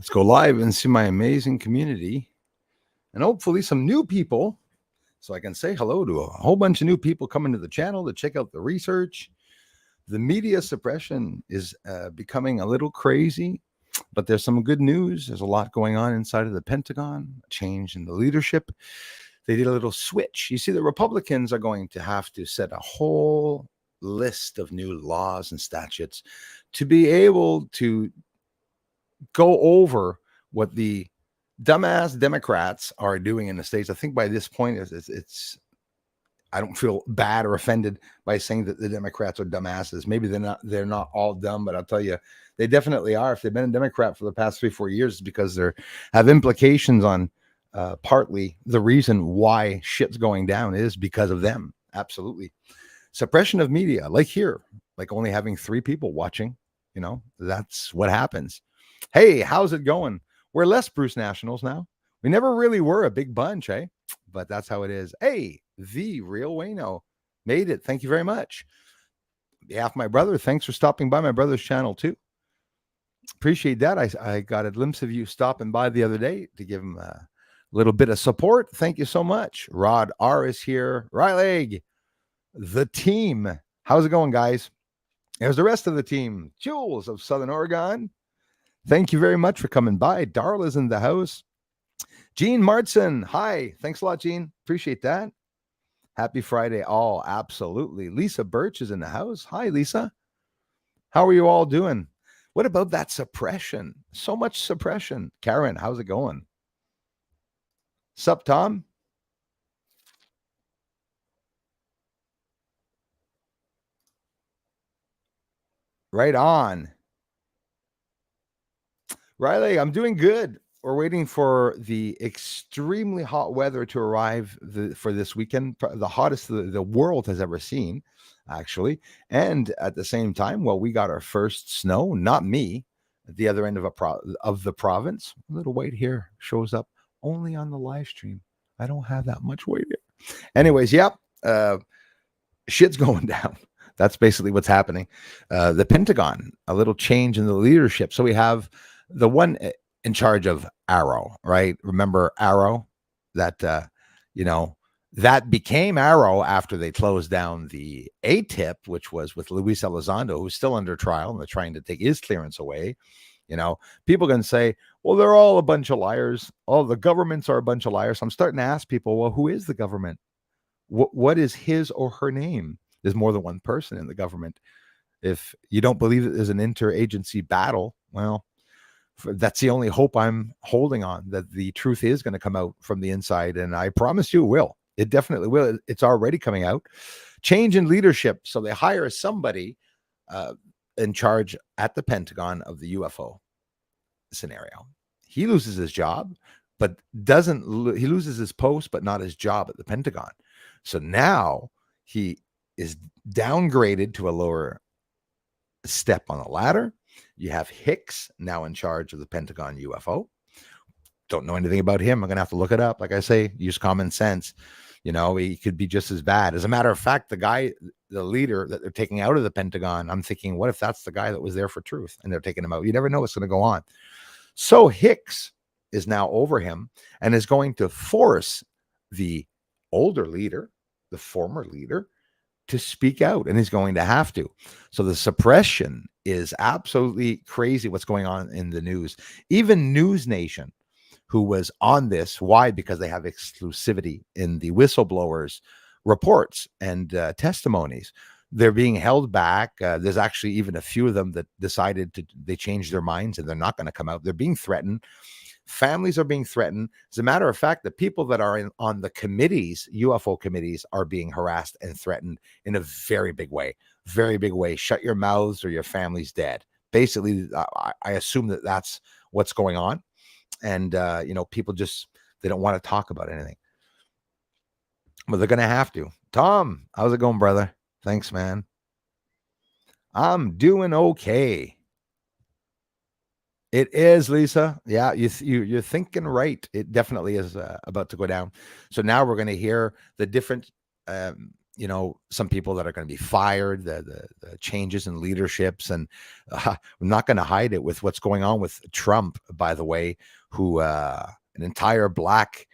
Let's go live and see my amazing community and hopefully some new people so I can say hello to a whole bunch of new people coming to the channel to check out the research. The media suppression is becoming a little crazy, but there's some good news. There's a lot going on inside of the Pentagon, a change in the leadership. They did a little switch. You see, the Republicans are going to have to set a whole list of new laws and statutes to be able to go over what the dumbass Democrats are doing in the States. I think by this point, it's I don't feel bad or offended by saying that the Democrats are dumbasses. Maybe they're not all dumb, but I'll tell you, they definitely are. If they've been a Democrat for the past 3-4 years, it's because they have implications on partly the reason why shit's going down is because of them. Absolutely. Suppression of media, like here, like only having 3 people watching, that's what happens. Hey, how's it going? We're less Bruce Nationals now. We never really were a big bunch, eh? But that's how it is. Hey, the real Wayno made it. Thank you very much. On behalf of my brother, thanks for stopping by my brother's channel too. Appreciate that. I got a glimpse of you stopping by the other day to give him a little bit of support. Thank you so much. Rod R is here. Right leg. The team. How's it going, guys? There's the rest of the team. Jules of Southern Oregon. Thank you very much for coming by. Darla's in the house. Gene Martson. Hi. Thanks a lot, Gene. Appreciate that. Happy Friday all. Absolutely. Lisa Birch is in the house. Hi, Lisa. How are you all doing? What about that suppression? So much suppression. Karen, how's it going? Sup, Tom? Right on. Riley, I'm doing good. We're waiting for the extremely hot weather to arrive for this weekend, the hottest the world has ever seen, actually. And at the same time, well, we got our first snow, not me, at the other end of the province. A little weight here shows up only on the live stream. I don't have that much weight here. Anyways, yep, shit's going down. That's basically what's happening. The Pentagon, a little change in the leadership. So we have the one in charge of Arrow, right? Remember Arrow? That, that became Arrow after they closed down the ATIP, which was with Luis Elizondo, who's still under trial, and they're trying to take his clearance away. People can say, well, they're all a bunch of liars. Oh, the governments are a bunch of liars. I'm starting to ask people, well, who is the government? What is his or her name? There's more than one person in the government. If you don't believe that there's an interagency battle, well, that's the only hope I'm holding on, that the truth is going to come out from the inside. And I promise you it will. It definitely will. It's already coming out. Change in leadership. So they hire somebody in charge at the Pentagon of the UFO scenario. He loses his job, but he loses his post, but not his job at the Pentagon. So now he is downgraded to a lower step on the ladder. You have Hicks now in charge of the Pentagon UFO. Don't know anything about him. I'm going to have to look it up. Like I say, use common sense. He could be just as bad. As a matter of fact, the leader that they're taking out of the Pentagon, I'm thinking, what if that's the guy that was there for truth and they're taking him out? You never know what's going to go on. So Hicks is now over him and is going to force the older leader, the former leader, to speak out, and he's going to have to. So the suppression is absolutely crazy what's going on in the news. Even News Nation, who was on this, why? Because they have exclusivity in the whistleblowers' reports and testimonies. They're being held back. There's actually even a few of them that they changed their minds and they're not going to come out. They're being threatened. Families are being threatened. As a matter of fact, the people that are on the committees, UFO committees, are being harassed and threatened in a very big way. Very big way. Shut your mouths or your family's dead. Basically, I assume that that's what's going on. And, people they don't want to talk about anything. But they're going to have to. Tom, how's it going, brother? Thanks, man. I'm doing okay. It is, Lisa. Yeah, you're thinking right. It definitely is about to go down. So now we're going to hear the different some people that are going to be fired, the changes in leaderships, and I'm not going to hide it with what's going on with Trump, by the way, who an entire black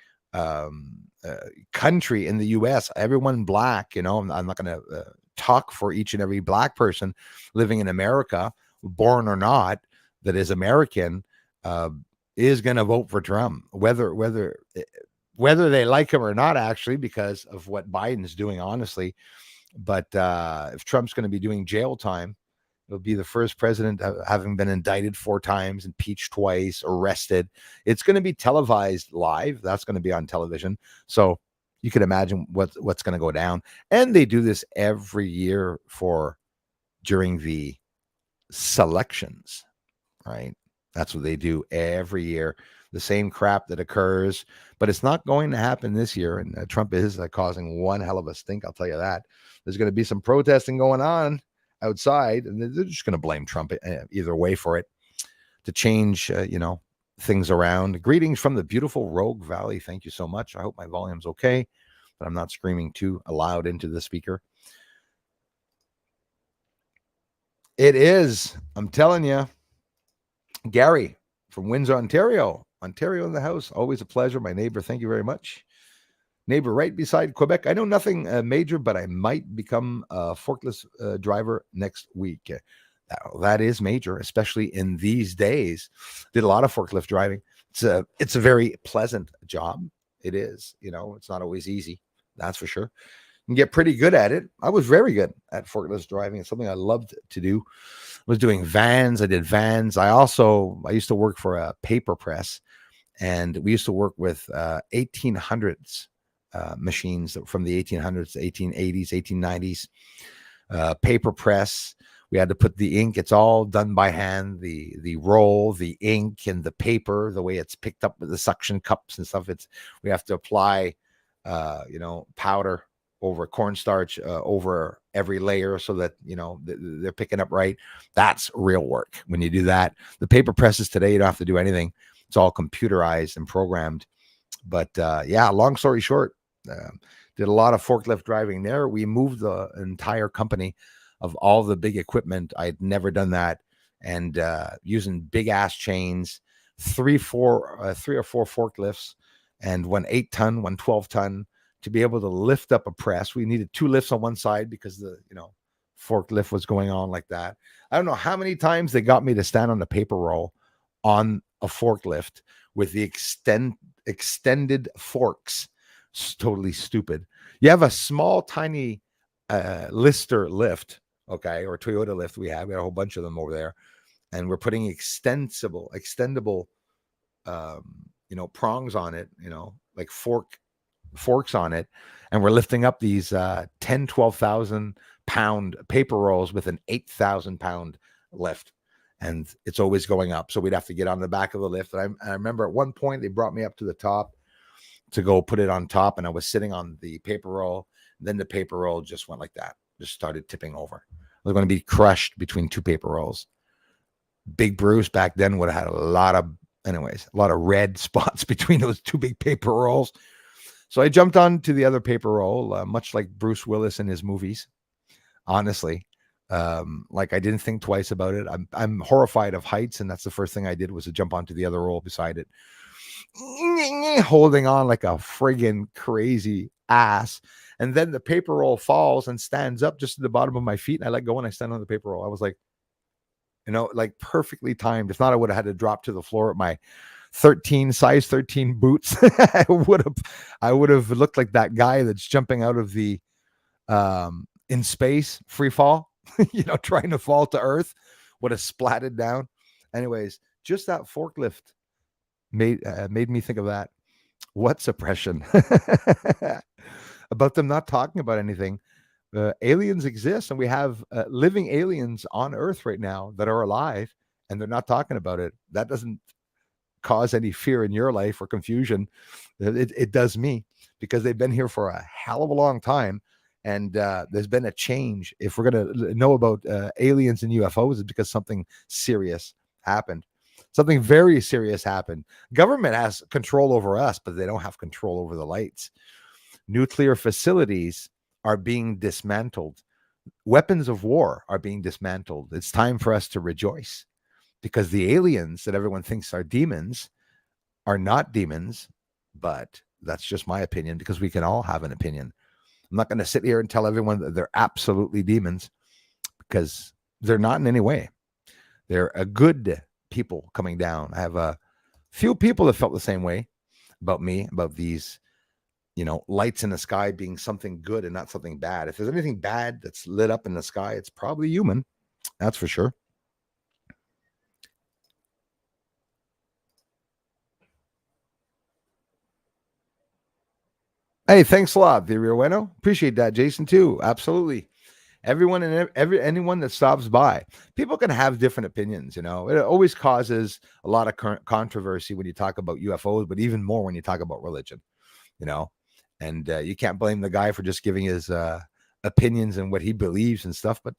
country in the U.S., everyone black, I'm not going to talk for each and every black person living in America, born or not, that is American, is going to vote for Trump, whether they like him or not, actually, because of what Biden's doing, honestly. But if Trump's going to be doing jail time, it'll be the first president having been indicted 4 times, impeached twice, arrested. It's going to be televised live. That's going to be on television. So you can imagine what's going to go down. And they do this every year during the selections, right? That's what they do every year. The same crap that occurs, but it's not going to happen this year. And Trump is causing one hell of a stink, I'll tell you that. There's going to be some protesting going on outside, and they're just going to blame Trump either way for it, to change, things around. Greetings from the beautiful Rogue Valley. Thank you so much. I hope my volume's okay, but I'm not screaming too loud into the speaker. It is. I'm telling you. Gary from Windsor, Ontario in the house. Always a pleasure. My neighbor, thank you very much. Neighbor right beside Quebec. I know nothing major, but I might become a forklift driver next week. That is major, especially in these days. Did a lot of forklift driving. It's a very pleasant job. It is. It's not always easy. That's for sure. You can get pretty good at it. I was very good at forklift driving. It's something I loved to do. I was doing vans. I did vans. I used to work for a paper press, and we used to work with 1800s machines from the 1800s, 1880s, 1890s, paper press. We had to put the ink. It's all done by hand. The roll, the ink, and the paper, the way it's picked up with the suction cups and stuff. We have to apply, powder over cornstarch over every layer so that they're picking up right. That's real work when you do that. The paper presses today, you don't have to do anything. It's all computerized and programmed. But long story short, did a lot of forklift driving there. We moved the entire company of all the big equipment. I'd never done that. And using big ass chains, 3 or 4 forklifts, and 1 8-ton, 1 12-ton, to be able to lift up a press. We needed 2 lifts on one side because the forklift was going on like that. I don't know how many times they got me to stand on the paper roll on a forklift with the extended forks. It's totally stupid. You have a small, tiny Lister lift, okay, or Toyota lift. We had a whole bunch of them over there, and we're putting extendable, prongs on it, like forks on it, and we're lifting up these 12,000 pound paper rolls with an 8,000 pound lift, and it's always going up. So we'd have to get on the back of the lift. And I remember at one point they brought me up to the top to go put it on top, and I was sitting on the paper roll. Then the paper roll just went like that, just started tipping over. I was going to be crushed between 2 paper rolls. Big Bruce back then would have had a lot of red spots between those 2 big paper rolls. So I jumped on to the other paper roll, much like Bruce Willis in his movies. Honestly, I didn't think twice about it. I'm horrified of heights, and that's the first thing I did was to jump onto the other roll beside it, holding on like a friggin' crazy ass. And then the paper roll falls and stands up just at the bottom of my feet, and I let go and I stand on the paper roll. I was like, perfectly timed. If not, I would have had to drop to the floor with my size 13 boots. I would have looked like that guy that's jumping out of the in space free fall, trying to fall to earth, would have splatted down. Anyways, just that forklift made me think of that. What suppression about them not talking about anything. Aliens exist, and we have living aliens on Earth right now that are alive, and they're not talking about it. That doesn't cause any fear in your life or confusion. It does me, because they've been here for a hell of a long time, and there's been a change. If we're going to know about aliens and UFOs, it's because something serious happened. Something very serious happened. Government has control over us, but they don't have control over the lights. Nuclear facilities are being dismantled. Weapons of war are being dismantled. It's time for us to rejoice because the aliens that everyone thinks are demons are not demons, but that's just my opinion because we can all have an opinion. I'm not going to sit here and tell everyone that they're absolutely demons because they're not in any way. They're a good people coming down. I have a few people that felt the same way about me, about these, lights in the sky being something good and not something bad. If there's anything bad that's lit up in the sky, it's probably human. That's for sure. Hey, thanks a lot, Viriueno. Appreciate that, Jason, too. Absolutely. Everyone and anyone that stops by, people can have different opinions. It always causes a lot of controversy when you talk about UFOs, but even more when you talk about religion. And you can't blame the guy for just giving his opinions and what he believes and stuff. But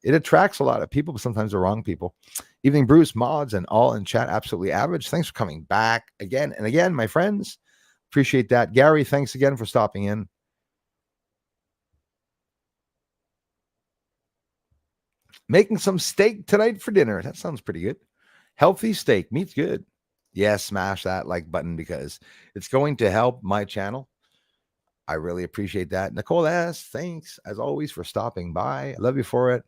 it attracts a lot of people, but sometimes the wrong people. Evening, Bruce, mods, and all in chat. Absolutely average. Thanks for coming back again and again, my friends. Appreciate that. Gary, thanks again for stopping in. Making some steak tonight for dinner. That sounds pretty good. Healthy steak. Meat's good. Yes, smash that like button because it's going to help my channel. I really appreciate that. Nicole S., thanks as always for stopping by. I love you for it.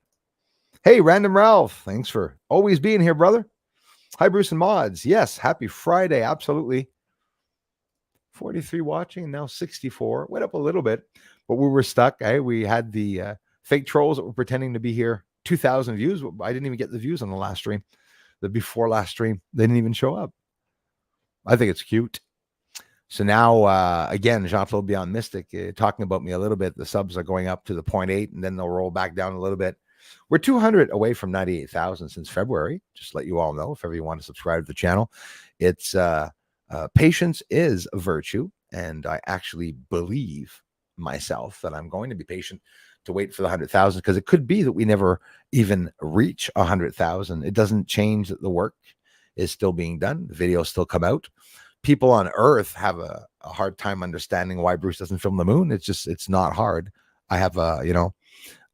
Hey, Random Ralph, thanks for always being here, brother. Hi, Bruce and Mods. Yes, happy Friday. Absolutely. 43 watching, now 64. Went up a little bit, but we were stuck. We had the fake trolls that were pretending to be here. 2,000 views. I didn't even get the views on the last stream. The before last stream, they didn't even show up. I think it's cute. So now, again, Jean-Claude Beyond Mystic talking about me a little bit. The subs are going up to the 0.8, and then they'll roll back down a little bit. We're 200 away from 98,000 since February. Just let you all know if ever you want to subscribe to the channel. It's patience is a virtue, and I actually believe myself that I'm going to be patient to wait for the 100,000 because it could be that we never even reach 100,000. It doesn't change that the work is still being done. The videos still come out. People on Earth have a hard time understanding why Bruce doesn't film the moon. It's not hard. I have CLOUD,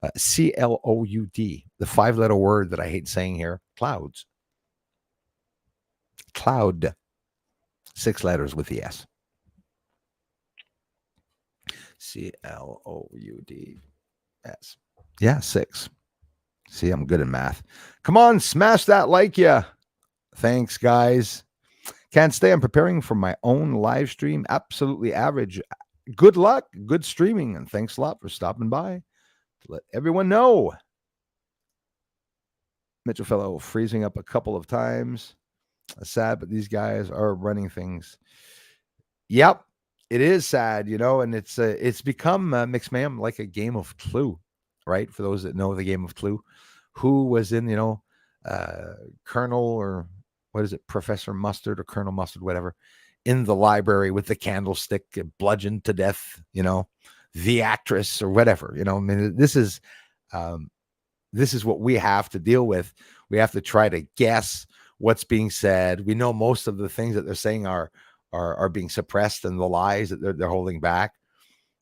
the 5-letter word that I hate saying here, clouds. Cloud, 6 letters with the S. CLOUD. Yeah, 6. See, I'm good at math. Come on, smash that like ya. Thanks, guys. Can't stay. I'm preparing for my own live stream. Absolutely average. Good luck. Good streaming. And thanks a lot for stopping by. Let everyone know. Mitchell Fellow freezing up a couple of times. Sad, but these guys are running things. Yep. It is sad, and it's become, Mixed Ma'am, like a game of Clue, right? For those that know the game of Clue, who was in, Colonel or what is it, Professor Mustard or Colonel Mustard, whatever, in the library with the candlestick, bludgeoned to death, the actress or whatever, I mean, this is what we have to deal with. We have to try to guess what's being said. We know most of the things that they're saying are being suppressed and the lies that they're holding back.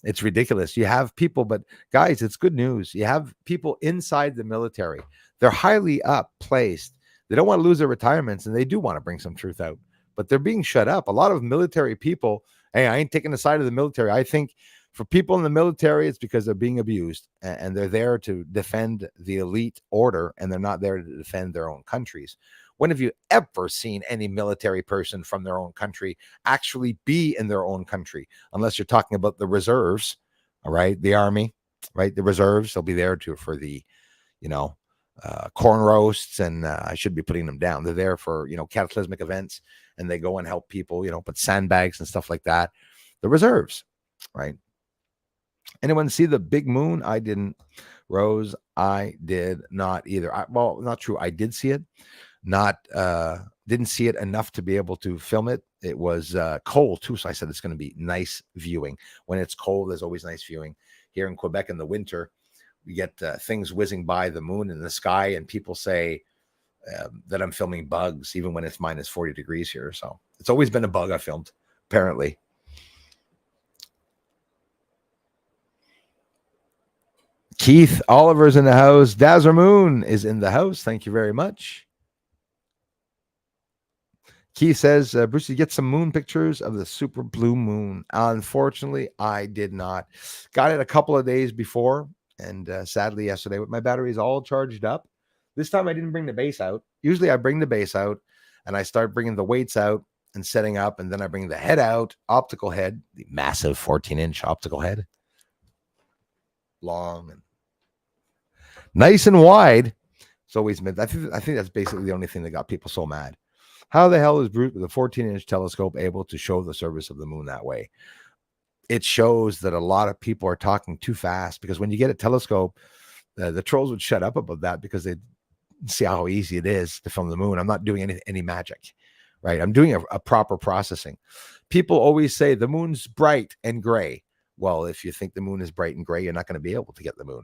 It's ridiculous. You have people, but guys, it's good news. You have people inside the military. They're highly up placed. They don't want to lose their retirements, and they do want to bring some truth out, but they're being shut up. A lot of military people, hey, I ain't taking the side of the military. I think for people in the military, it's because they're being abused, and they're there to defend the elite order, and they're not there to defend their own countries. When have you ever seen any military person from their own country actually be in their own country? Unless you're talking about the reserves, all right, the army, right? The reserves, they'll be there for the, corn roasts, and I should be putting them down. They're there for, cataclysmic events, and they go and help people, put sandbags and stuff like that. The reserves, right? Anyone see the big moon? I didn't. Rose, I did not either. Well, not true. I did see it. Didn't see it enough to be able to film it. It was cold too, so I said it's going to be nice viewing. When it's cold, there's always nice viewing. Here in Quebec in the winter, we get things whizzing by the moon in the sky, and people say that I'm filming bugs, even when it's minus 40 degrees here. So it's always been a bug I filmed, apparently. Keith Oliver's in the house. Dazzler Moon is in the house. Thank you very much. Keith says, Bruce, you get some moon pictures of the super blue moon. Unfortunately, I did not. Got it a couple of days before, and sadly yesterday, with my batteries all charged up. This time I didn't bring the base out. Usually I bring the base out, and I start bringing the weights out and setting up, and then I bring the head out, optical head, the massive 14-inch optical head. Long and nice and wide. It's always meant. I think that's basically the only thing that got people so mad. How the hell is Bruce with a 14-inch telescope able to show the surface of the moon that way? It shows that a lot of people are talking too fast, because when you get a telescope, the trolls would shut up about that because they see how easy it is to film the moon. I'm not doing any magic, right? I'm doing a proper processing. People always say the moon's bright and gray. Well, if you think the moon is bright and gray, you're not going to be able to get the moon.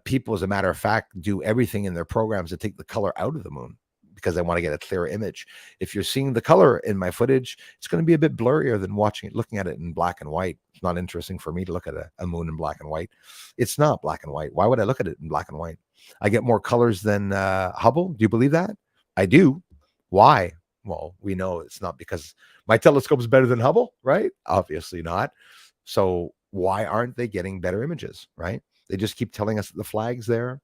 People, as a matter of fact, do everything in their programs to take the color out of the moon, because they want to get a clearer image. If you're seeing the color in my footage, it's going to be a bit blurrier than looking at it in black and white. It's not interesting for me to look at a moon in black and white. It's not black and white. Why would I look at it in black and white? I get more colors than Hubble. Do you believe that? I do. Why? Well, we know it's not because my telescope is better than Hubble, right? Obviously not. So why aren't they getting better images, right? They just keep telling us that the flag's there.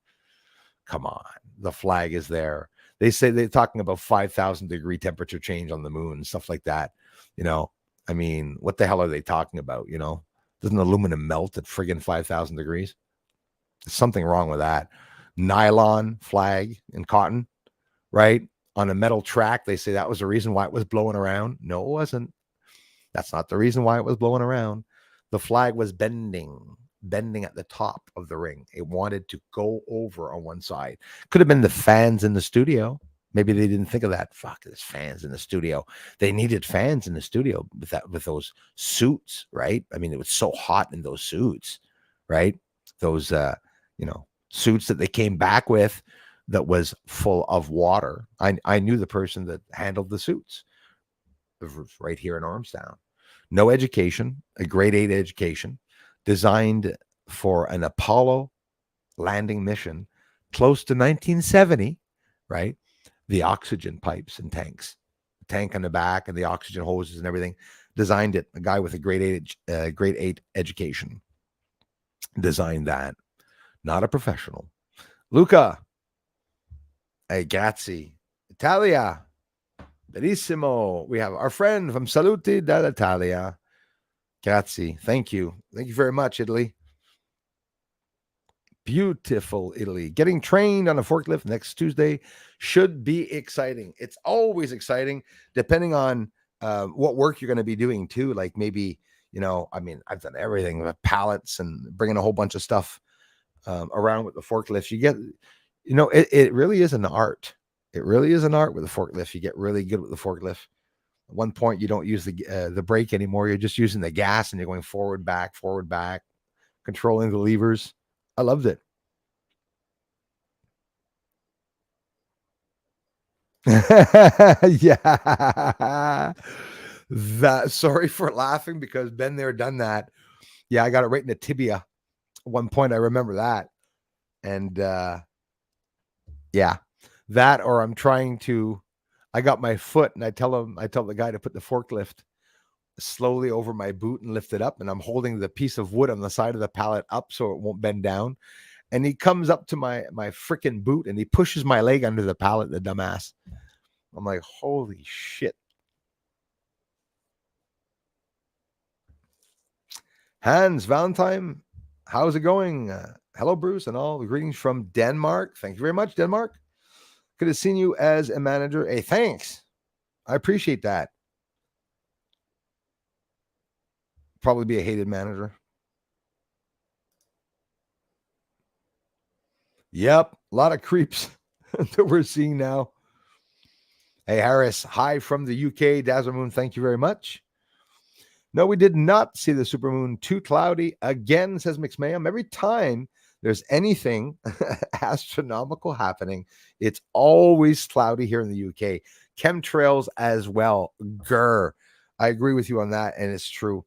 Come on, the flag is there. They say they're talking about 5,000 degree temperature change on the moon and stuff like that. I mean, what the hell are they talking about? Doesn't aluminum melt at friggin' 5,000 degrees? There's something wrong with that. Nylon flag and cotton, right? On a metal track, they say that was the reason why it was blowing around. No, it wasn't. That's not the reason why it was blowing around. The flag was bending at the top of the ring. It wanted to go over on one side. Could have been the fans in the studio. Maybe they didn't think of that. Fuck, there's fans in the studio. They needed fans in the studio with those suits, right? I mean, it was so hot in those suits, right? Those suits that they came back with that was full of water. I knew the person that handled the suits. It was right here in Ormstown. No education, a grade 8 education, designed for an Apollo landing mission close to 1970, right? The oxygen pipes and tanks, the tank on the back and the oxygen hoses and everything. Designed it. A guy with a grade 8 education designed that. Not a professional. Luca, hey, grazie, Italia, benissimo. We have our friend from Saluti dall'Italia. Grazie. Thank you. Thank you very much, Italy. Beautiful Italy. Getting trained on a forklift next Tuesday should be exciting. It's always exciting, depending on what work you're going to be doing too. Like maybe, I've done everything with pallets and bringing a whole bunch of stuff around with the forklift. You get, it really is an art. It really is an art with the forklift. You get really good with the forklift. At one point, you don't use the brake anymore. You're just using the gas, and you're going forward, back, controlling the levers. I loved it. Yeah. Sorry for laughing, because been there, done that. Yeah, I got it right in the tibia. At one point, I remember that. And yeah, that, or I got my foot, and I tell the guy to put the forklift slowly over my boot and lift it up, and I'm holding the piece of wood on the side of the pallet up so it won't bend down. And he comes up to my freaking boot, and he pushes my leg under the pallet, the dumbass. I'm like, holy shit. Hans Valentine, how's it going? Hello, Bruce, and all. Greetings from Denmark. Thank you very much, Denmark. Good to see you as a manager. Hey, thanks. I appreciate that. Probably be a hated manager. Yep, a lot of creeps that we're seeing now. Hey, Harris, hi from the UK. Dazzler Moon, thank you very much. No, we did not see the supermoon. Too cloudy again, says McMahon. Every time there's anything astronomical happening, it's always cloudy here in the UK. Chemtrails as well. Grr. I agree with you on that, and it's true.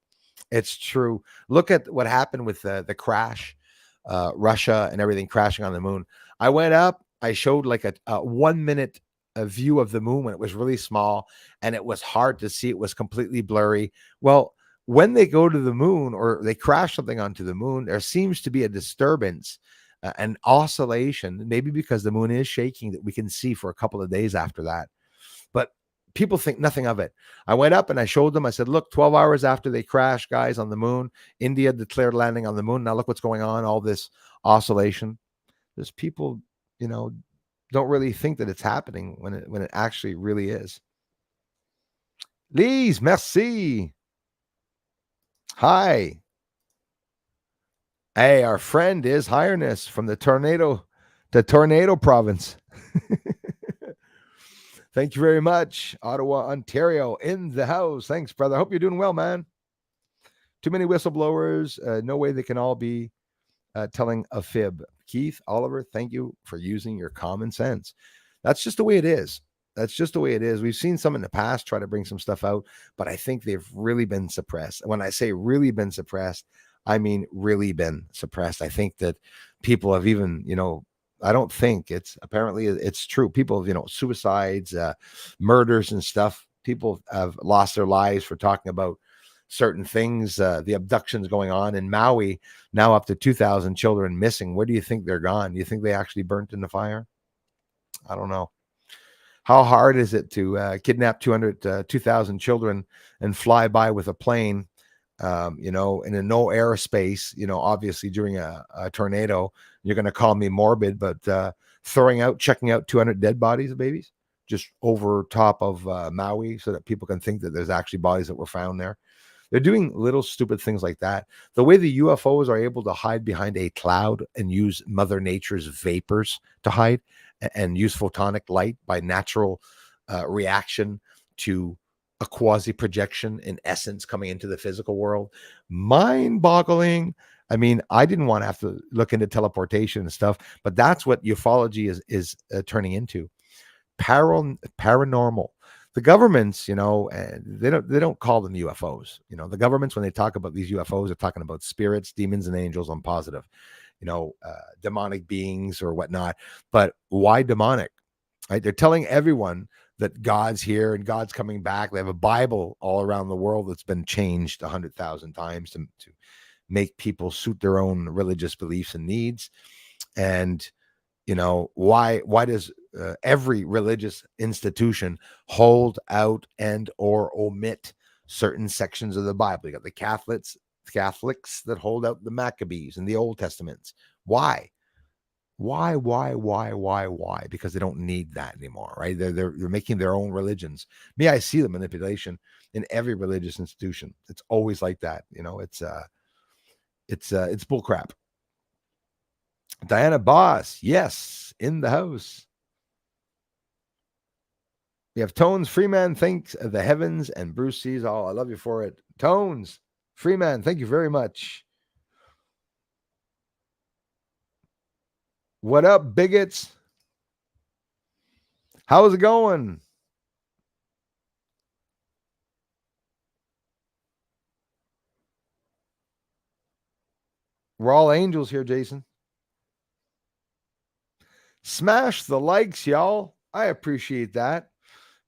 It's true. Look at what happened with the crash Russia and everything crashing on the moon. I went up, I showed like a 1 minute view of the moon when it was really small and it was hard to see. It was completely blurry. Well, when they go to the moon or they crash something onto the moon, there seems to be a disturbance, an oscillation, maybe because the moon is shaking that we can see for a couple of days after that. But people think nothing of it. I went up and I showed them, I said, look, 12 hours after they crashed, guys, on the moon, India declared landing on the moon. Now look what's going on, all this oscillation. There's people, you know, don't really think that it's happening when it actually really is. Lise, merci. Hi. Hey, our friend is Highness from the tornado province. Thank you very much. Ottawa, Ontario in the house. Thanks, brother. Hope you're doing well, man. Too many whistleblowers. No way they can all be telling a fib. Keith, Oliver, thank you for using your common sense. That's just the way it is. That's just the way it is. We've seen some in the past try to bring some stuff out, but I think they've really been suppressed. When I say really been suppressed, I mean really been suppressed. I think that people have even, I don't think it's true. People, suicides, murders and stuff. People have lost their lives for talking about certain things. The abductions going on in Maui, now up to 2,000 children missing. Where do you think they're gone? Do you think they actually burnt in the fire? I don't know. How hard is it to kidnap 2,000 children and fly by with a plane, in a no airspace, obviously during a tornado? You're going to call me morbid, but checking out 200 dead bodies of babies just over top of Maui so that people can think that there's actually bodies that were found there. They're doing little stupid things like that. The way the UFOs are able to hide behind a cloud and use Mother Nature's vapors to hide and use photonic light by natural reaction to a quasi projection in essence coming into the physical world. Mind boggling. I mean, I didn't want to have to look into teleportation and stuff, but that's what ufology is turning into. Paranormal. The governments, they don't call them UFOs. The governments, when they talk about these UFOs, are talking about spirits, demons, and angels. I'm positive, demonic beings or whatnot. But why demonic? Right? They're telling everyone that God's here and God's coming back. They have a Bible all around the world that's been changed 100,000 times to make people suit their own religious beliefs and needs. And why does every religious institution hold out and or omit certain sections of the Bible? You got the Catholics that hold out the Maccabees and the Old Testaments. Why? Because they don't need that anymore, right? They're making their own religions. I see the manipulation in every religious institution. It's always like that. It's bull crap. Diana Boss, yes, in the house. We have Tones Freeman, thanks the heavens, and Bruce sees all. I love you for it. Tones Freeman, thank you very much. What up, bigots? How's it going? We're all angels here, Jason. Smash the likes, y'all. I appreciate that.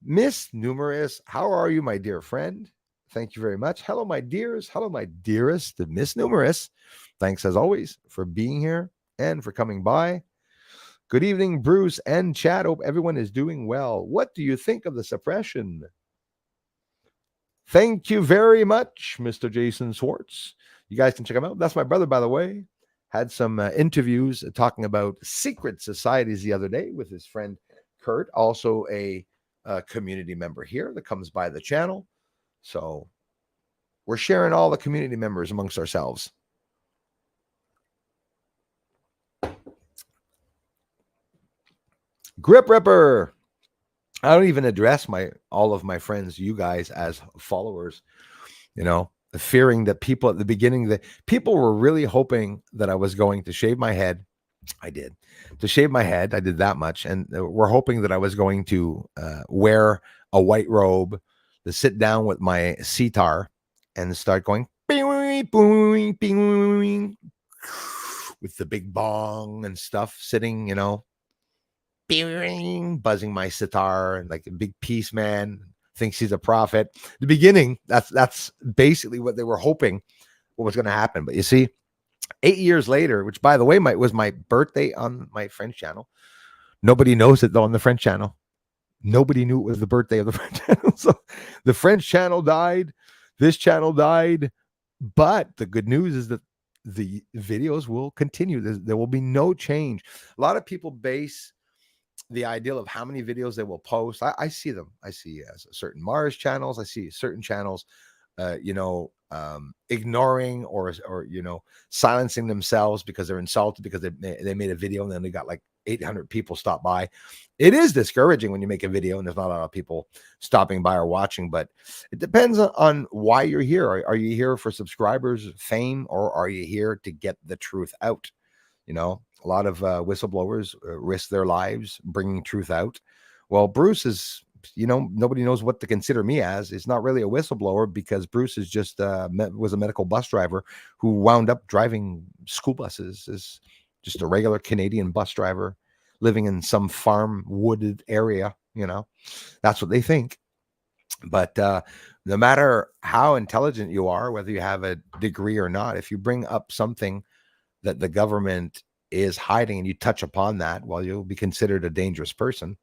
Miss Numerous, how are you, my dear friend? Thank you very much. Hello, my dears. Hello, my dearest Miss Numerous. Thanks, as always, for being here and for coming by. Good evening, Bruce and Chad. Hope everyone is doing well. What do you think of the suppression? Thank you very much, Mr. Jason Swartz. You guys can check him out. That's my brother, by the way. Had some interviews talking about secret societies the other day with his friend Kurt, also a community member here that comes by the channel. So we're sharing all the community members amongst ourselves. Grip Ripper. I don't even address all of my friends, you guys, as followers. Fearing that people at the beginning, that people were really hoping that I was going to shave my head. I did. To shave my head, I did that much. And we're hoping that I was going to wear a white robe, to sit down with my sitar and start going, bing, bing, bing, with the big bong and stuff, sitting, buzzing my sitar and like a big peace man, thinks he's a prophet. The beginning, that's basically what they were hoping what was going to happen. But you see, 8 years later, which by the way was my birthday on my French channel. Nobody knows it though on the French channel. Nobody knew it was the birthday of the French channel. So the French channel died, this channel died, but the good news is that the videos will continue. There will be no change. A lot of people base the ideal of how many videos they will post. I see them. I see certain Mars channels. I see certain channels, ignoring or silencing themselves because they're insulted because they made a video and then they got like 800 people stop by. It is discouraging when you make a video and there's not a lot of people stopping by or watching, but it depends on why you're here. Are you here for subscribers, fame, or are you here to get the truth out? A lot of whistleblowers risk their lives bringing truth out. Well, Bruce is, nobody knows what to consider me as. It's not really a whistleblower because Bruce is just was a medical bus driver who wound up driving school buses as just a regular Canadian bus driver living in some farm wooded area. That's what they think. But no matter how intelligent you are, whether you have a degree or not, if you bring up something that the government is hiding and you touch upon that, well, you'll be considered a dangerous person,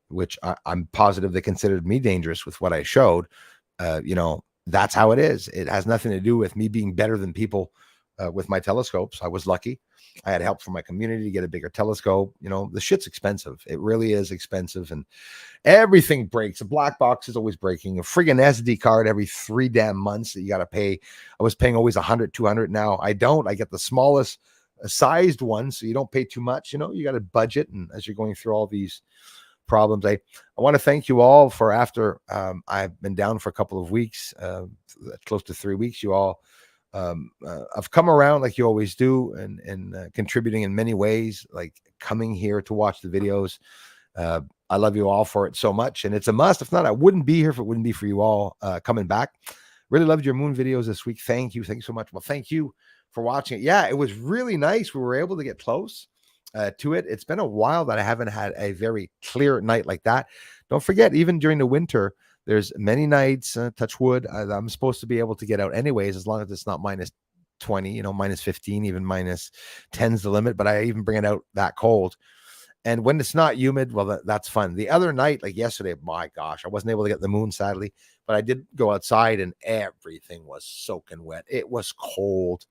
which I'm positive they considered me dangerous with what I showed. That's how it is. It has nothing to do with me being better than people with my telescopes. I was lucky. I had help from my community to get a bigger telescope. The shit's expensive. It really is expensive. And everything breaks. A black box is always breaking. A friggin' SD card every 3 damn months that you got to pay. I was paying always 100, 200. Now I don't. I get the smallest sized one, so you don't pay too much. You got to budget. And as you're going through all these problems, I want to thank you all for after I've been down for a couple of weeks, close to 3 weeks. You all I've come around like you always do and contributing in many ways, like coming here to watch the videos. I love you all for it so much, and it's a must. If not, I wouldn't be here if it wouldn't be for you all coming back. Really loved your moon videos this week. Thank you so much. Well, thank you for watching it. Yeah, it was really nice. We were able to get close to it. It's been a while that I haven't had a very clear night like that. Don't forget, even during the winter, there's many nights, touch wood, I'm supposed to be able to get out anyways, as long as it's not minus 20, minus 15, even minus 10's the limit. But I even bring it out that cold. And when it's not humid, well, that's fun. The other night, like yesterday, my gosh, I wasn't able to get the moon, sadly, but I did go outside and everything was soaking wet. It was cold.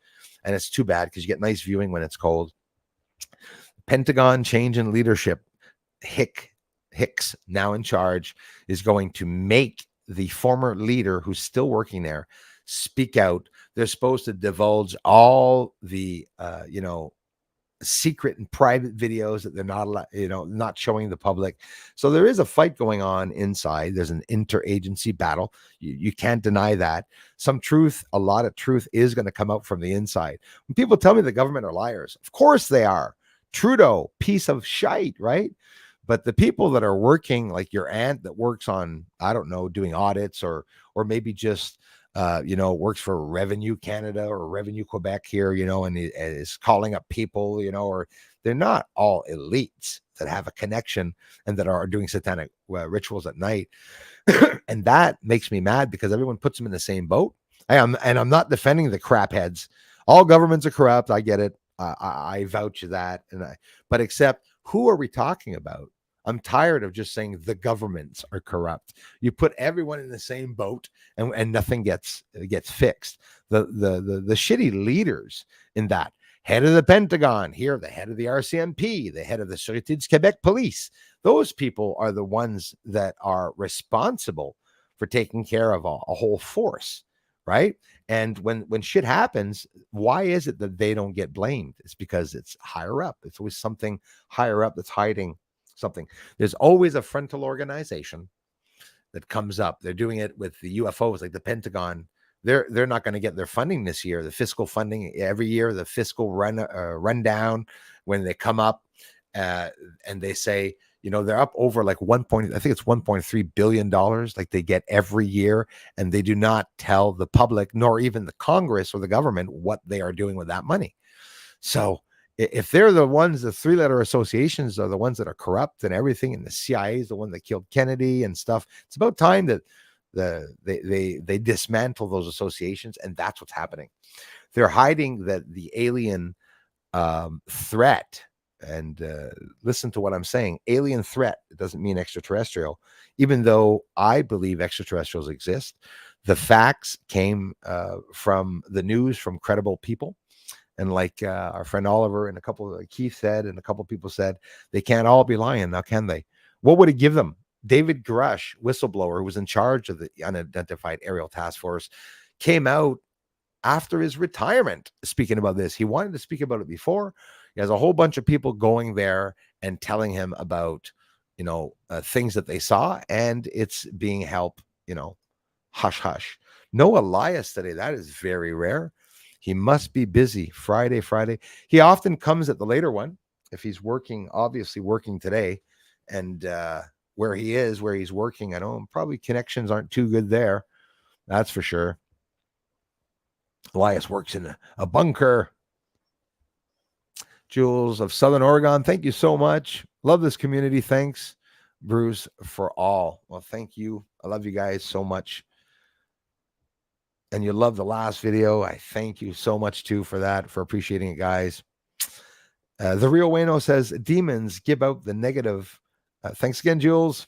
And it's too bad because you get nice viewing when it's cold. Pentagon change in leadership. Hicks, now in charge, is going to make the former leader who's still working there speak out. They're supposed to divulge all the secret and private videos that they're not allowed, not showing the public. So there is a fight going on inside. There's an interagency battle. You can't deny that. A lot of truth is going to come out from the inside. When people tell me the government are liars, of course they are. Trudeau, piece of shite, right? But the people that are working, like your aunt that works on, I don't know, doing audits or maybe just, works for Revenue Canada or Revenue Quebec here, and is calling up people, or they're not all elites that have a connection and that are doing satanic rituals at night. And that makes me mad because everyone puts them in the same boat. And I'm not defending the crap heads. All governments are corrupt. I get it. I vouch that. But except, who are we talking about? I'm tired of just saying the governments are corrupt. You put everyone in the same boat and nothing gets fixed. The shitty leaders in that, head of the Pentagon, here, the head of the RCMP, the head of the Sûreté du Québec police, those people are the ones that are responsible for taking care of a whole force, right? And when shit happens, why is it that they don't get blamed? It's because it's higher up. It's always something higher up that's hiding something. There's always a frontal organization that comes up. They're doing it with the UFOs, like the Pentagon. They're not going to get their funding this year. The fiscal funding every year, the fiscal rundown when they come up and they say, they're up over like I think it's $1.3 billion, like they get every year, and they do not tell the public nor even the Congress or the government what they are doing with that money. So If they're the ones, the three-letter associations are the ones that are corrupt and everything, and the CIA is the one that killed Kennedy and stuff, it's about time that they dismantle those associations, and that's what's happening. They're hiding that the alien threat. And listen to what I'm saying. Alien threat. It doesn't mean extraterrestrial, even though I believe extraterrestrials exist. The facts came from the news, from credible people. And like our friend Oliver and a couple of Keith said, and a couple of people said, they can't all be lying now, can they? What would it give them? David Grush, whistleblower, who was in charge of the unidentified aerial task force, came out after his retirement speaking about this. He wanted to speak about it before. He has a whole bunch of people going there and telling him about, things that they saw, and it's being held, hush hush. No Elias today. That is very rare. He must be busy. Friday. He often comes at the later one if he's working, obviously working today. And where he's working, I know probably connections aren't too good there. That's for sure. Elias works in a bunker. Jules of Southern Oregon, thank you so much. Love this community. Thanks, Bruce, for all. Well, thank you. I love you guys so much. And you love the last video. I thank you so much too for that, for appreciating it, guys. The Real Wayno says demons give out the negative. Thanks again, Jules.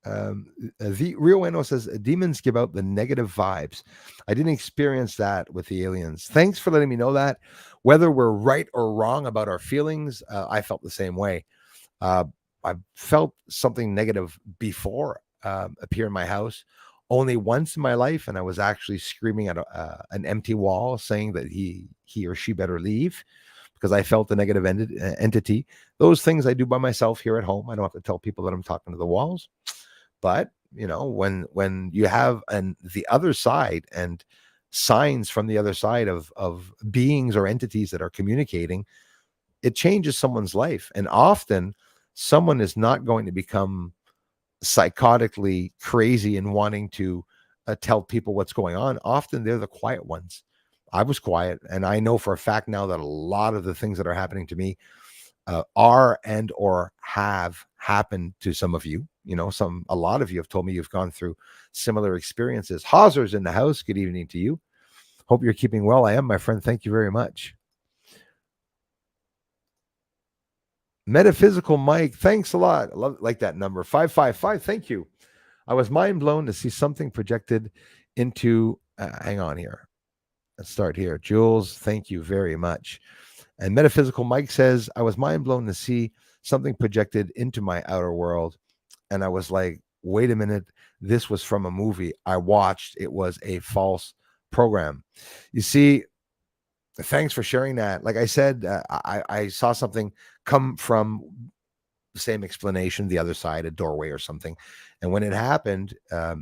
The Real Wayno says demons give out the negative vibes. I didn't experience that with the aliens. Thanks for letting me know that. Whether we're right or wrong about our feelings, I felt the same way. I felt something negative before appear in my house. Only once in my life, and I was actually screaming at an empty wall, saying that he or she better leave, because I felt a negative entity. Those things I do by myself here at home. I don't have to tell people that I'm talking to the walls. But when you have the other side and signs from the other side of beings or entities that are communicating, it changes someone's life. And often someone is not going to become psychotically crazy and wanting to tell people what's going on. Often they're the quiet ones. I was quiet, and I know for a fact now that a lot of the things that are happening to me are and or have happened to some of you. A lot of you have told me you've gone through similar experiences. Hauser's in the house. Good evening to you. Hope you're keeping well. I am, my friend. Thank you very much. Metaphysical Mike, thanks a lot. I like that number 555. Thank you. I was mind blown to see something projected into. Hang on here. Let's start here. Jules, thank you very much. And Metaphysical Mike says, I was mind blown to see something projected into my outer world. And I was like, wait a minute. This was from a movie I watched. It was a false program. You see, thanks for sharing that. Like I said, I saw something come from the same explanation, the other side, a doorway or something. And when it happened,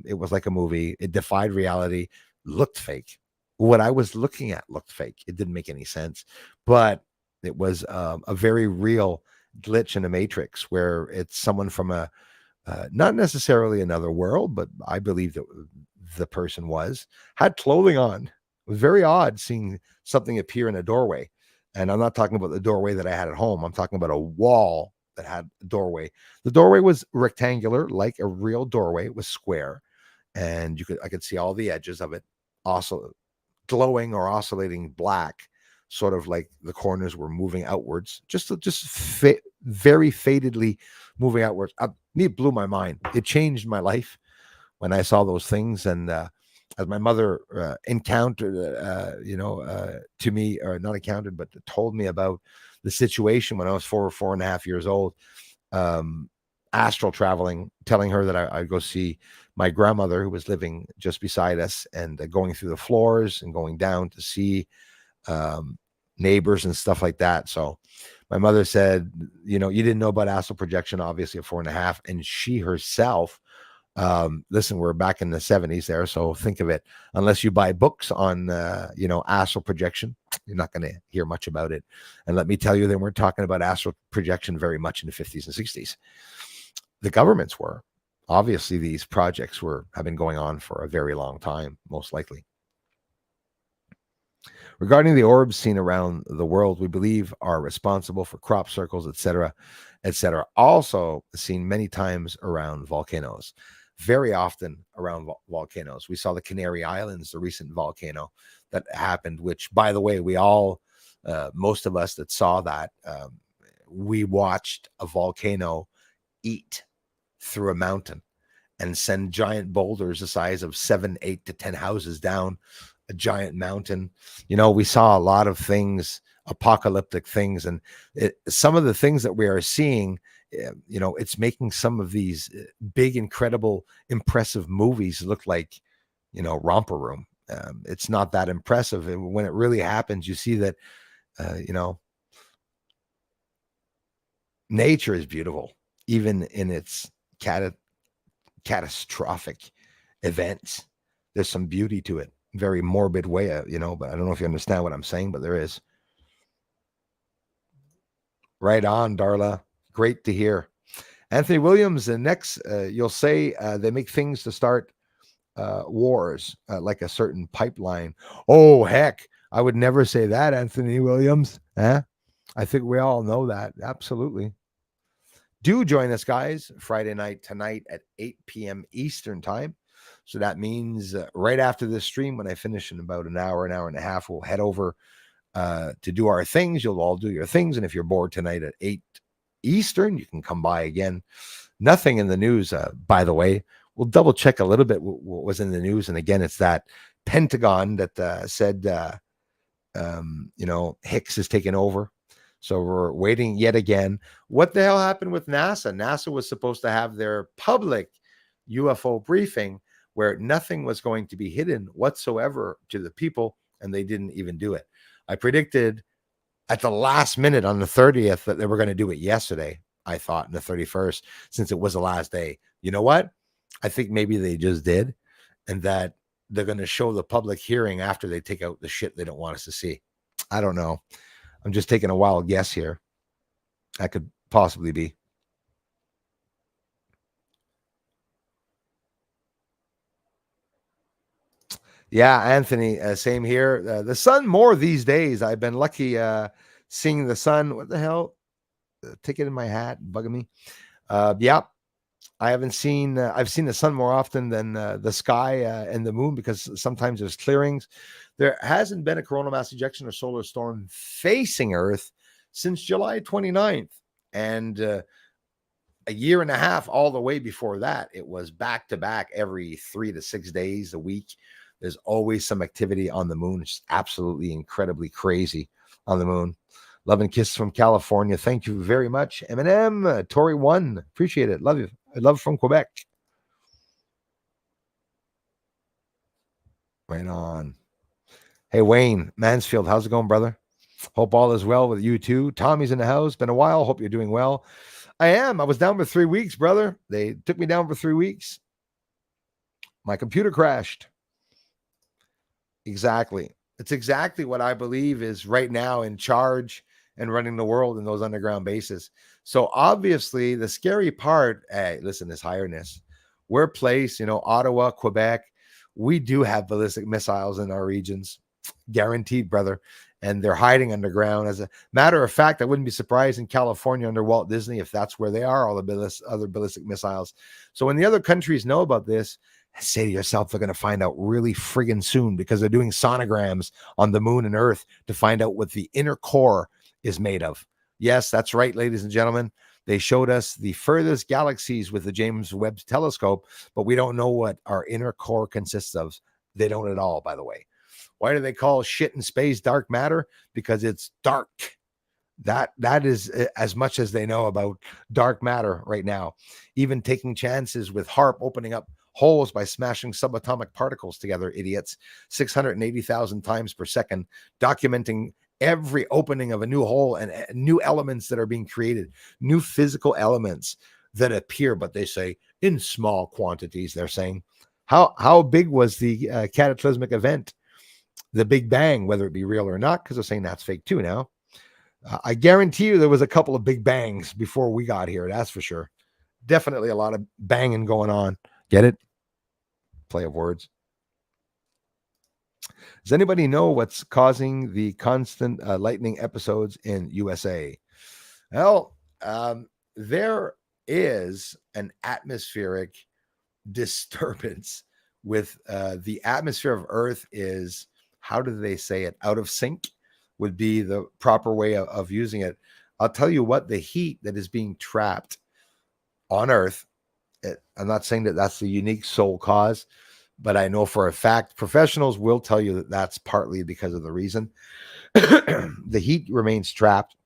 it was like a movie. It defied reality, looked fake. What I was looking at looked fake. It didn't make any sense, but it was a very real glitch in a matrix where it's someone from not necessarily another world, but I believe that the person had clothing on. It was very odd seeing something appear in a doorway. And I'm not talking about the doorway that I had at home. I'm talking about a wall that had a doorway. The doorway was rectangular, like a real doorway. It was square, and I could see all the edges of it, also glowing or oscillating black, sort of like the corners were moving outwards, very fadedly moving outwards. It blew my mind. It changed my life when I saw those things. And as my mother encountered, to me, or not encountered, but told me about the situation when I was 4.5 years old, astral traveling, telling her that I'd go see my grandmother who was living just beside us, and going through the floors and going down to see neighbors and stuff like that. So my mother said, you didn't know about astral projection, obviously at 4.5. And she herself, listen, we're back in the 70s there. So think of it, unless you buy books on, astral projection, you're not going to hear much about it. And let me tell you, they weren't talking about astral projection very much in the 50s and 60s. The governments were. Obviously, these projects have been going on for a very long time, most likely. Regarding the orbs seen around the world, we believe are responsible for crop circles, etc., etc. Also seen many times around volcanoes, very often around volcanoes. We saw the Canary Islands, the recent volcano that happened, which, by the way, we all, most of us that saw that, we watched a volcano eat through a mountain and send giant boulders the size of 7, 8 to 10 houses down a giant mountain. We saw a lot of things, apocalyptic things, and some of the things that we are seeing, it's making some of these big, incredible, impressive movies look like, romper room. It's not that impressive. And when it really happens, you see that, nature is beautiful, even in its catastrophic events. There's some beauty to it. Very morbid way, but I don't know if you understand what I'm saying, but there is. Right on, Darla. Great to hear. Anthony Williams, the next, you'll say they make things to start wars, like a certain pipeline. Oh, heck. I would never say that, Anthony Williams. I think we all know that. Absolutely. Do join us, guys, Friday night tonight at 8 p.m. Eastern time. So that means right after this stream, when I finish in about an hour and a half, we'll head over to do our things. You'll all do your things. And if you're bored tonight at 8 Eastern, you can come by again. Nothing in the news, by the way. We'll double check a little bit what was in the news. And again, it's that Pentagon that said, Hicks is taking over. So we're waiting yet again. What the hell happened with NASA? NASA was supposed to have their public UFO briefing where nothing was going to be hidden whatsoever to the people, and they didn't even do it. I predicted at the last minute on the 30th that they were going to do it yesterday. I thought on the 31st, since it was the last day. You know what? I think maybe they just did, and that they're going to show the public hearing after they take out the shit they don't want us to see. I don't know. I'm just taking a wild guess here. That could possibly be. Yeah, Anthony, same here. The sun more these days. I've been lucky seeing the sun. What the hell? Ticket in my hat, bugging me. Yeah, I haven't seen. I've seen the sun more often than the sky and the moon because sometimes there's clearings. There hasn't been a coronal mass ejection or solar storm facing Earth since July 29th. And a year and a half all the way before that, it was back to back every 3 to 6 days a week. There's always some activity on the moon. It's absolutely incredibly crazy on the moon. Love and kisses from California. Thank you very much. Eminem, Tori 1. Appreciate it. Love you. I love from Quebec. Right on. Hey, Wayne Mansfield, how's it going, brother? Hope all is well with you too. Tommy's in the house. Been a while. Hope you're doing well. I am. I was down for 3 weeks, brother. They took me down for 3 weeks. My computer crashed. Exactly. It's exactly what I believe is right now in charge and running the world in those underground bases. So obviously the scary part, hey, listen, is highness. We're placed, Ottawa, Quebec. We do have ballistic missiles in our regions. Guaranteed, brother. And they're hiding underground. As a matter of fact, I wouldn't be surprised in California under Walt Disney if that's where they are, all the other ballistic missiles. So when the other countries know about this, say to yourself, they're going to find out really friggin' soon because they're doing sonograms on the moon and Earth to find out what the inner core is made of. Yes, that's right, ladies and gentlemen. They showed us the furthest galaxies with the James Webb telescope, but we don't know what our inner core consists of. They don't at all, by the way. Why do they call shit in space dark matter? Because it's dark. That is as much as they know about dark matter right now. Even taking chances with HARP opening up holes by smashing subatomic particles together, idiots, 680,000 times per second, documenting every opening of a new hole and new elements that are being created, new physical elements that appear, but they say in small quantities. They're saying, how big was the cataclysmic event? The Big Bang, whether it be real or not, because they're saying that's fake too now. I guarantee you there was a couple of big bangs before we got here. That's for sure. Definitely a lot of banging going on. Get it? Play of words. Does anybody know what's causing the constant lightning episodes in USA? Well, there is an atmospheric disturbance with the atmosphere of Earth is, how do they say it? Out of sync would be the proper way of using it. I'll tell you what, the heat that is being trapped on Earth, I'm not saying that that's the unique sole cause, but I know for a fact professionals will tell you that that's partly because of the reason. The heat remains trapped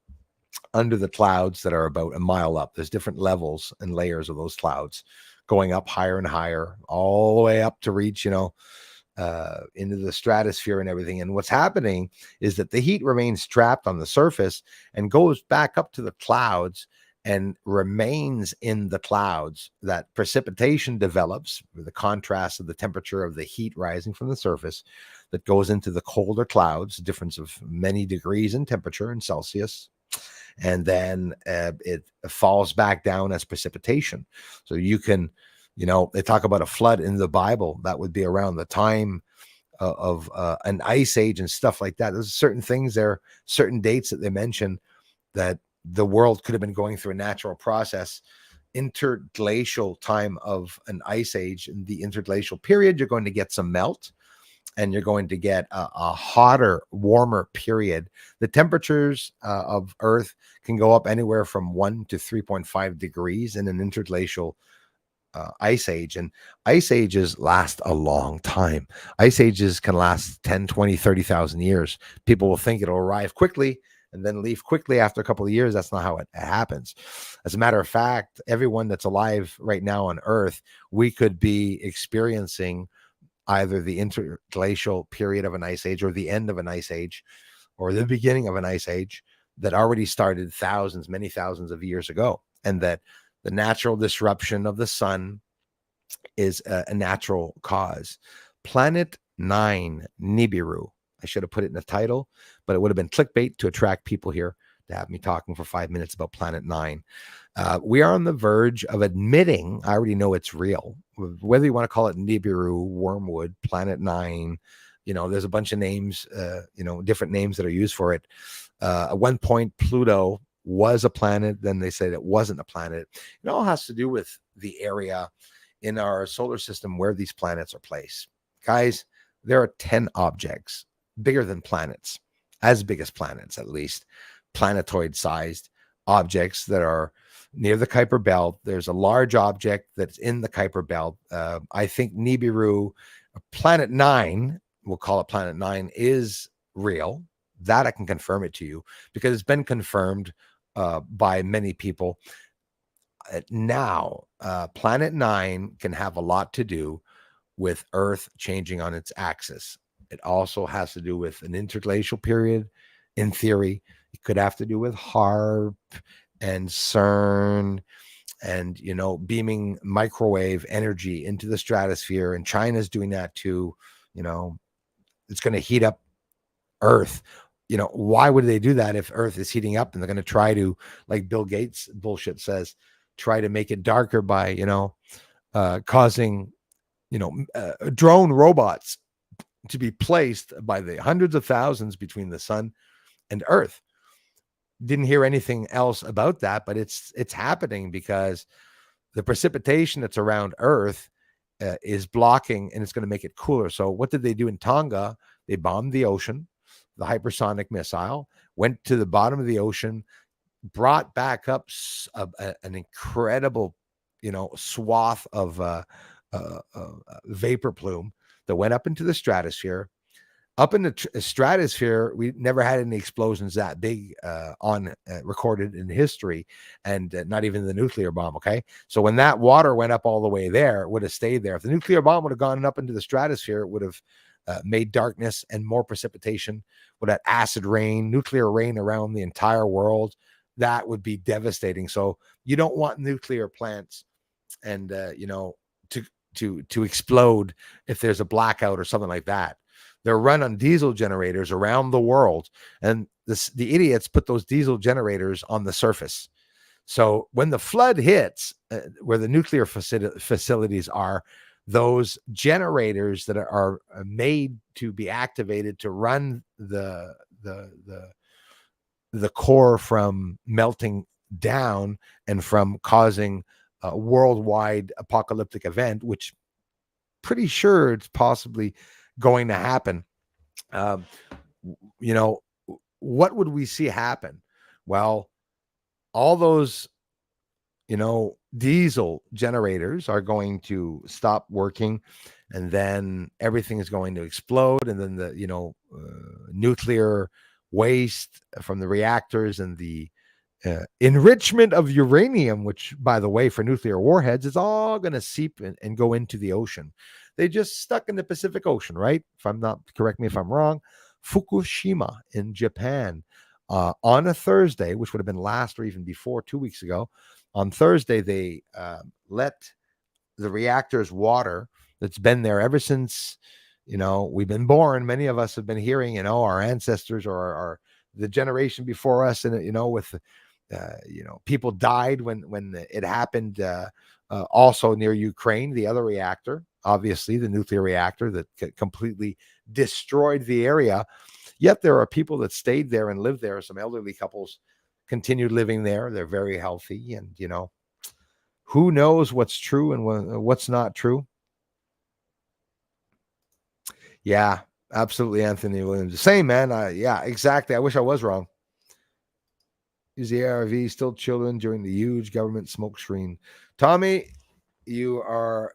under the clouds that are about a mile up. There's different levels and layers of those clouds going up higher and higher, all the way up to reach, into the stratosphere and everything. And what's happening is that the heat remains trapped on the surface and goes back up to the clouds and remains in the clouds. That precipitation develops with the contrast of the temperature of the heat rising from the surface that goes into the colder clouds, a difference of many degrees in temperature in Celsius. And then it falls back down as precipitation. So you can, they talk about a flood in the Bible. That would be around the time of an ice age and stuff like that. There's certain things there, certain dates that they mention that the world could have been going through a natural process. Interglacial time of an ice age. In the interglacial period, you're going to get some melt, and you're going to get a hotter, warmer period. The temperatures of Earth can go up anywhere from 1 to 3.5 degrees in an interglacial ice age. And ice ages last a long time. Ice ages can last 10, 20, 30,000 years. People will think it'll arrive quickly and then leave quickly after a couple of years. That's not how it happens. As a matter of fact, everyone that's alive right now on Earth, we could be experiencing either the interglacial period of an ice age or the end of an ice age or the beginning of an ice age that already started thousands, many thousands of years ago. And that the natural disruption of the sun is a natural cause. Planet 9, Nibiru. I should have put it in the title, but it would have been clickbait to attract people here to have me talking for 5 minutes about Planet 9. We are on the verge of admitting, I already know it's real, whether you want to call it Nibiru, Wormwood, Planet 9, there's a bunch of names, different names that are used for it. At one point, Pluto was a planet. Then they said it wasn't a planet. It all has to do with the area in our solar system where these planets are placed. Guys, there are 10 objects bigger than planets, as big as planets, at least, planetoid-sized objects that are near the Kuiper Belt. There's a large object that's in the Kuiper Belt. I think Nibiru, Planet 9, we'll call it Planet 9, is real. That I can confirm it to you because it's been confirmed by many people. Now, Planet 9 can have a lot to do with Earth changing on its axis. It also has to do with an interglacial period. In theory, it could have to do with HARP and CERN and, beaming microwave energy into the stratosphere. And China's doing that too. It's going to heat up Earth. Why would they do that if Earth is heating up? And they're going to try to, like Bill Gates bullshit says, try to make it darker by, causing, drone robots to be placed by the hundreds of thousands between the sun and Earth. Didn't hear anything else about that, but it's happening because the precipitation that's around Earth is blocking, and it's going to make it cooler. So what did they do in Tonga? They bombed the ocean. The hypersonic missile went to the bottom of the ocean, brought back up an incredible, swath of vapor plume that went up into the stratosphere. Up in the stratosphere, we never had any explosions that big recorded in history, and not even the nuclear bomb. Okay, so when that water went up all the way there, it would have stayed there. If the nuclear bomb would have gone up into the stratosphere, it would have made darkness and more precipitation. Would have acid rain, nuclear rain around the entire world. That would be devastating. So you don't want nuclear plants and to explode if there's a blackout or something like that. They're run on diesel generators around the world, and the idiots put those diesel generators on the surface. So when the flood hits where the nuclear facilities are, those generators that are made to be activated to run the core from melting down and from causing a worldwide apocalyptic event, which pretty sure it's possibly going to happen. Um, you know, what would we see happen? Well, all those, diesel generators are going to stop working, and then everything is going to explode. And then nuclear waste from the reactors and the enrichment of uranium, which, by the way, for nuclear warheads, is all going to seep and go into the ocean. They just stuck in the Pacific Ocean, right? If I'm not, correct me if I'm wrong. Fukushima in Japan on a Thursday, which would have been last or even before 2 weeks ago. On Thursday, they let the reactors water that's been there ever since, we've been born. Many of us have been hearing, our ancestors or the generation before us, and, with people died when it happened. Also near Ukraine, the other reactor, obviously the nuclear reactor that completely destroyed the area. Yet there are people that stayed there and lived there. Some elderly couples continued living there. They're very healthy, and who knows what's true and what's not true. Yeah, absolutely, Anthony Williams. Same, man. Yeah, exactly. I wish I was wrong. Is the ARV still children during the huge government smoke screen? Tommy, you are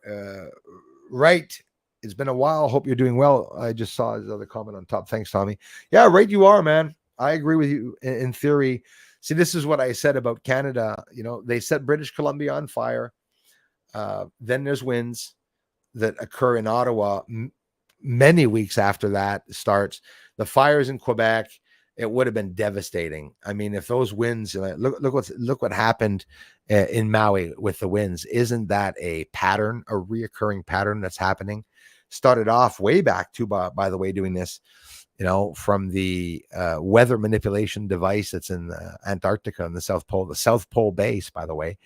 right. It's been a while. Hope you're doing well. I just saw his other comment on top. Thanks, Tommy. Yeah, right you are, man. I agree with you in theory. See, this is what I said about Canada. They set British Columbia on fire. Then there's winds that occur in Ottawa many weeks after that starts. The fires in Quebec, it would have been devastating. I mean, if those winds, look what happened in Maui with the winds. Isn't that a pattern, a reoccurring pattern that's happening? Started off way back too, by the way, doing this, from the weather manipulation device that's in Antarctica and the South Pole base, by the way,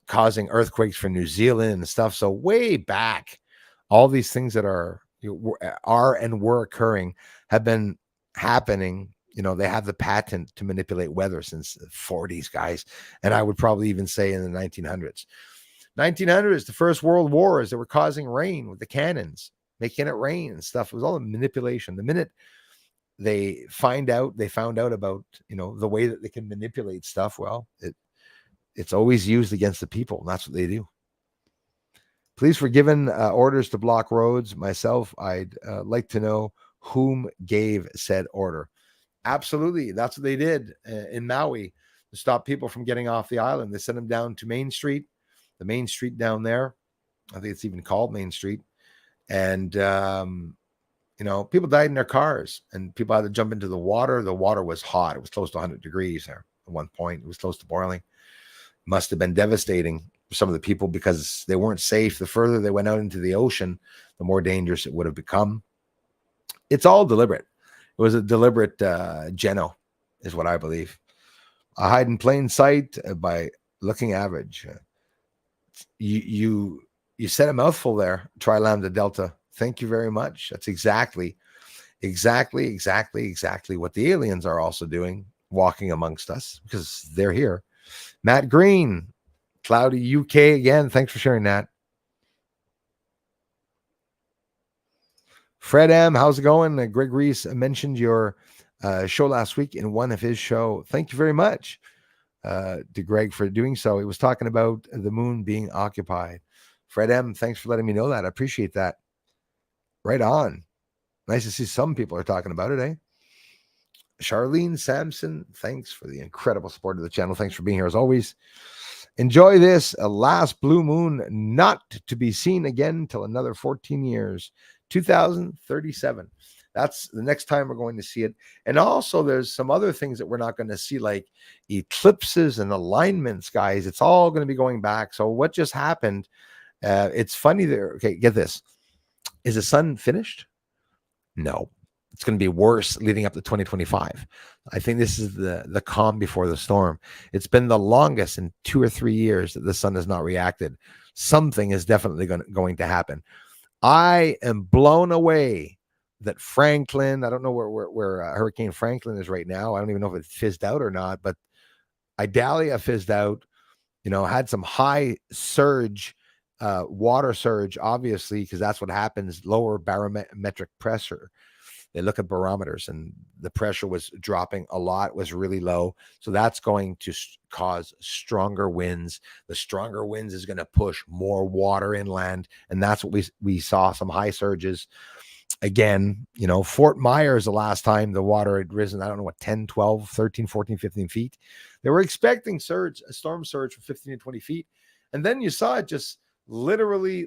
causing earthquakes for New Zealand and stuff. So way back, all these things that are and were occurring have been happening. They have the patent to manipulate weather since the 40s, guys. And I would probably even say in the 1900s. 1900s, the First World War, as they were causing rain with the cannons, making it rain and stuff. It was all a manipulation. The minute they found out about, the way that they can manipulate stuff, well, it's always used against the people. And that's what they do. Please, for given orders to block roads, myself, I'd like to know whom gave said order. Absolutely. That's what they did in Maui to stop people from getting off the island. They sent them down to Main Street, the main street down there. I think it's even called Main Street. And, people died in their cars, and people had to jump into the water. The water was hot. It was close to 100 degrees there at one point. It was close to boiling. Must have been devastating for some of the people because they weren't safe. The further they went out into the ocean, the more dangerous it would have become. It's all deliberate. It was a deliberate geno, is what I believe. I hide in plain sight by looking average. You said a mouthful there, Tri Lambda Delta. Thank you very much. That's exactly what the aliens are also doing, walking amongst us, because they're here. Matt Green, Cloudy UK again. Thanks for sharing that. Fred M, how's it going? Greg Reese mentioned your show last week in one of his show. Thank you very much to Greg for doing so. He was talking about the moon being occupied. Fred M, thanks for letting me know that. I appreciate that. Right on. Nice to see some people are talking about it, eh? Charlene Sampson, thanks for the incredible support of the channel. Thanks for being here as always. Enjoy this, a last blue moon not to be seen again till another 14 years, 2037. That's the next time we're going to see it. And also there's some other things that we're not going to see, like eclipses and alignments, guys. It's all going to be going back. So what just happened? It's funny there. Okay, get this. Is the sun finished? No. It's going to be worse leading up to 2025. I think this is the calm before the storm. It's been the longest in 2 or 3 years that the sun has not reacted. something is definitely going to happen. I am blown away that Franklin, I don't know where Hurricane Franklin is right now. I don't even know if it fizzed out or not, but Idalia fizzed out, had some high surge, water surge, obviously, because that's what happens, lower barometric pressure. They look at barometers and the pressure was dropping a lot, was really low. So that's going to cause stronger winds. The stronger winds is going to push more water inland. And that's what we saw, some high surges. Again, Fort Myers, the last time the water had risen, I don't know what, 10, 12, 13, 14, 15 feet. They were expecting a storm surge from 15 to 20 feet. And then you saw it just literally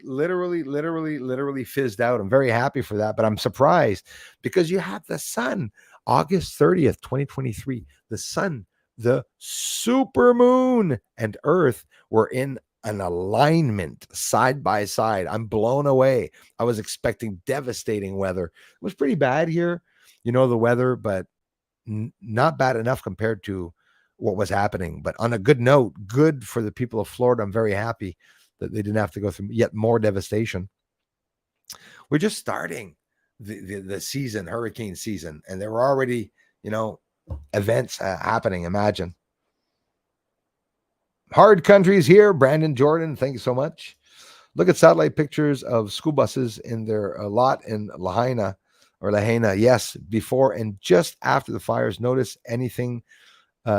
fizzed out. I'm very happy for that, but I'm surprised because you have the sun, August 30th, 2023, the sun, the super moon, and Earth were in an alignment side by side. I'm blown away. I was expecting devastating weather. It was pretty bad here, the weather, but not bad enough compared to what was happening. But on a good note, good for the people of Florida. I'm very happy that they didn't have to go through yet more devastation. We're just starting the season, hurricane season, and there were already, events happening. Imagine. Hard countries here. Brandon Jordan, thank you so much. Look at satellite pictures of school buses in their lot in Lahaina. Yes, before and just after the fires. Notice anything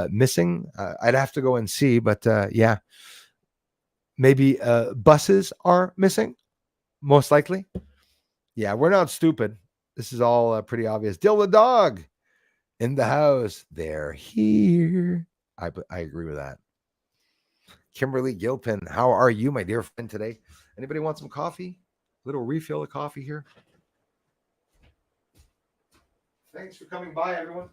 missing? I'd have to go and see, but yeah. Maybe buses are missing, most likely. Yeah, we're not stupid. This is all pretty obvious. Dill the dog in the house. They're here. I agree with that. Kimberly Gilpin, how are you, my dear friend, today? Anybody want some coffee? A little refill of coffee here. Thanks for coming by, everyone.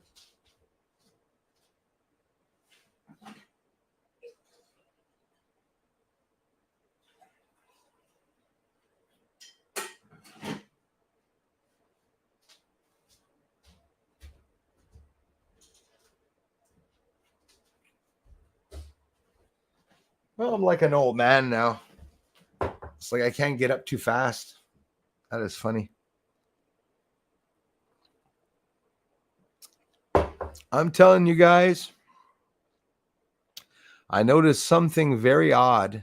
Well, I'm like an old man now. It's like I can't get up too fast. That is funny. I'm telling you guys, I noticed something very odd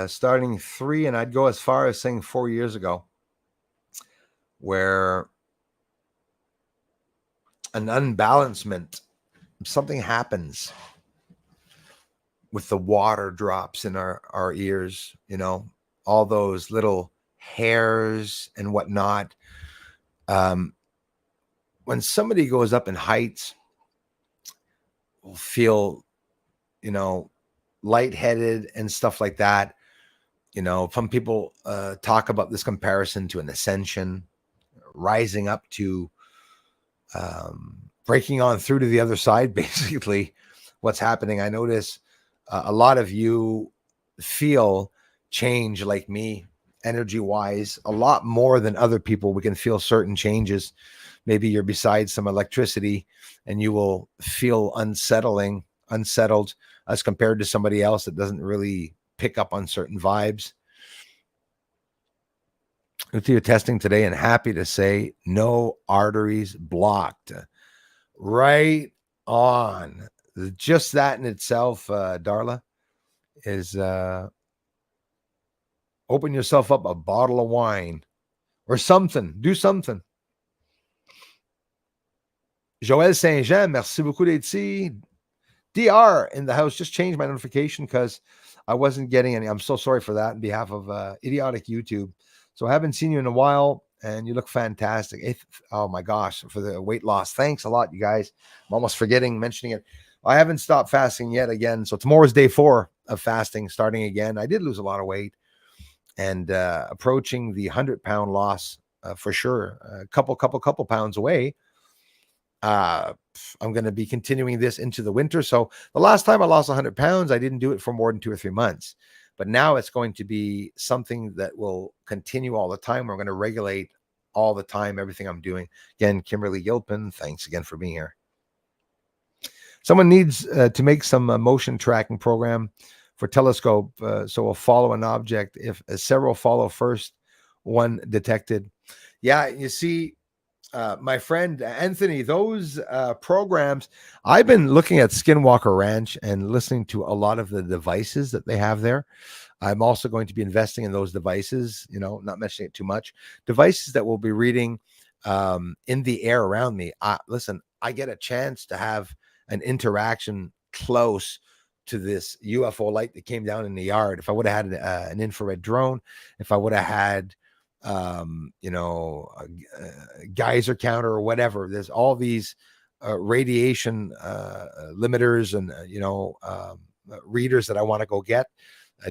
starting 3, and I'd go as far as saying 4 years ago, where an unbalancement, something happens with the water drops in our ears, all those little hairs and whatnot. When somebody goes up in heights, will feel, lightheaded and stuff like that. Some people talk about this comparison to an ascension, rising up to breaking on through to the other side, basically what's happening. I notice a lot of you feel change like me, energy wise, a lot more than other people. We can feel certain changes. Maybe you're beside some electricity and you will feel unsettled as compared to somebody else that doesn't really pick up on certain vibes. With your testing today, and happy to say no arteries blocked. Right on. Just that in itself, Darla, is open yourself up a bottle of wine or something. Do something. Joël Saint-Jean, merci beaucoup d'être ici. DR in the house. Just changed my notification because I wasn't getting any. I'm so sorry for that on behalf of idiotic YouTube. So I haven't seen you in a while, and you look fantastic. Oh my gosh, for the weight loss. Thanks a lot, you guys. I'm almost forgetting mentioning it. I haven't stopped fasting yet again. So tomorrow's day 4 of fasting, starting again. I did lose a lot of weight and approaching the 100-pound loss for sure. A couple pounds away. I'm going to be continuing this into the winter. So the last time I lost 100 pounds, I didn't do it for more than 2 or 3 months. But now it's going to be something that will continue all the time. We're going to regulate all the time, everything I'm doing. Again, Kimberly Gilpin, thanks again for being here. Someone needs to make some motion tracking program for telescope. So we'll follow an object if several follow first, one detected. Yeah, you see, my friend Anthony, those programs, I've been looking at Skinwalker Ranch and listening to a lot of the devices that they have there. I'm also going to be investing in those devices, not mentioning it too much, devices that will be reading in the air around me. Listen, I get a chance to have an interaction close to this UFO light that came down in the yard. If I would have had an infrared drone, if I would have had, a geyser counter or whatever, there's all these radiation limiters and, readers that I want to go get.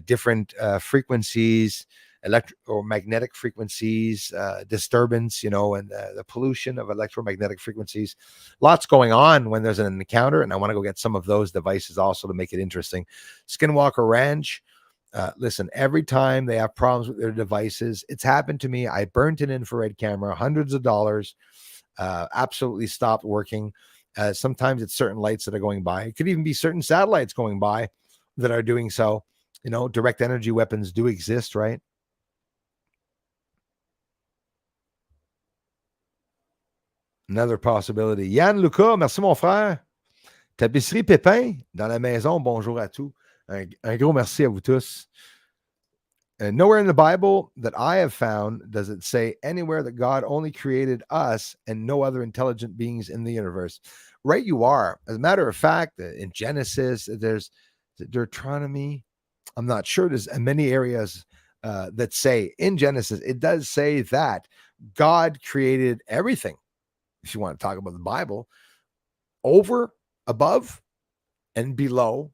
Different frequencies, electromagnetic frequencies, disturbance, and the pollution of electromagnetic frequencies. Lots going on when there's an encounter, and I want to go get some of those devices also to make it interesting. Skinwalker Ranch, listen, every time they have problems with their devices, it's happened to me. I burnt an infrared camera, hundreds of dollars, absolutely stopped working. Sometimes it's certain lights that are going by. It could even be certain satellites going by that are doing so. Direct energy weapons do exist, right? Another possibility. Yann Lucas, merci mon frère. Tapisserie Pépin dans la maison. Bonjour à tous. Un gros merci à vous tous. And nowhere in the Bible that I have found does it say anywhere that God only created us and no other intelligent beings in the universe. Right, you are. As a matter of fact, in Genesis, there's Deuteronomy. I'm not sure. There's many areas that say in Genesis, it does say that God created everything. If you want to talk about the Bible, over, above, and below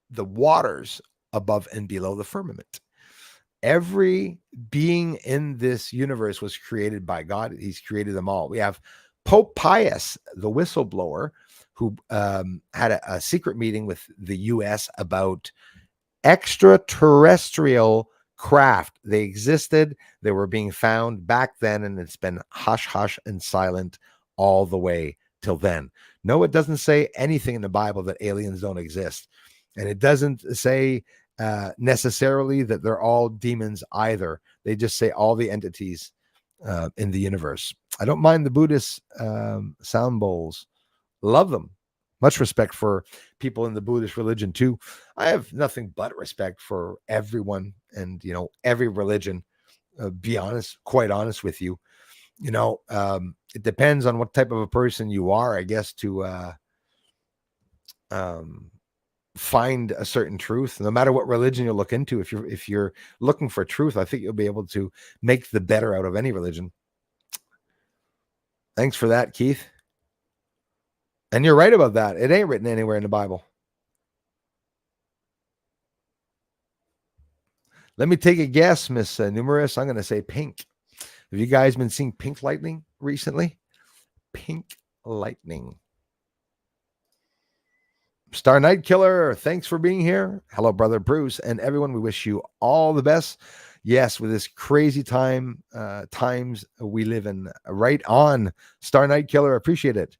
the waters, above and below the firmament. Every being in this universe was created by God. He's created them all. We have Pope Pius, the whistleblower, who had a secret meeting with the U.S. about extraterrestrial craft. They existed. They were being found back then, and it's been hush, hush, and silent all the way till then. No, it doesn't say anything in the Bible that aliens don't exist. And it doesn't say necessarily that they're all demons either. They just say all the entities in the universe. I don't mind the Buddhist sound bowls. Love them. Much respect for people in the Buddhist religion too. I have nothing but respect for everyone and, every religion. Be honest, quite honest with you. It depends on what type of a person you are, I guess, to find a certain truth. No matter what religion you look into, if you're looking for truth, I think you'll be able to make the better out of any religion. Thanks for that, Keith. And you're right about that. It ain't written anywhere in the Bible. Let me take a guess, Miss Numerous. I'm going to say pink. Have you guys been seeing pink lightning recently? Pink lightning. Star Night Killer, thanks for being here. Hello, brother Bruce, and everyone. We wish you all the best. Yes, with this crazy times we live in. Right on, Star Night Killer. Appreciate it.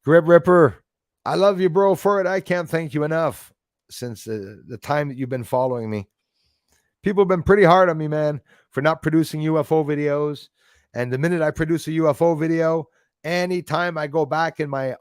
Grib Ripper, I love you, bro, for it. I can't thank you enough since the time that you've been following me. People have been pretty hard on me, man, for not producing UFO videos. And the minute I produce a UFO video, anytime I go back in my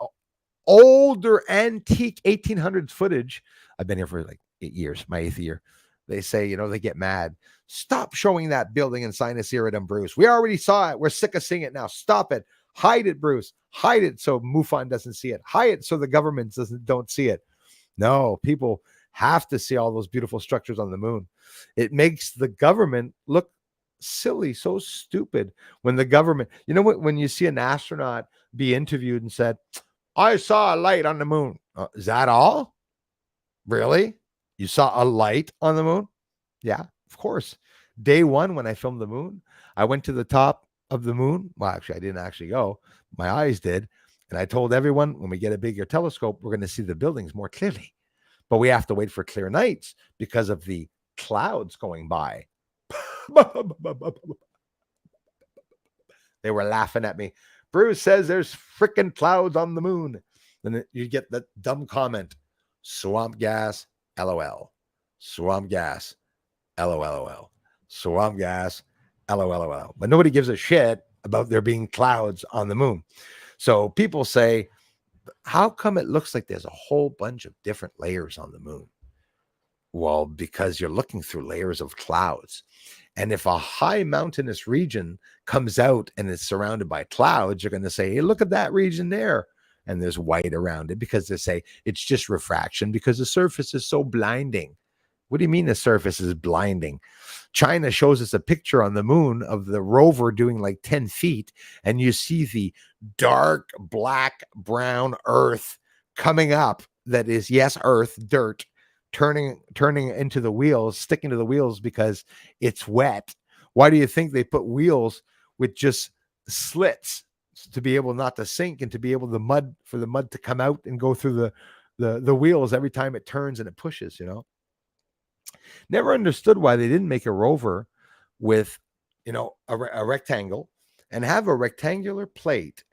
older antique 1800s footage, I've been here for like 8 years, my 8th year. They say, they get mad. Stop showing that building in Sinus Iridum, Bruce. We already saw it. We're sick of seeing it now. Stop it. Hide it, Bruce. Hide it so MUFON doesn't see it. Hide it so the government don't see it. No, people have to see all those beautiful structures on the moon. It makes the government look silly, so stupid. When the government, when you see an astronaut be interviewed and said, I saw a light on the moon. Is that all? Really? You saw a light on the moon? Yeah, of course. Day one, when I filmed the moon, I went to the top of the moon. Well, actually, I didn't actually go. My eyes did. And I told everyone, when we get a bigger telescope, we're going to see the buildings more clearly. But we have to wait for clear nights because of the clouds going by. They were laughing at me. Bruce says there's freaking clouds on the moon. Then you get that dumb comment. Swamp gas, LOL. Swamp gas, LOL. Swamp gas, LOL. But nobody gives a shit about there being clouds on the moon. So people say, how come it looks like there's a whole bunch of different layers on the moon? Well, because you're looking through layers of clouds. And if a high mountainous region comes out and it's surrounded by clouds, you're going to say, hey, look at that region there. And there's white around it because they say it's just refraction because the surface is so blinding. What do you mean the surface is blinding? China shows us a picture on the moon of the rover doing like 10 feet, and you see the dark, black, brown earth coming up. That is, yes, earth, dirt, turning into the wheels, sticking to the wheels because it's wet. Why do you think they put wheels with just slits to be able not to sink and to be able for the mud to come out and go through the wheels every time it turns and it pushes, Never understood why they didn't make a rover with, a rectangle and have a rectangular plate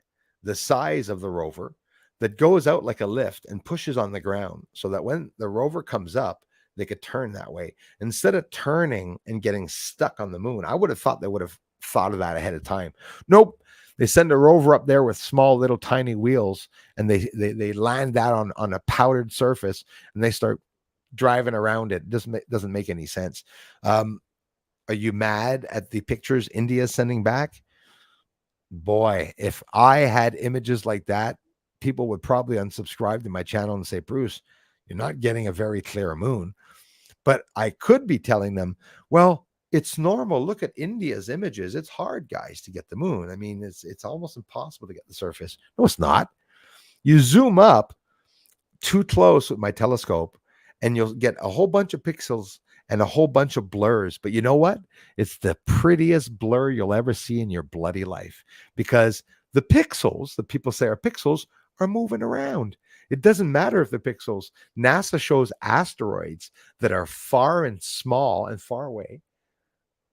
the size of the rover that goes out like a lift and pushes on the ground so that when the rover comes up, they could turn that way instead of turning and getting stuck on the moon. I would have thought they would have thought of that ahead of time. Nope. They send a rover up there with small little tiny wheels and they land that on a powdered surface and they start driving around it. Doesn't make any sense. Are you mad at the pictures India is sending back? Boy, if I had images like that, people would probably unsubscribe to my channel and say, Bruce, you're not getting a very clear moon. But I could be telling them, well, it's normal. Look at India's images. It's hard, guys, to get the moon. I mean, it's almost impossible to get the surface. No, it's not. You zoom up too close with my telescope and you'll get a whole bunch of pixels and a whole bunch of blurs. But you know what? It's the prettiest blur you'll ever see in your bloody life because the pixels that people say are pixels are moving around. It doesn't matter if they're pixels. NASA shows asteroids that are far and small and far away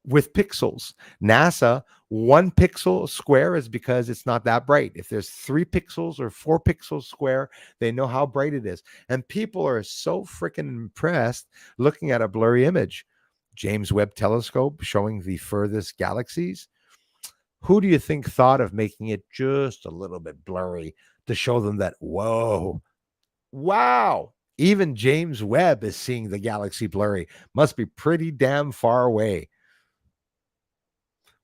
with pixels. NASA, 1 pixel square is because it's not that bright. If there's 3 pixels or 4 pixels square, they know how bright it is. And people are so freaking impressed looking at a blurry image. James Webb Telescope showing the furthest galaxies. Who do you think thought of making it just a little bit blurry to show them that, whoa, wow, even James Webb is seeing the galaxy blurry. Must be pretty damn far away.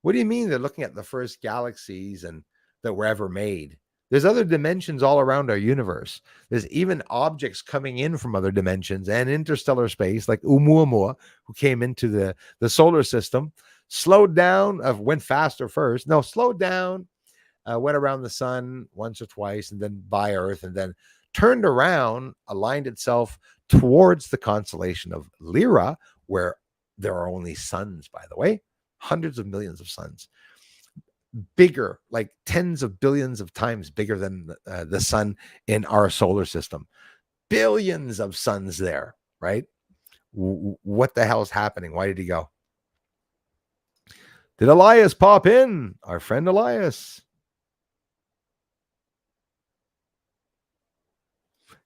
What do you mean they're looking at the first galaxies and that were ever made? There's other dimensions all around our universe. There's even objects coming in from other dimensions and interstellar space, like Oumuamua, who came into the solar system, slowed down, went faster first. No, slowed down, went around the sun once or twice, and then by Earth, and then turned around, aligned itself towards the constellation of Lyra, where there are only suns, by the way. Hundreds of millions of suns, bigger, like tens of billions of times bigger than the sun in our solar system. Billions of suns there, right? What the hell is happening? Why did he go? Did Elias pop in? Our friend Elias.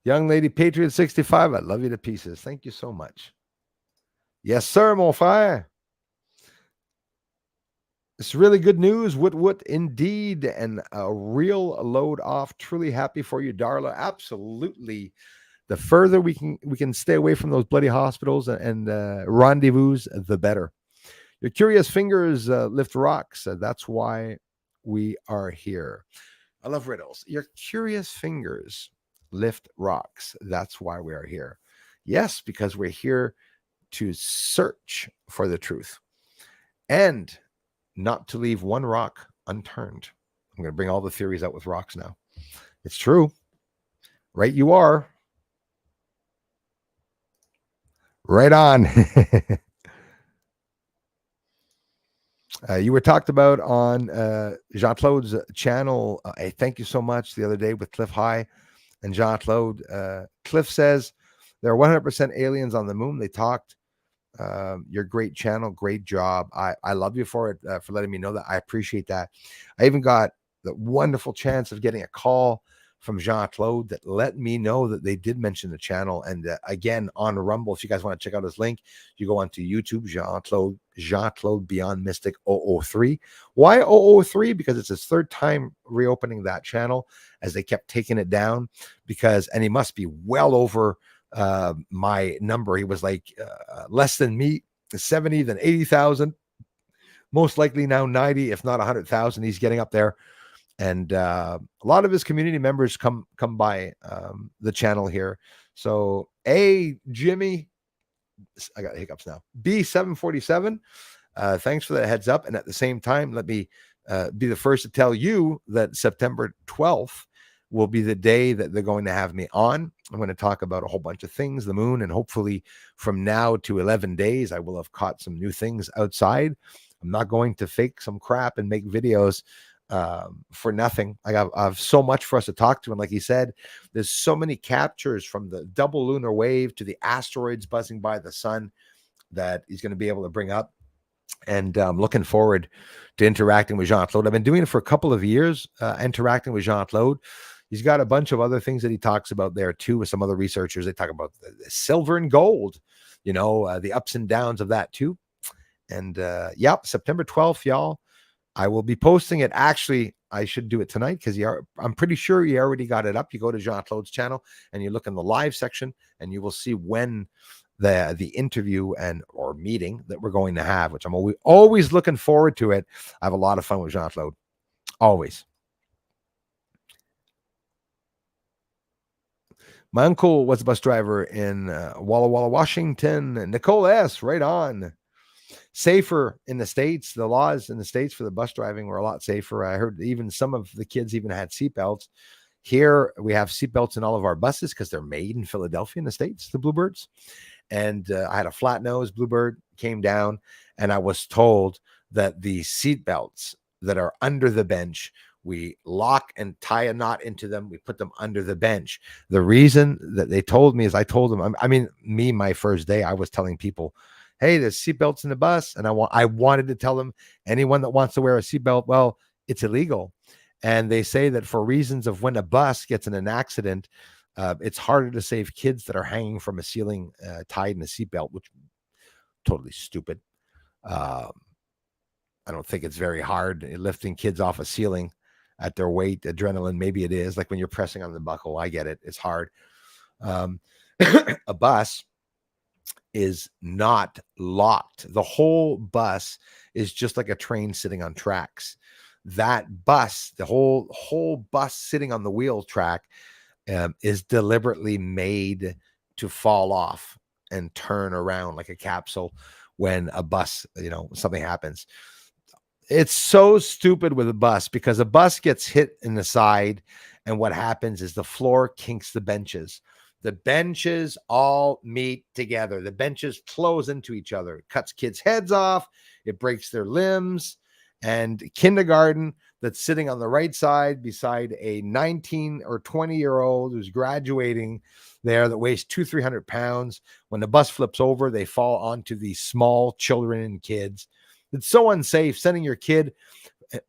Young lady Patriot 65, I love you to pieces. Thank you so much. Yes, sir, mon frère. It's really good news. What indeed, and a real load off. Truly happy for you, Darla. Absolutely. The further we can stay away from those bloody hospitals and rendezvous, the better. Your curious fingers lift rocks. That's why we are here. I love riddles. Your curious fingers lift rocks. That's why we are here. Yes, because we're here to search for the truth and not to leave one rock unturned. I'm going to bring all the theories out with rocks now. It's true. Right, you are. Right on. You were talked about on Jean-Claude's channel. Thank you so much the other day with Cliff High and Jean-Claude. Cliff says there are 100% aliens on the moon. They talked. Your great channel, great job. I love you for it, for letting me know that. I appreciate that. I even got the wonderful chance of getting a call from Jean-Claude that let me know that they did mention the channel. And again, on Rumble, if you guys want to check out his link, you go onto YouTube, Jean-Claude Beyond Mystic 003. Why 003? Because it's his third time reopening that channel, as they kept taking it down, and he must be well over my number. He was like less than me, 70, then 80,000, most likely now 90, if not 100,000. He's getting up there. And a lot of his community members come by the channel here. So Jimmy, I got hiccups now. B747, thanks for that heads up. And at the same time, let me be the first to tell you that September 12th will be the day that they're going to have me on. I'm going to talk about a whole bunch of things, the moon, and hopefully from now to 11 days, I will have caught some new things outside. I'm not going to fake some crap and make videos for nothing. I have so much for us to talk to. And like he said, there's so many captures from the double lunar wave to the asteroids buzzing by the sun that he's going to be able to bring up. And I'm looking forward to interacting with Jean-Claude. I've been doing it for a couple of years, interacting with Jean-Claude. He's got a bunch of other things that he talks about there too, with some other researchers. They talk about the silver and gold, the ups and downs of that too. And September 12th, y'all. I will be posting it. Actually, I should do it tonight because I'm pretty sure you already got it up. You go to Jean-Claude's channel and you look in the live section and you will see when the interview or meeting that we're going to have, which I'm always looking forward to it. I have a lot of fun with Jean-Claude. Always. My uncle was a bus driver in Walla Walla, Washington. Nicole S., right on. Safer in the States. The laws in the States for the bus driving were a lot safer. I heard even some of the kids even had seatbelts. Here we have seatbelts in all of our buses because they're made in Philadelphia in the States, the Bluebirds. And I had a flat nose Bluebird, came down, and I was told that the seatbelts that are under the bench, we lock and tie a knot into them. We put them under the bench. The reason that they told me is I told them, my first day, I was telling people, hey, there's seatbelts in the bus. And I wanted to tell them, anyone that wants to wear a seatbelt, well, it's illegal. And they say that for reasons of when a bus gets in an accident, it's harder to save kids that are hanging from a ceiling tied in a seatbelt, which totally stupid. I don't think it's very hard lifting kids off a ceiling at their weight. Adrenaline, maybe it is. Like when you're pressing on the buckle, I get it. It's hard. A bus is not locked. The whole bus is just like a train sitting on tracks. That bus, the whole bus sitting on the wheel track, is deliberately made to fall off and turn around like a capsule when a bus, something happens. It's so stupid with a bus because a bus gets hit in the side, and what happens is the floor kinks the benches. The benches all meet together. The benches close into each other. It cuts kids' heads off. It breaks their limbs. And kindergarten that's sitting on the right side beside a 19 or 20-year-old who's graduating there that weighs 200-300 pounds. When the bus flips over, they fall onto the small children and kids. It's so unsafe. Sending your kid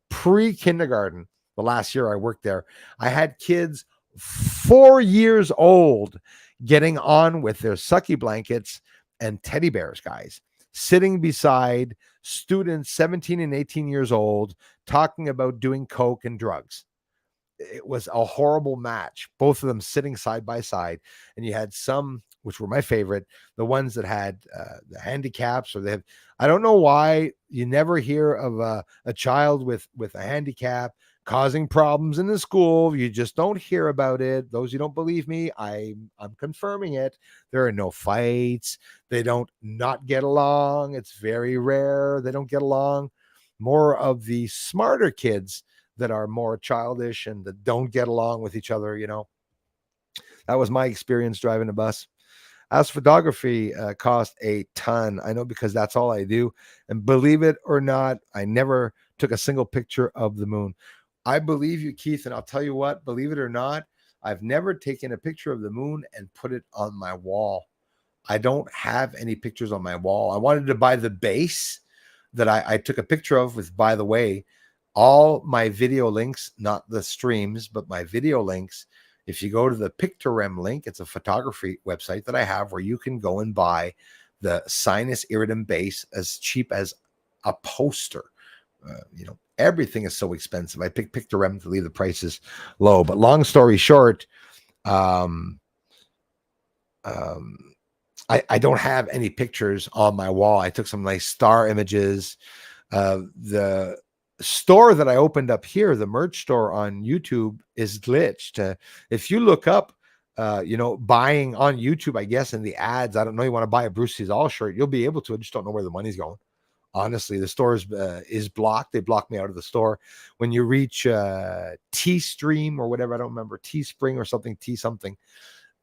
pre-kindergarten, the last year I worked there, I had kids 4 years old getting on with their sucky blankets and teddy bears, guys, sitting beside students 17 and 18 years old talking about doing coke and drugs. It was a horrible match, both of them sitting side by side. And you had some, which were my favorite, the ones that had the handicaps, or I don't know why you never hear of a child with a handicap causing problems in the school. You just don't hear about it. Those who don't believe me, I'm confirming it. There are no fights. They don't not get along. It's very rare they don't get along. More of the smarter kids that are more childish and that don't get along with each other. That was my experience driving a bus. As photography cost a ton. I know, because that's all I do. And believe it or not, I never took a single picture of the moon. I believe you, Keith, and I'll tell you what, believe it or not, I've never taken a picture of the moon and put it on my wall. I don't have any pictures on my wall. I wanted to buy the base that I took a picture of with, by the way, all my video links, not the streams, but my video links If you go to the Pictorem link, it's a photography website that I have where you can go and buy the sinus irritant base as cheap as a poster. Everything is so expensive. I picked Pictorem to leave the prices low. But long story short, um, I don't have any pictures on my wall. I took some nice star images. The store that I opened up here, the merch store on YouTube, is glitched. If you look up, buying on YouTube, I guess in the ads, I don't know, you want to buy a Bruce Seasall shirt, you'll be able to. I just don't know where the money's going. Honestly, the store is blocked. They blocked me out of the store. When you reach T-Stream or whatever, I don't remember, Teespring or something, T something,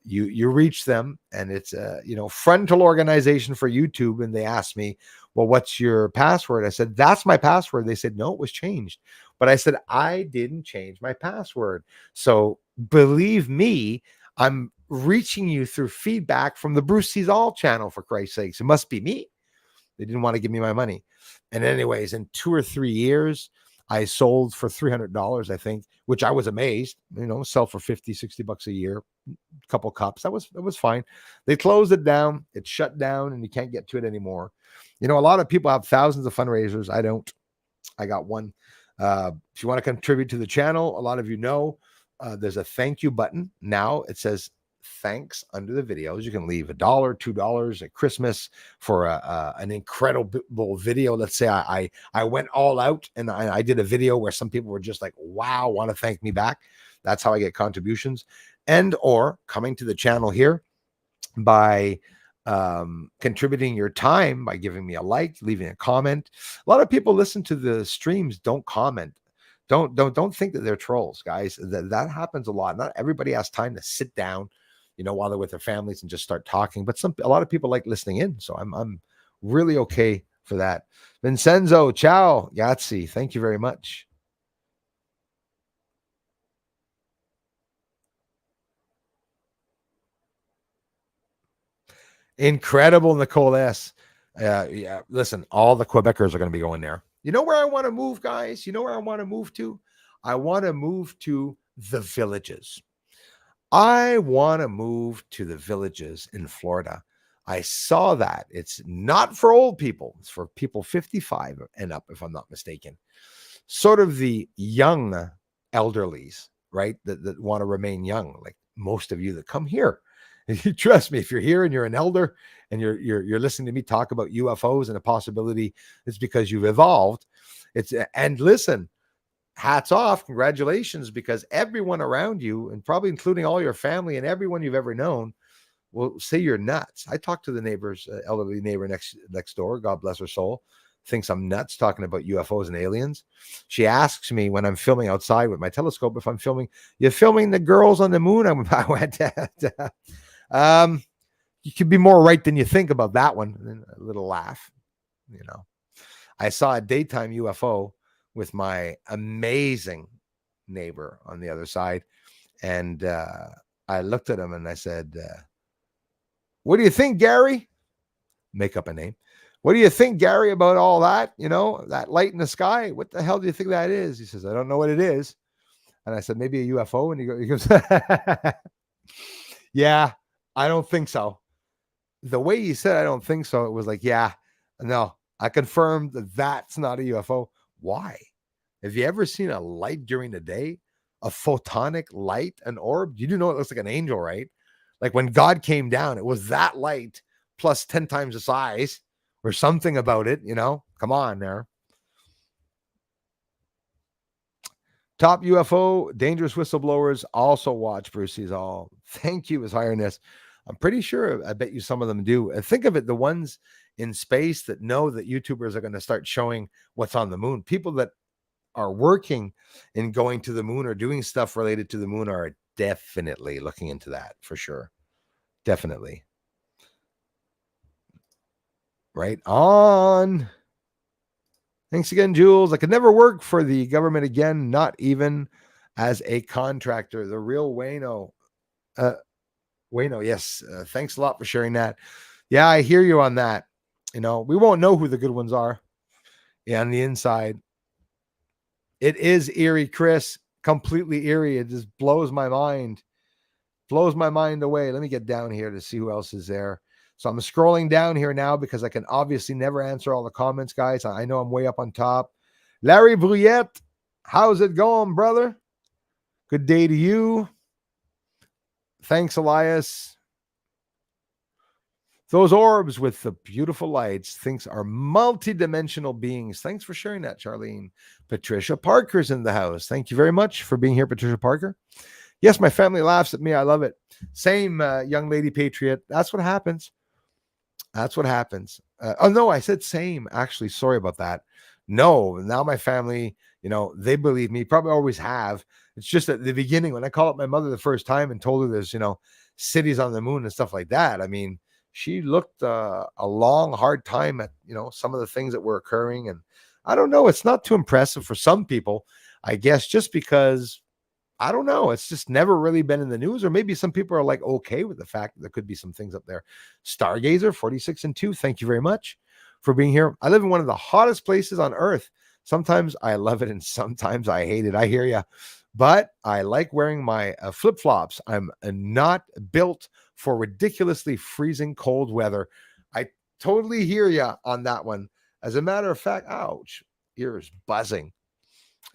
you reach them, and it's a frontal organization for YouTube, and they asked me, well, what's your password? I said, that's my password. They said, no, it was changed. But I said, I didn't change my password. So believe me, I'm reaching you through feedback from the Bruce Seasall channel, for Christ's sakes. It must be me. They didn't want to give me my money. And anyways, in 2 or 3 years, I sold for $300, I think, which I was amazed, sell for 50, 60 bucks a year, couple cups. That was fine. They closed it down. It shut down and you can't get to it anymore. A lot of people have thousands of fundraisers. I don't. I got one. If you want to contribute to the channel, a lot of there's a thank you button. Now it says thanks under the videos. You can leave $1, $2 at Christmas for an incredible video. Let's say I went all out and I did a video where some people were just like, wow, want to thank me back. That's how I get contributions. And or coming to the channel here by contributing your time, by giving me a like, leaving a comment. A lot of people listen to the streams, don't comment. Don't think that they're trolls, guys. That happens a lot. Not everybody has time to sit down, while they're with their families and just start talking. But a lot of people like listening in. So I'm really okay for that. Vincenzo, ciao, Yahtzee. Thank you very much. Incredible, Nicole S. Yeah, listen, all the Quebecers are going to be going there. You know where I want to move, guys? You know where I want to move to? I want to move to the villages. I want to move to the villages in Florida. I saw that. It's not for old people. It's for people 55 and up, if I'm not mistaken. Sort of the young elderlies, right? That want to remain young, like most of you that come here. You trust me, if you're here and you're an elder and you're listening to me talk about UFOs and a possibility, it's because you've evolved. And listen, hats off, congratulations, because everyone around you, and probably including all your family and everyone you've ever known, will say you're nuts. I talked to the neighbors, elderly neighbor next door, God bless her soul, thinks I'm nuts talking about UFOs and aliens. She asks me when I'm filming outside with my telescope, if I'm filming, you're filming the girls on the moon? I went, you could be more right than you think about that one. And then a little laugh, I saw a daytime UFO with my amazing neighbor on the other side. And I looked at him and I said, what do you think, Gary? Make up a name. What do you think, Gary, about all that? That light in the sky? What the hell do you think that is? He says, I don't know what it is. And I said, maybe a UFO. And he goes, yeah, I don't think so. The way he said, I don't think so, it was like, yeah, no, I confirmed that that's not a UFO. Why? Have you ever seen a light during the day? A photonic light, an orb? You do know it looks like an angel, right? Like when God came down, it was that light plus 10 times the size or something about it, Come on there. Top UFO, dangerous whistleblowers also watch Bruce Seasall. Thank you, His Highness. I'm pretty sure, I bet you some of them do. Think of it, the ones in space that know that YouTubers are going to start showing what's on the moon. People that are working in going to the moon or doing stuff related to the moon are definitely looking into that for sure. Definitely. Right on. Thanks again, Jules. I could never work for the government again, not even as a contractor. The real Wayno. Wayno, yes. Thanks a lot for sharing that. Yeah, I hear you on that. We won't know who the good ones are. Yeah, on the inside. It is eerie, Chris. Completely eerie. It just blows my mind. Blows my mind away. Let me get down here to see who else is there. So I'm scrolling down here now because I can obviously never answer all the comments, guys. I know I'm way up on top. Larry Bruyette, how's it going, brother? Good day to you. Thanks, Elias. Those orbs with the beautiful lights, thinks are multi-dimensional beings. Thanks for sharing that, Charlene. Patricia Parker's in the house. Thank you very much for being here, Patricia Parker. Yes, my family laughs at me. I love it. Same, young lady patriot. That's what happens. That's what happens. Oh, no, I said same. Actually, sorry about that. No, now my family, they believe me. Probably always have. It's just at the beginning when I called up my mother the first time and told her there's, cities on the moon and stuff like that. I mean, she looked a long, hard time at, some of the things that were occurring. And I don't know. It's not too impressive for some people, I guess, just because I don't know. It's just never really been in the news, or maybe some people are like okay with the fact that there could be some things up there. Stargazer 46 and 2. Thank you very much for being here. I live in one of the hottest places on earth. Sometimes I love it and sometimes I hate it. I hear you, but I like wearing my flip-flops. I'm not built for ridiculously freezing cold weather. I totally hear you on that one. As a matter of fact, ouch, ears buzzing.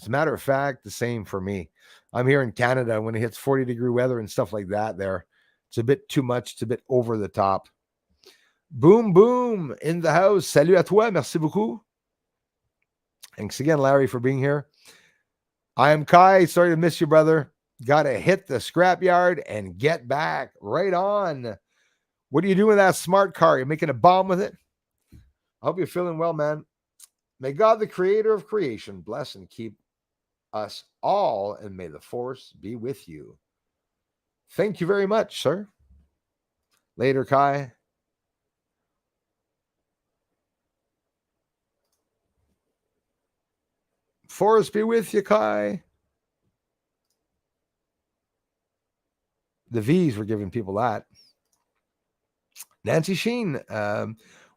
As a matter of fact, the same for me. I'm here in Canada when it hits 40-degree weather and stuff like that there. It's a bit too much. It's a bit over the top. Boom, boom, in the house. Salut à toi. Merci beaucoup. Thanks again, Larry, for being here. I am Kai. Sorry to miss you, brother. Got to hit the scrapyard and get back. Right on. What are you doing with that smart car? You're making a bomb with it? I hope you're feeling well, man. May God, the creator of creation, bless and keep us all, and may the force be with you. Thank you very much, sir. Later, Kai. Force be with you, Kai. The V's were giving people that. Nancy Sheen.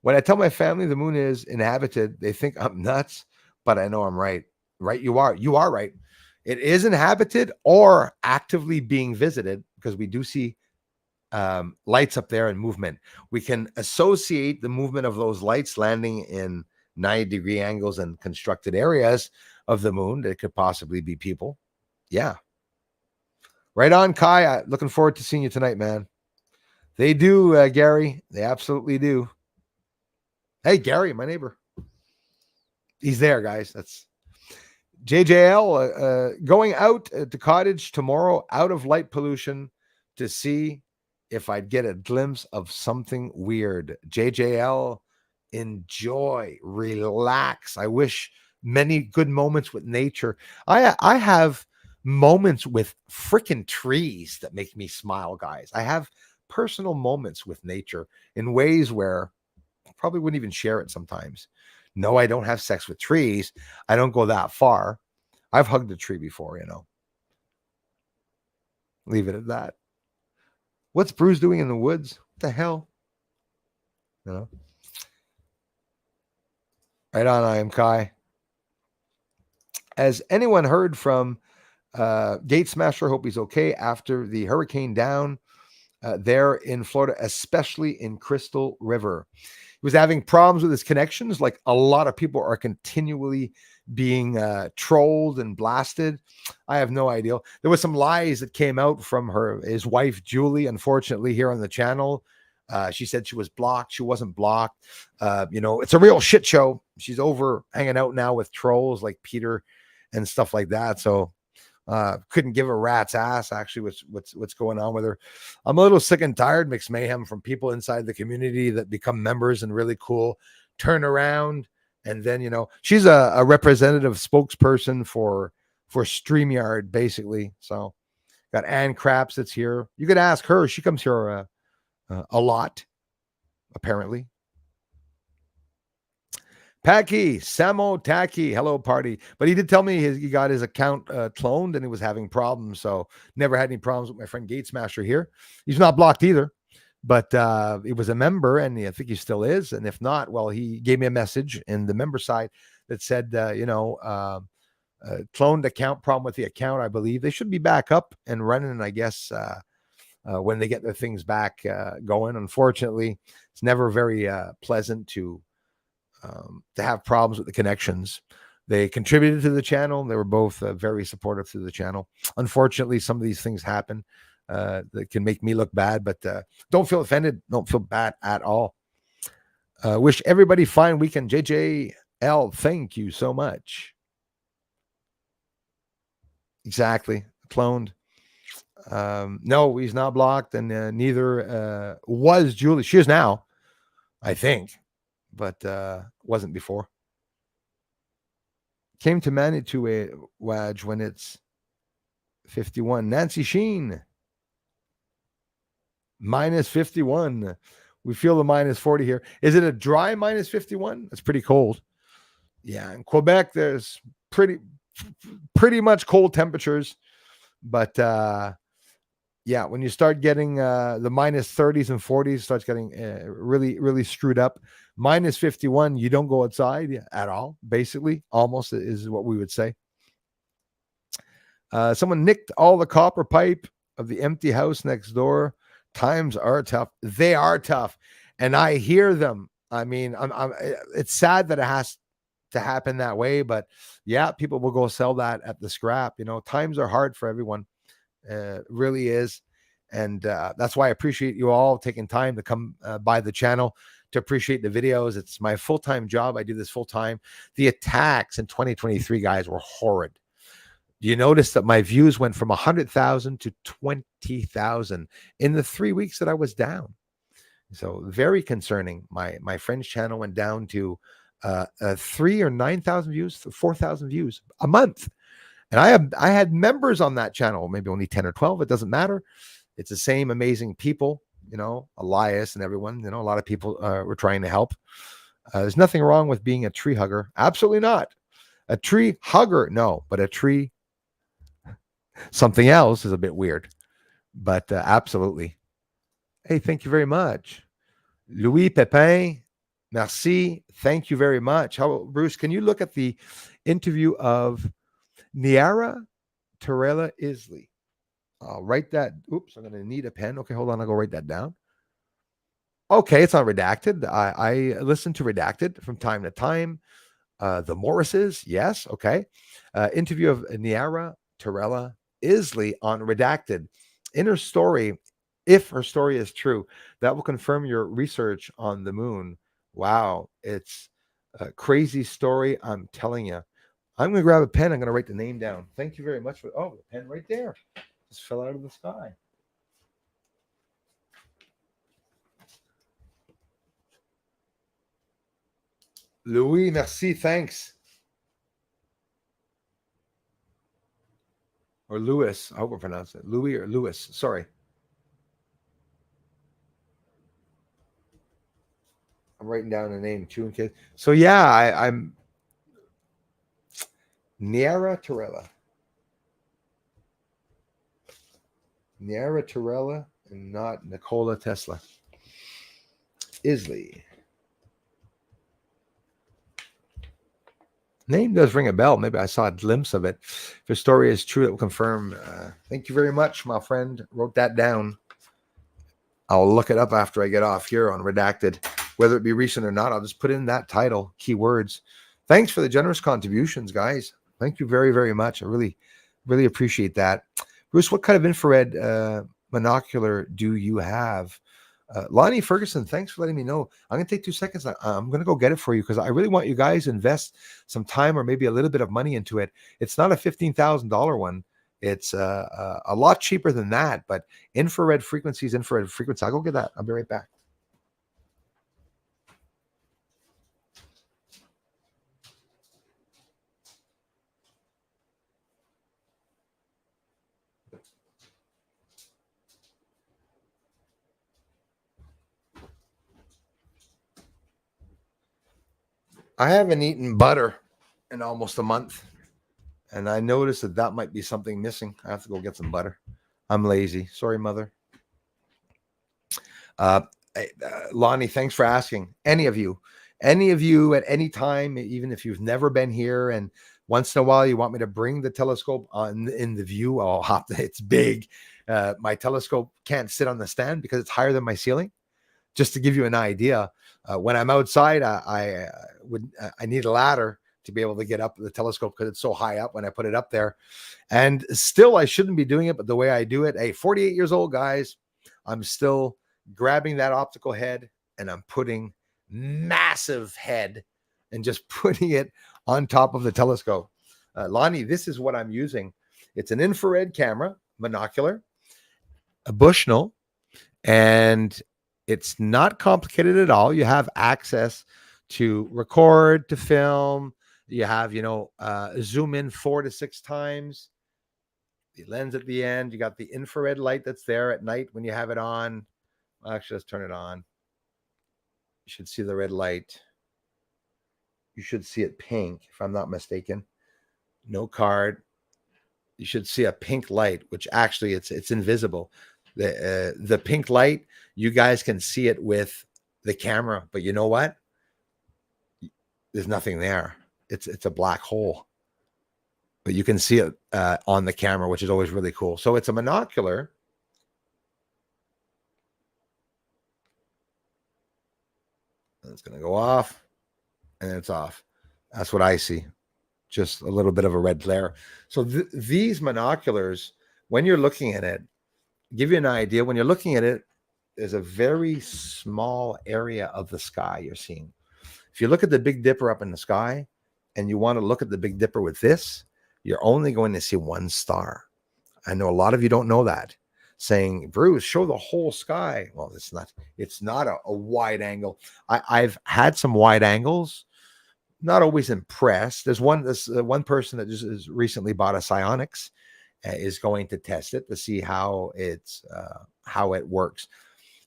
When I tell my family the moon is inhabited, they think I'm nuts, but I know I'm right. Right? You are. You are right. It is inhabited or actively being visited, because we do see lights up there and movement. We can associate the movement of those lights landing in 90-degree angles and constructed areas of the moon that could possibly be people. Yeah. Right on, Kai. Looking forward to seeing you tonight, man. They do, Gary. They absolutely do. Hey, Gary, my neighbor. He's there, guys. That's JJL. Going out to cottage tomorrow out of light pollution to see if I'd get a glimpse of something weird. JJL, enjoy, relax. I wish many good moments with nature. I have moments with freaking trees that make me smile, guys. I have personal moments with nature in ways where I probably wouldn't even share it sometimes. No, I don't have sex with trees. I don't go that far. I've hugged a tree before, Leave it at that. What's Bruce doing in the woods? What the hell? Right on, I am Kai. Has anyone heard from Gate Smasher? Hope he's okay after the hurricane down there in Florida, especially in Crystal River. He was having problems with his connections. Like a lot of people are continually being trolled and blasted. I have no idea. There was some lies that came out from his wife, Julie, unfortunately, here on the channel. She said she was blocked. She wasn't blocked. It's a real shit show. She's over hanging out now with trolls like Peter and stuff like that. So couldn't give a rat's ass actually what's going on with her. I'm a little sick and tired, Mixed Mayhem, from people inside the community that become members and really cool, turn around, and then she's a representative spokesperson for StreamYard, basically. So got Ann Craps that's here. You could ask her. She comes here a lot, apparently. Packy, Samo Taki, hello party. But he did tell me he got his account cloned and he was having problems. So never had any problems with my friend Gate Smasher here. He's not blocked either, but he was a member and I think he still is. And if not, well, he gave me a message in the member side that said, cloned account, problem with the account, I believe. They should be back up and running, I guess, when they get their things back going. Unfortunately, it's never very pleasant to have problems with the connections. They contributed to the channel. They were both very supportive to the channel. Unfortunately, some of these things happen that can make me look bad, but don't feel offended. Don't feel bad at all. Wish everybody fine weekend. JJL, thank you so much. Exactly. Cloned. No, he's not blocked, and neither was Julie. She is now, I think, but wasn't before. Came to Manitou Waj when it's 51. Nancy Sheen, minus 51. We feel the minus 40 here. Is it a dry minus 51? It's pretty cold. Yeah, in Quebec, there's pretty much cold temperatures, but yeah, when you start getting the minus 30s and 40s, starts getting really screwed up. Minus 51, you don't go outside at all, basically, almost is what we would say. Someone nicked all the copper pipe of the empty house next door. Times are tough. They are tough, and I hear them. I mean, it's sad that it has to happen that way, but yeah, people will go sell that at the scrap. Times are hard for everyone. Really is. And that's why I appreciate you all taking time to come by the channel to appreciate the videos. It's my full-time job. I do this full-time. The attacks in 2023, guys, were horrid. You notice that my views went from 100,000 to 20,000 in the 3 weeks that I was down. So very concerning. My friend's channel went down to 3 or 9,000 views, 4,000 views a month. And I had members on that channel, maybe only 10 or 12. It doesn't matter. It's the same amazing people, Elias and everyone. A lot of people were trying to help. There's nothing wrong with being a tree hugger. Absolutely not. A tree hugger, no, but a tree, something else is a bit weird. But absolutely. Hey, thank you very much. Louis Pepin, merci. Thank you very much. Bruce, can you look at the interview of Niara Terrella Isley? I'll write that. Oops, I'm going to need a pen. Okay, hold on. I'll go write that down. Okay, it's on Redacted. I listen to Redacted from time to time. The Morrises, yes. Okay. Interview of Niara Terrella Isley on Redacted. In her story, if her story is true, that will confirm your research on the moon. Wow, it's a crazy story. I'm telling you. I'm going to grab a pen. I'm going to write the name down. Thank you very much for. Oh, the pen right there. Just fell out of the sky. Louis, merci, thanks. Or Louis, I hope I pronounce it. Louis or Louis, sorry. I'm writing down the name, Chewing Kid. So yeah, I'm Niara Terrella. Niara Terrella and not Nikola Tesla. Isley. Name does ring a bell. Maybe I saw a glimpse of it. If the story is true, it will confirm. Thank you very much, my friend. Wrote that down. I'll look it up after I get off here on Redacted. Whether it be recent or not, I'll just put in that title, keywords. Thanks for the generous contributions, guys. Thank you very, very much. I really, really appreciate that. Bruce, what kind of infrared monocular do you have? Lonnie Ferguson, thanks for letting me know. I'm going to take 2 seconds. I'm going to go get it for you because I really want you guys to invest some time or maybe a little bit of money into it. It's not a $15,000 one. It's a lot cheaper than that, but infrared frequencies, I'll go get that. I'll be right back. I haven't eaten butter in almost a month, and I noticed that might be something missing. I have to go get some butter. I'm lazy. Sorry, mother. Lonnie, thanks for asking. Any of you at any time, even if you've never been here and Once in a while, you want me to bring the telescope on in the view. I'll have to, it's big. My telescope can't sit on the stand because it's higher than my ceiling. Just to give you an idea, when I'm outside, I need a ladder to be able to get up the telescope because it's so high up when I put it up there. And still, I shouldn't be doing it, but the way I do it, hey, 48 years old, guys, I'm still grabbing that optical head and I'm putting massive head and just putting it on top of the telescope. Lonnie, this is what I'm using. It's an infrared camera, monocular, a Bushnell, and it's not complicated at all. You have access to record, to film. You have, zoom in 4 to 6 times. The lens at the end. You got the infrared light that's there at night when you have it on. Actually, let's turn it on. You should see the red light. You should see it pink, if I'm not mistaken. No card. You should see a pink light, which actually it's invisible. The pink light, you guys can see it with the camera, but you know what? There's nothing there. It's a black hole, but you can see it on the camera, which is always really cool. So it's a monocular. It's going to go off, and it's off. That's what I see. Just a little bit of a red glare. So these monoculars, when you're looking at it, give you an idea. When you're looking at it, there's a very small area of the sky you're seeing. If you look at the Big Dipper up in the sky and you want to look at the Big Dipper with this, you're only going to see one star. I know a lot of you don't know that. Saying, Bruce, show the whole sky. Well, it's not a wide angle. I've had some wide angles. Not always impressed. There's one person that just has recently bought a Psionics, is going to test it to see how it works.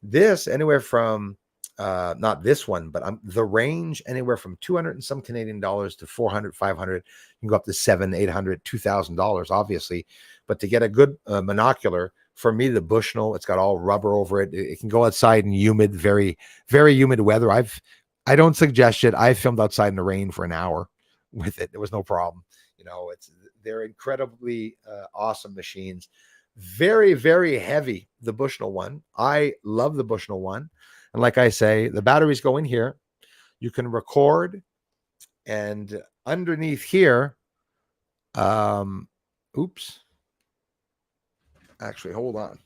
This anywhere from not this one, but the range anywhere from 200 and some Canadian dollars to 400, 500. You can go up to $700, $800, $2,000, obviously. But to get a good monocular, for me, the Bushnell, it's got all rubber over it. It can go outside in humid, very, very humid weather. I don't suggest it. I filmed outside in the rain for an hour with it. There was no problem. They're incredibly awesome machines. Very, very heavy, the Bushnell one. I love the Bushnell one. And like I say, the batteries go in here. You can record, and underneath here, oops. Actually, hold on.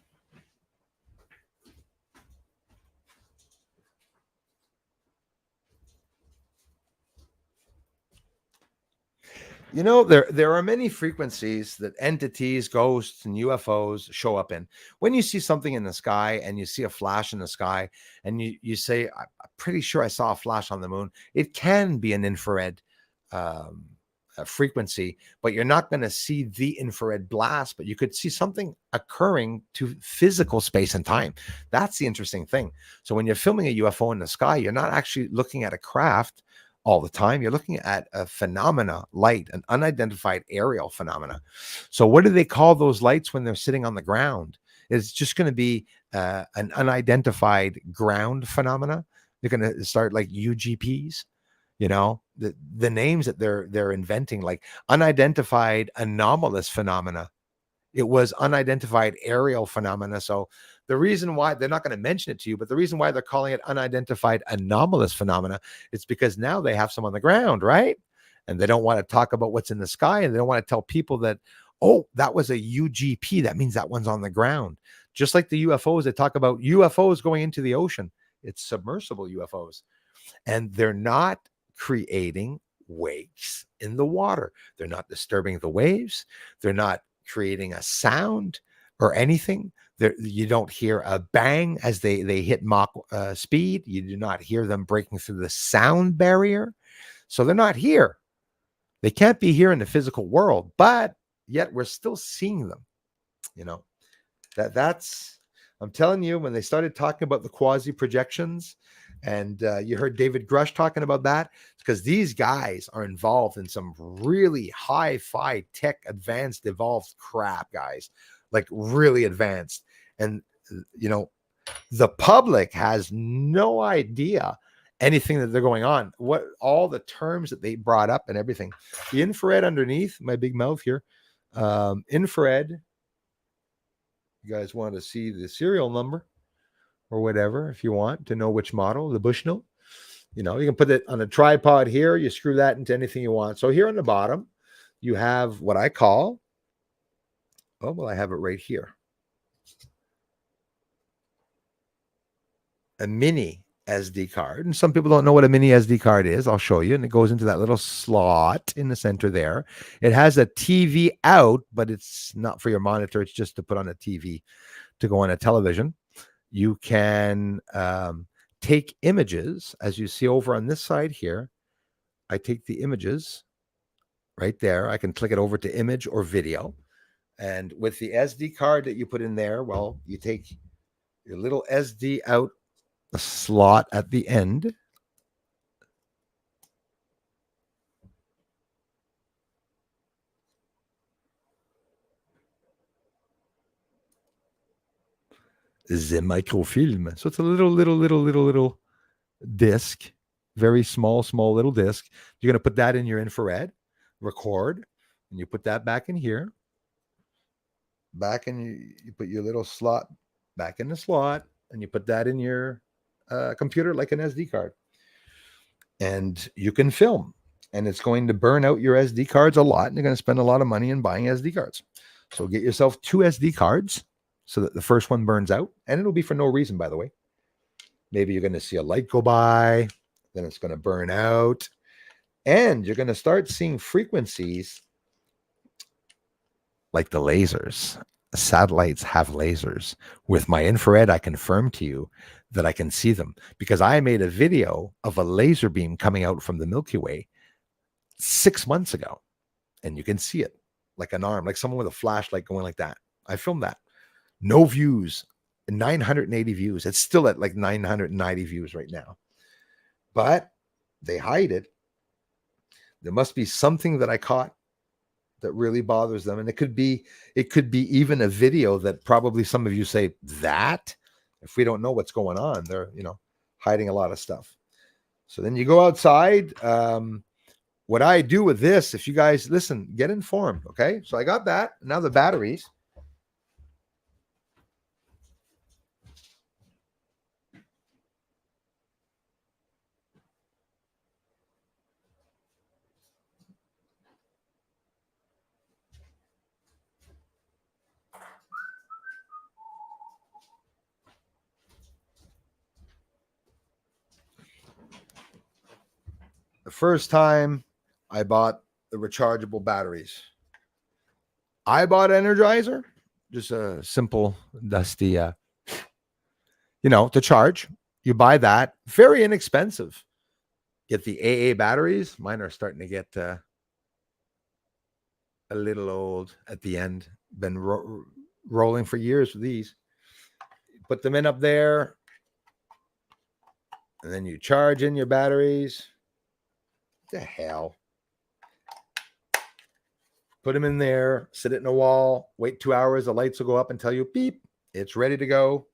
There are many frequencies that entities, ghosts, and UFOs show up in. When you see something in the sky and you see a flash in the sky and you say, I'm pretty sure I saw a flash on the moon, it can be an infrared frequency, but you're not going to see the infrared blast, but you could see something occurring to physical space and time. That's the interesting thing. So when you're filming a UFO in the sky, you're not actually looking at a craft all the time. You're looking at a phenomena, light, an unidentified aerial phenomena. So what do they call those lights when they're sitting on the ground? It's just going to be an unidentified ground phenomena. They're going to start like UGPs, the names that they're inventing, like unidentified anomalous phenomena. It was unidentified aerial phenomena. So the reason why they're not going to mention it to you, but the reason why they're calling it unidentified anomalous phenomena, it's because now they have some on the ground, right? And they don't want to talk about what's in the sky, and they don't want to tell people that, oh, that was a UGP. That means that one's on the ground. Just like the UFOs, they talk about UFOs going into the ocean. It's submersible UFOs. And they're not creating waves in the water. They're not disturbing the waves. They're not creating a sound or anything. You don't hear a bang as they hit Mach speed. You do not hear them breaking through the sound barrier. So they're not here. They can't be here in the physical world, but yet we're still seeing them. That's I'm telling you, when they started talking about the quasi projections, and you heard David Grush talking about that, it's because these guys are involved in some really hi-fi tech, advanced, evolved crap, guys, like really advanced. And, the public has no idea. anything that they're going on. What all the terms that they brought up and everything. The infrared underneath my big mouth here. Infrared. You guys want to see the serial number or whatever if you want to know which model, the Bushnell. You can put it on a tripod here. You screw that into anything you want. So here on the bottom, you have what I call, I have it right here. A mini SD card. And some people don't know what a mini SD card is. I'll show you. And it goes into that little slot in the center there. It has a TV out, but it's not for your monitor. It's just to put on a TV to go on a television. You can take images, as you see over on this side here. I take the images right there. I can click it over to image or video. And with the SD card that you put in there, you take your little SD out the slot at the end. The microfilm. So it's a little disc, very small little disc. You're going to put that in your infrared, record, and you put that back in here. You put your little slot back in the slot, and you put that in your computer like an SD card. And you can film, and it's going to burn out your SD cards a lot, and you're going to spend a lot of money in buying SD cards. So get yourself 2 SD cards so that the first one burns out, and it'll be for no reason, by the way. Maybe you're going to see a light go by, then it's going to burn out, and you're going to start seeing frequencies like the lasers. Satellites have lasers. With my infrared, I confirm to you that I can see them because I made a video of a laser beam coming out from the Milky Way 6 months ago, and you can see it like an arm, like someone with a flashlight going like that. I filmed that. No views, 980 views. It's still at like 990 views right now, but they hide it. There must be something that I caught that really bothers them. And it could be even a video that probably some of you say that if we don't know what's going on, they're, hiding a lot of stuff. So then you go outside. What I do with this, if you guys listen, get informed. Okay. So I got that. Now the batteries. The first time I bought the rechargeable batteries, I bought Energizer, just a simple, dusty, to charge. You buy that, very inexpensive. Get the AA batteries. Mine are starting to get a little old at the end. Been rolling for years with these. Put them in up there, and then you charge in your batteries. The hell? Put them in there, sit it in a wall, wait 2 hours, the lights will go up and tell you, beep, it's ready to go.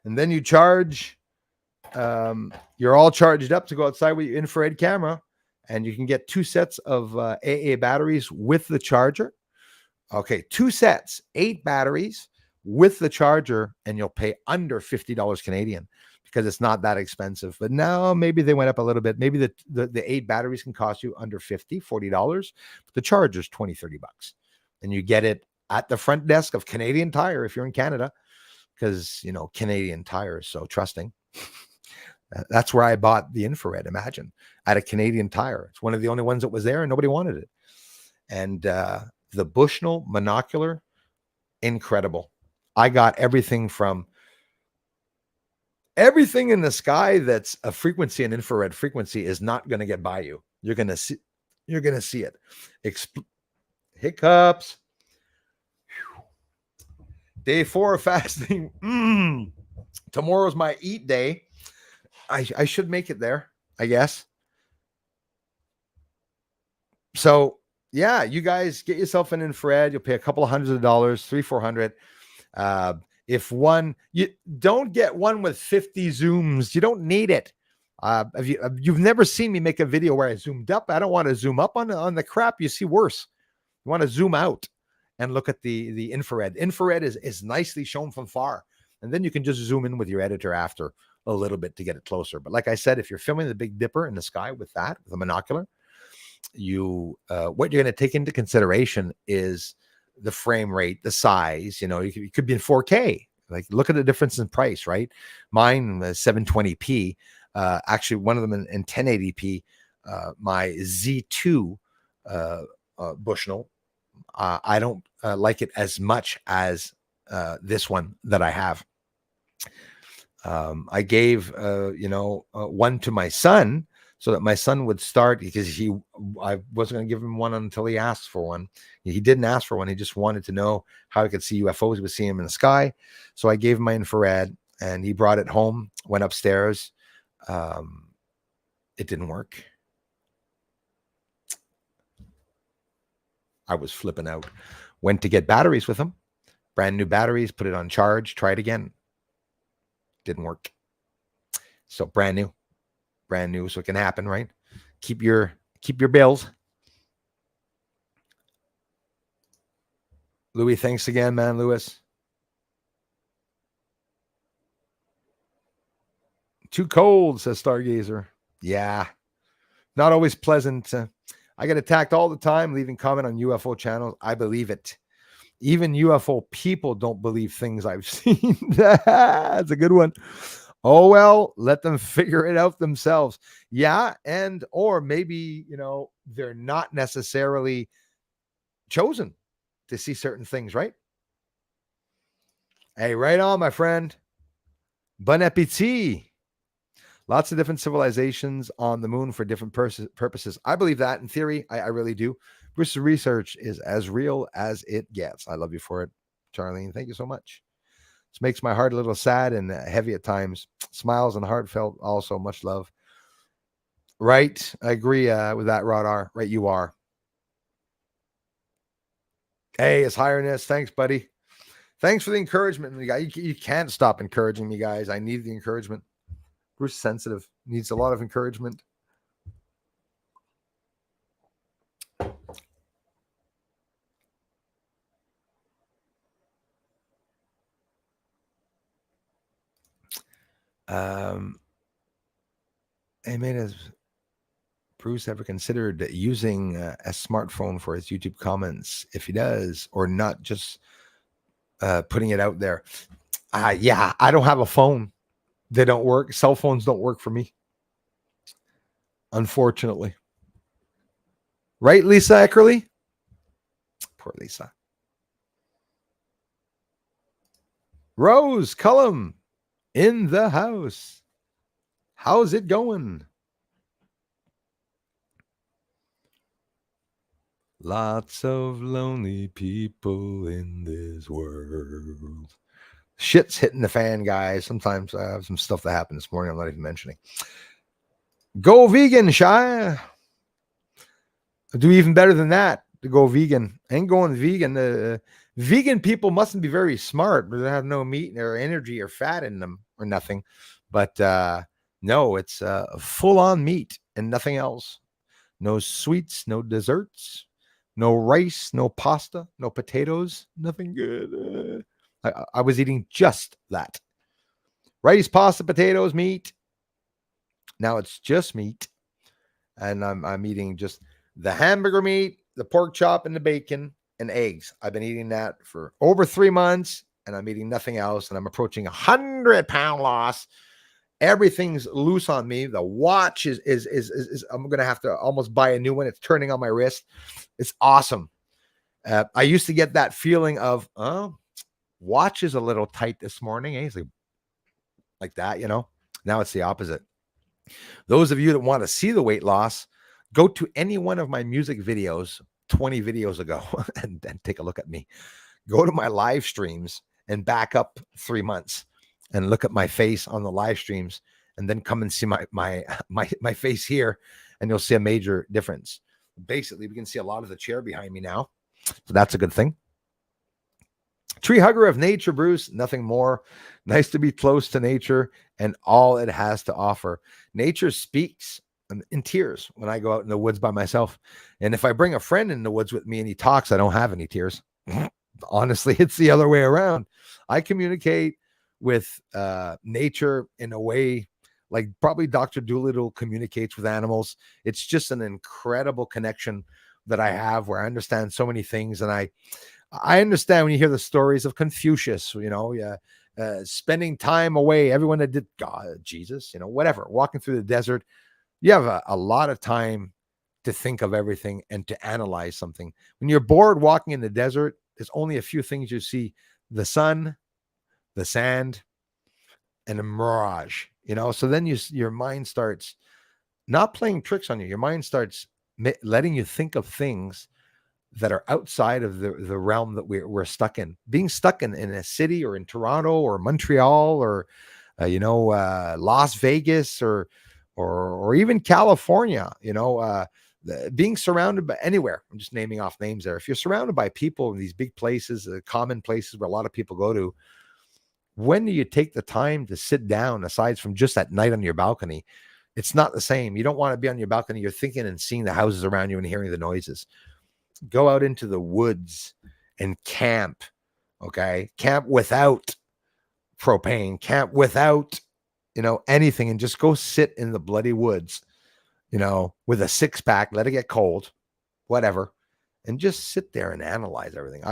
And then you charge. You're all charged up to go outside with your infrared camera, and you can get 2 sets of AA batteries with the charger. Okay, 2 sets, 8 batteries with the charger, and you'll pay under $50 Canadian. Because it's not that expensive. But now maybe they went up a little bit. Maybe the 8 batteries can cost you under $40. But the charger's $20-$30. And you get it at the front desk of Canadian Tire if you're in Canada. Because, Canadian Tire is so trusting. That's where I bought the infrared, imagine. At a Canadian Tire. It's one of the only ones that was there and nobody wanted it. And the Bushnell monocular, incredible. I got everything from everything in the sky that's a frequency, an infrared frequency, is not going to get by you. You're going to see it. Hiccups. Whew. Day 4 of fasting. Tomorrow's my eat day. I should make it there, I guess. So yeah, you guys get yourself an infrared. You'll pay a couple of hundreds of dollars, $300-400. If you don't get one with 50 zooms, you don't need it. You've never seen me make a video where I zoomed up. I don't want to zoom up on the crap. You see worse. You want to zoom out and look at the infrared. Infrared is nicely shown from far, and then you can just zoom in with your editor after a little bit to get it closer. But like I said, if you're filming the Big Dipper in the sky with a monocular, what you're going to take into consideration is the frame rate, the size. You could be in 4K. Like, look at the difference in price, right? Mine 720p. Actually, one of them in 1080p. My Z2 Bushnell. I don't like it as much as this one that I have. I gave one to my son so that my son would start, because I wasn't going to give him one until he asked for one. He didn't ask for one. He just wanted to know how he could see UFOs. He was seeing them in the sky. So I gave him my infrared, and he brought it home, went upstairs. It didn't work. I was flipping out. Went to get batteries with him. Brand new batteries, put it on charge, try it again. Didn't work. So brand new, so it can happen, right? Keep your bills. Louis, thanks again, man. Louis. Too cold, says Stargazer. Yeah, not always pleasant. I get attacked all the time leaving comment on UFO channels. I believe it. Even UFO people don't believe things I've seen. That's a good one. Oh, well, let them figure it out themselves. Yeah. Or maybe, they're not necessarily chosen to see certain things, right? Hey, right on, my friend. Bon appetit. Lots of different civilizations on the moon for different purposes. I believe that in theory. I really do. Bruce's research is as real as it gets. I love you for it, Charlene. Thank you so much. This makes my heart a little sad and heavy at times. Smiles and heartfelt also. Much love. Right. I agree with that, Rodar. Right, you are. Hey, it's Highness. Thanks, buddy. Thanks for the encouragement. You can't stop encouraging me, guys. I need the encouragement. Bruce sensitive. Needs a lot of encouragement. Hey, has Bruce ever considered using a smartphone for his YouTube comments? If he does, or not just putting it out there? Yeah, I don't have a phone. They don't work. Cell phones don't work for me, unfortunately. Right, Lisa Eckerly? Poor Lisa. Rose Cullum in the house. How's it going? Lots of lonely people in this world. Shit's hitting the fan, guys. Sometimes I have some stuff that happened this morning I'm not even mentioning. Go vegan, Shy. Do even better than that to go vegan. I ain't going vegan. Vegan people mustn't be very smart, but they have no meat or energy or fat in them or nothing. But no, it's full-on meat and nothing else. No sweets, no desserts, no rice, no pasta, no potatoes, nothing good. I was eating just that. Rice, pasta, potatoes, meat. Now it's just meat. And I'm eating just the hamburger meat, the pork chop, and the bacon, and eggs. I've been eating that for over 3 months, and I'm eating nothing else. And I'm approaching 100-pound loss. Everything's loose on me. The watch is I'm going to have to almost buy a new one. It's turning on my wrist. It's awesome. I used to get that feeling of, watch is a little tight this morning. It's like that, Now it's the opposite. Those of you that want to see the weight loss, go to any one of my music videos 20 videos ago and take a look at me. Go to my live streams and back up 3 months and look at my face on the live streams, and then come and see my face here, and you'll see a major difference. Basically, we can see a lot of the chair behind me now. So that's a good thing. Tree hugger of nature, Bruce. Nothing more. Nice to be close to nature and all it has to offer. Nature speaks in tears when I go out in the woods by myself. And if I bring a friend in the woods with me and he talks, I don't have any tears. Honestly, it's the other way around. I communicate with nature in a way like probably Dr. Doolittle communicates with animals. It's just an incredible connection that I have where I understand so many things. And I understand when you hear the stories of Confucius, spending time away, everyone that did God, Jesus, whatever, walking through the desert, you have a lot of time to think of everything and to analyze something. When you're bored walking in the desert, there's only a few things you see: the sun, the sand, and a mirage, so then your mind starts not playing tricks on you. Your mind starts letting you think of things that are outside of the realm that we're stuck in. Being stuck in a city or in Toronto or Montreal or Las Vegas or even California, being surrounded by anywhere. I'm just naming off names there. If you're surrounded by people in these big places, common places where a lot of people go to, when do you take the time to sit down aside from just at night on your balcony? It's not the same. You don't want to be on your balcony. You're thinking and seeing the houses around you and hearing the noises. Go out into the woods and camp. Okay. Camp without propane, camp without, anything, and just go sit in the bloody woods, with a 6-pack, let it get cold, whatever, and just sit there and analyze everything.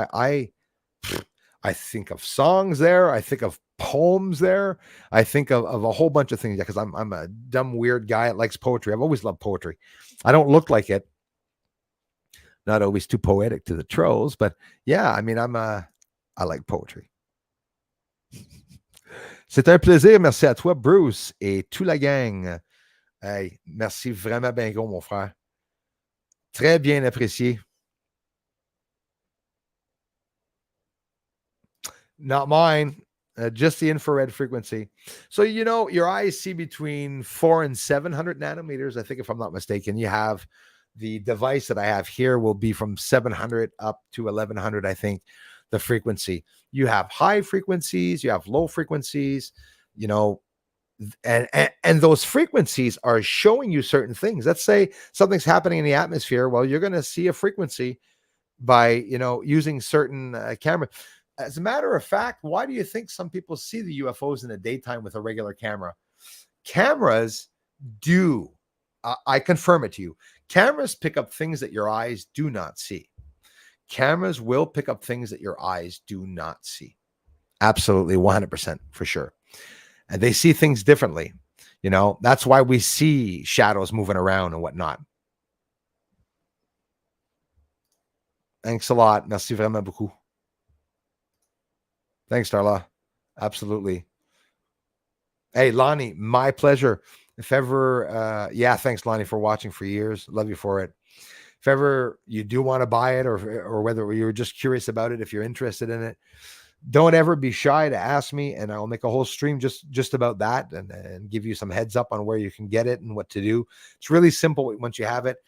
I think of songs there. I think of poems there. I think of a whole bunch of things because I'm a dumb, weird guy that likes poetry. I've always loved poetry. I don't look like it. Not always too poetic to the trolls, but yeah, I mean, I like poetry. C'est un plaisir. Merci à toi, Bruce, et toute la gang. Hey, merci vraiment bien gros, mon frère. Très bien apprécié. Not mine, just the infrared frequency. So, your eyes see between 400 and 700 nanometers. I think, if I'm not mistaken, you have the device that I have here will be from 700 up to 1100, I think, the frequency. You have high frequencies, you have low frequencies, and those frequencies are showing you certain things. Let's say something's happening in the atmosphere. Well, you're going to see a frequency by, using certain camera. As a matter of fact, why do you think some people see the UFOs in the daytime with a regular camera? Cameras do. I confirm it to you. Cameras pick up things that your eyes do not see. Cameras will pick up things that your eyes do not see. Absolutely, 100% for sure. And they see things differently. That's why we see shadows moving around and whatnot. Thanks a lot. Merci vraiment beaucoup. Thanks, Darla. Absolutely. Hey, Lonnie, my pleasure. If ever, thanks, Lonnie, for watching for years. Love you for it. If ever you do want to buy it or whether you're just curious about it, if you're interested in it, don't ever be shy to ask me, and I'll make a whole stream just about that and give you some heads up on where you can get it and what to do. It's really simple once you have it.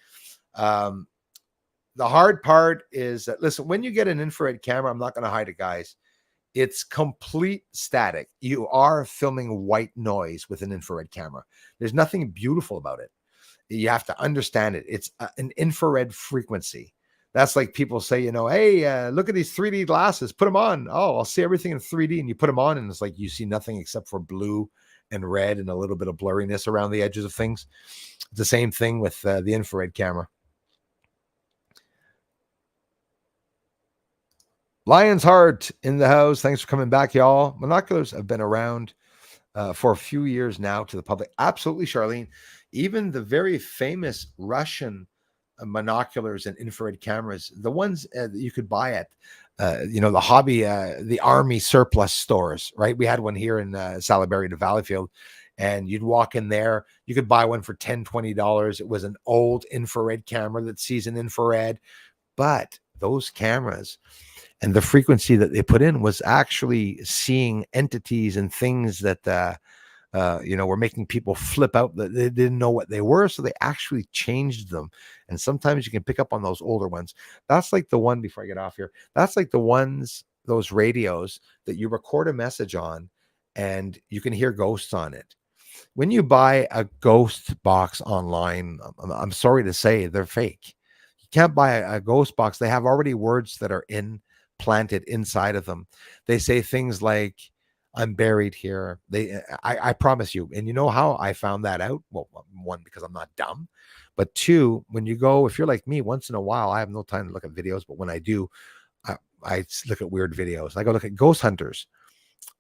The hard part is that, listen, when you get an infrared camera, I'm not going to hide it, guys. It's complete static. You are filming white noise with an infrared camera. There's nothing beautiful about it. You have to understand it. It's an infrared frequency. That's like people say, hey, look at these 3D glasses. Put them on. Oh, I'll see everything in 3D. And you put them on, and it's like you see nothing except for blue and red and a little bit of blurriness around the edges of things. It's the same thing with the infrared camera. Lion's Heart in the house. Thanks for coming back, y'all. Monoculars have been around for a few years now to the public. Absolutely, Charlene. Even the very famous Russian monoculars and infrared cameras, the ones that you could buy at, the hobby, the army surplus stores, right? We had one here in Salaberry to Valleyfield, and you'd walk in there. You could buy one for $10, $20. It was an old infrared camera that sees an infrared, but those cameras and the frequency that they put in was actually seeing entities and things that were making people flip out, that they didn't know what they were. So they actually changed them. And sometimes you can pick up on those older ones. That's like the one, before I get off here, that's like the ones those radios that you record a message on and you can hear ghosts on it. When you buy a ghost box online, I'm sorry to say they're fake. You can't buy a ghost box. They have already words that are implanted inside of them. They say things like, I'm buried here. I promise you. And you know how I found that out? Well, one, because I'm not dumb. But two, when you go, if you're like me, once in a while, I have no time to look at videos. But when I do, I look at weird videos. I go look at ghost hunters.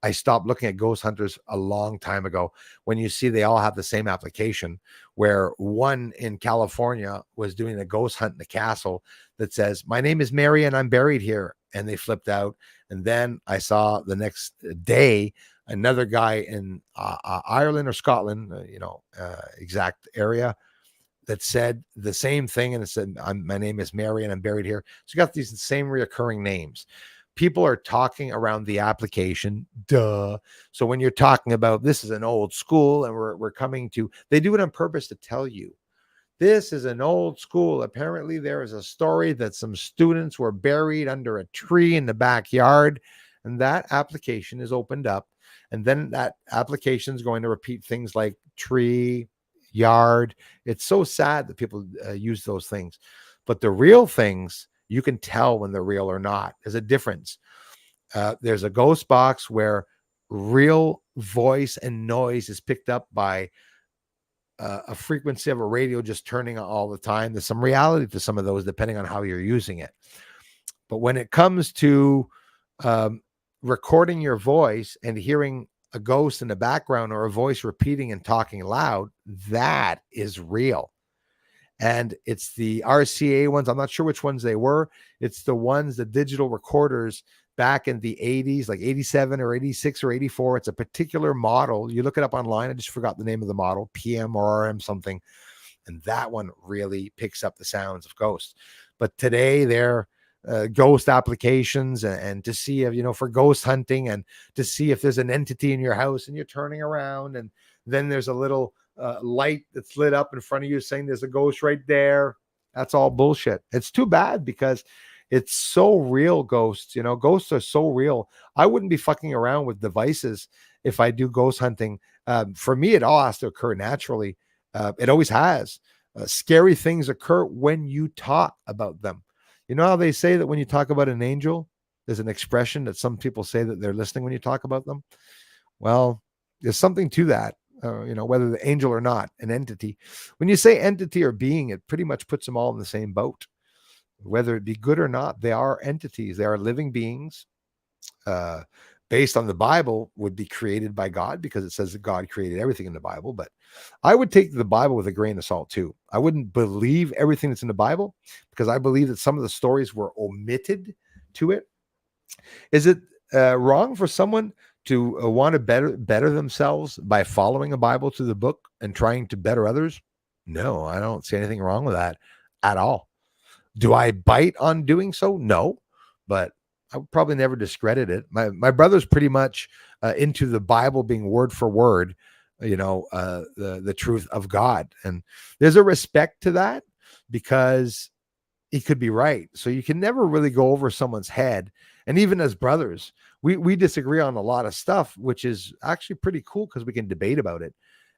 I stopped looking at ghost hunters a long time ago when you see they all have the same application, where one in California was doing a ghost hunt in a castle that says, my name is Mary and I'm buried here. And they flipped out. And then I saw the next day another guy in Ireland or Scotland, exact area, that said the same thing. And it said, my name is Mary and I'm buried here. So you got these same reoccurring names. People are talking around the application, duh. So when you're talking about this is an old school and we're coming to, they do it on purpose to tell you this is an old school. Apparently there is a story that some students were buried under a tree in the backyard, and that application is opened up. And then that application is going to repeat things like tree, yard. It's so sad that people use those things, but the real things, you can tell when they're real or not. There's a difference. There's a ghost box where real voice and noise is picked up by a frequency of a radio just turning on all the time. There's some reality to some of those depending on how you're using it. But when it comes to recording your voice and hearing a ghost in the background or a voice repeating and talking loud, that is real. And it's the RCA ones. I'm not sure which ones they were. It's the ones, the digital recorders back in the 80s, like 87 or 86 or 84. It's a particular model. You look it up online. I just forgot the name of the model, PM or RM something. And that one really picks up the sounds of ghosts. But today they're ghost applications and to see if, for ghost hunting and to see if there's an entity in your house and you're turning around and then there's a little light that's lit up in front of you saying there's a ghost right there. That's all bullshit. It's too bad because it's so real. Ghosts are so real. I wouldn't be fucking around with devices if I do ghost hunting. For me, it all has to occur naturally. It always has. Scary things occur when you talk about them. You know how they say that when you talk about an angel, there's an expression that some people say that they're listening when you talk about them. Well, there's something to that. Whether the angel or not, an entity. When you say entity or being, it pretty much puts them all in the same boat. Whether it be good or not, they are entities. They are living beings. Based on the Bible, would be created by God because it says that God created everything in the Bible. But I would take the Bible with a grain of salt too. I wouldn't believe everything that's in the Bible because I believe that some of the stories were omitted to it. Is it wrong for someone to want to better themselves by following a Bible to the book and trying to better others? No, I don't see anything wrong with that at all. Do I bite on doing so? No, but I would probably never discredit it. My brother's pretty much into the Bible being word for word, the truth of God. And there's a respect to that because he could be right. So you can never really go over someone's head. And even as brothers, we disagree on a lot of stuff, which is actually pretty cool because we can debate about it.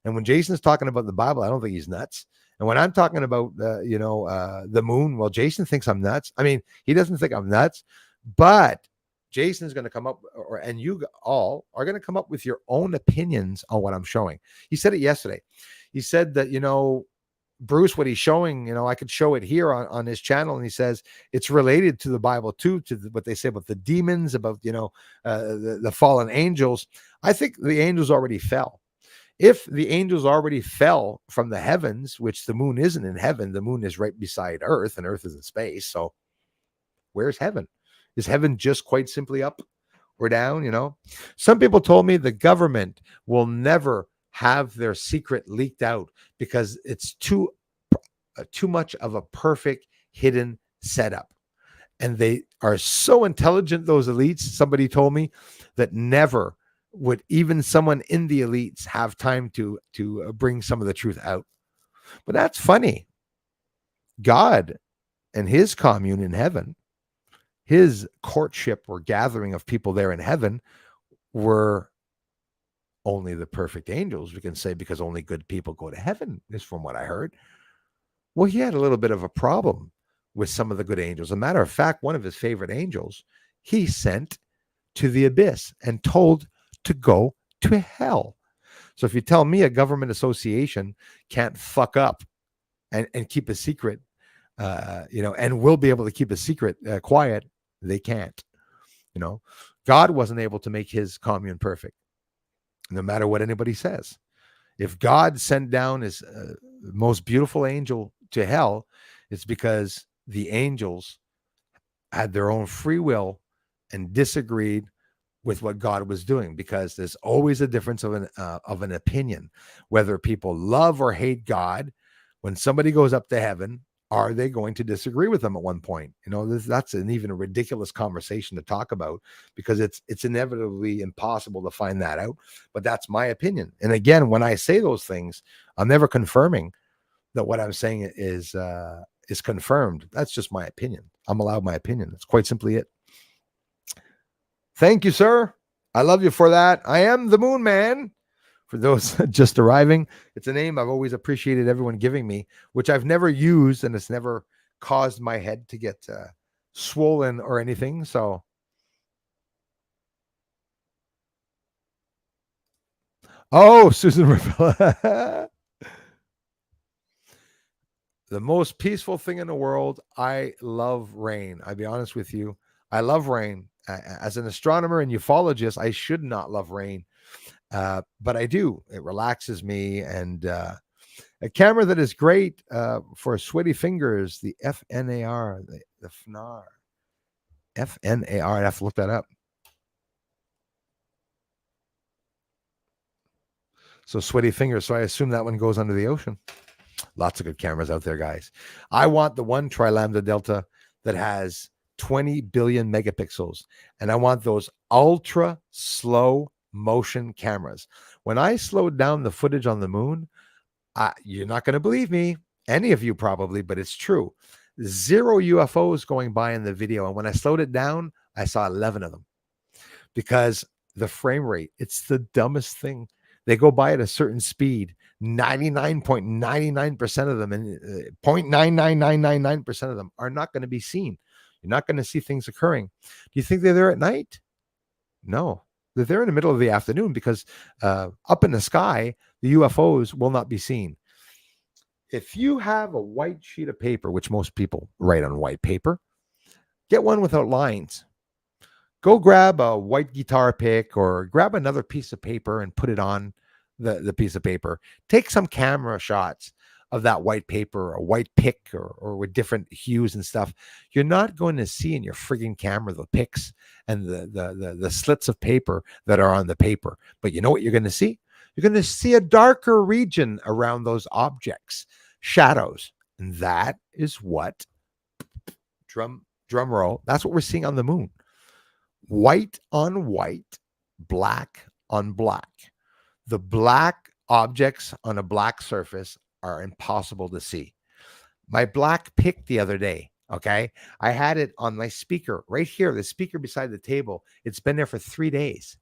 And when Jason's talking about the Bible, I don't think he's nuts. And when I'm talking about, the moon, well, Jason thinks I'm nuts. I mean, he doesn't think I'm nuts, but Jason's going to come up, and you all are going to come up with your own opinions on what I'm showing. He said it yesterday. He said that, Bruce, what he's showing, I could show it here on his channel. And he says it's related to the Bible too, to what they say about the demons, about, the fallen angels. I think the angels already fell. If the angels already fell from the heavens, which the moon isn't in heaven, the moon is right beside Earth and Earth is in space. So where's heaven? Is heaven just quite simply up or down? Some people told me the government will never have their secret leaked out because it's too much of a perfect hidden setup. And they are so intelligent, those elites, somebody told me, that never would even someone in the elites have time to bring some of the truth out. But that's funny. God and his commune in heaven his courtship or gathering of people there in heaven were only the perfect angels, we can say, because only good people go to heaven, is from what I heard. Well, he had a little bit of a problem with some of the good angels. As a matter of fact, one of his favorite angels, he sent to the abyss and told to go to hell. So if you tell me a government association can't fuck up and keep a secret, and will be able to keep a secret quiet, they can't. God wasn't able to make his commune perfect, no matter what anybody says. If God sent down his most beautiful angel to hell, it's because the angels had their own free will and disagreed with what God was doing, because there's always a difference of an opinion, whether people love or hate God. When somebody goes up to heaven, are they going to disagree with them at one point? That's an even a ridiculous conversation to talk about, because it's inevitably impossible to find that out. But that's my opinion. And again, when I say those things, I'm never confirming that what I'm saying is confirmed. That's just my opinion. I'm allowed my opinion. That's quite simply it. Thank you, sir. I love you for that. I am the Moon Man. For those just arriving, it's a name I've always appreciated everyone giving me, which I've never used, and it's never caused my head to get swollen or anything. So, Susan Rivella. The most peaceful thing in the world. I love rain. I'll be honest with you. I love rain. As an astronomer and ufologist, I should not love rain. But I do. It relaxes me. And a camera that is great for sweaty fingers, the FNAR, the FNAR. FNAR. I have to look that up. So sweaty fingers. So I assume that one goes under the ocean. Lots of good cameras out there, guys. I want the one Tri-Lambda Delta that has 20 billion megapixels. And I want those ultra slow motion cameras. When I slowed down the footage on the moon, you're not going to believe me, any of you probably, but it's true. 0 UFOs going by in the video. And when I slowed it down, I saw 11 of them, because the frame rate, it's the dumbest thing. They go by at a certain speed. 99.99% of them and 0.99999% of them are not going to be seen. You're not going to see things occurring. Do you think they're there at night? No. They're there in the middle of the afternoon, because up in the sky, the UFOs will not be seen. If you have a white sheet of paper, which most people write on white paper, get one without lines. Go grab a white guitar pick or grab another piece of paper and put it on the piece of paper. Take some camera shots of that white paper, a white pick, or with different hues and stuff. You're not going to see in your frigging camera the picks and the slits of paper that are on the paper. But you know what you're going to see? You're going to see a darker region around those objects, shadows. And that is what, drum roll, that's what we're seeing on the moon. White on white, black on black. The black objects on a black surface are impossible to see. My black pick the other day, okay? I had it on my speaker right here, the speaker beside the table. It's been there for 3 days.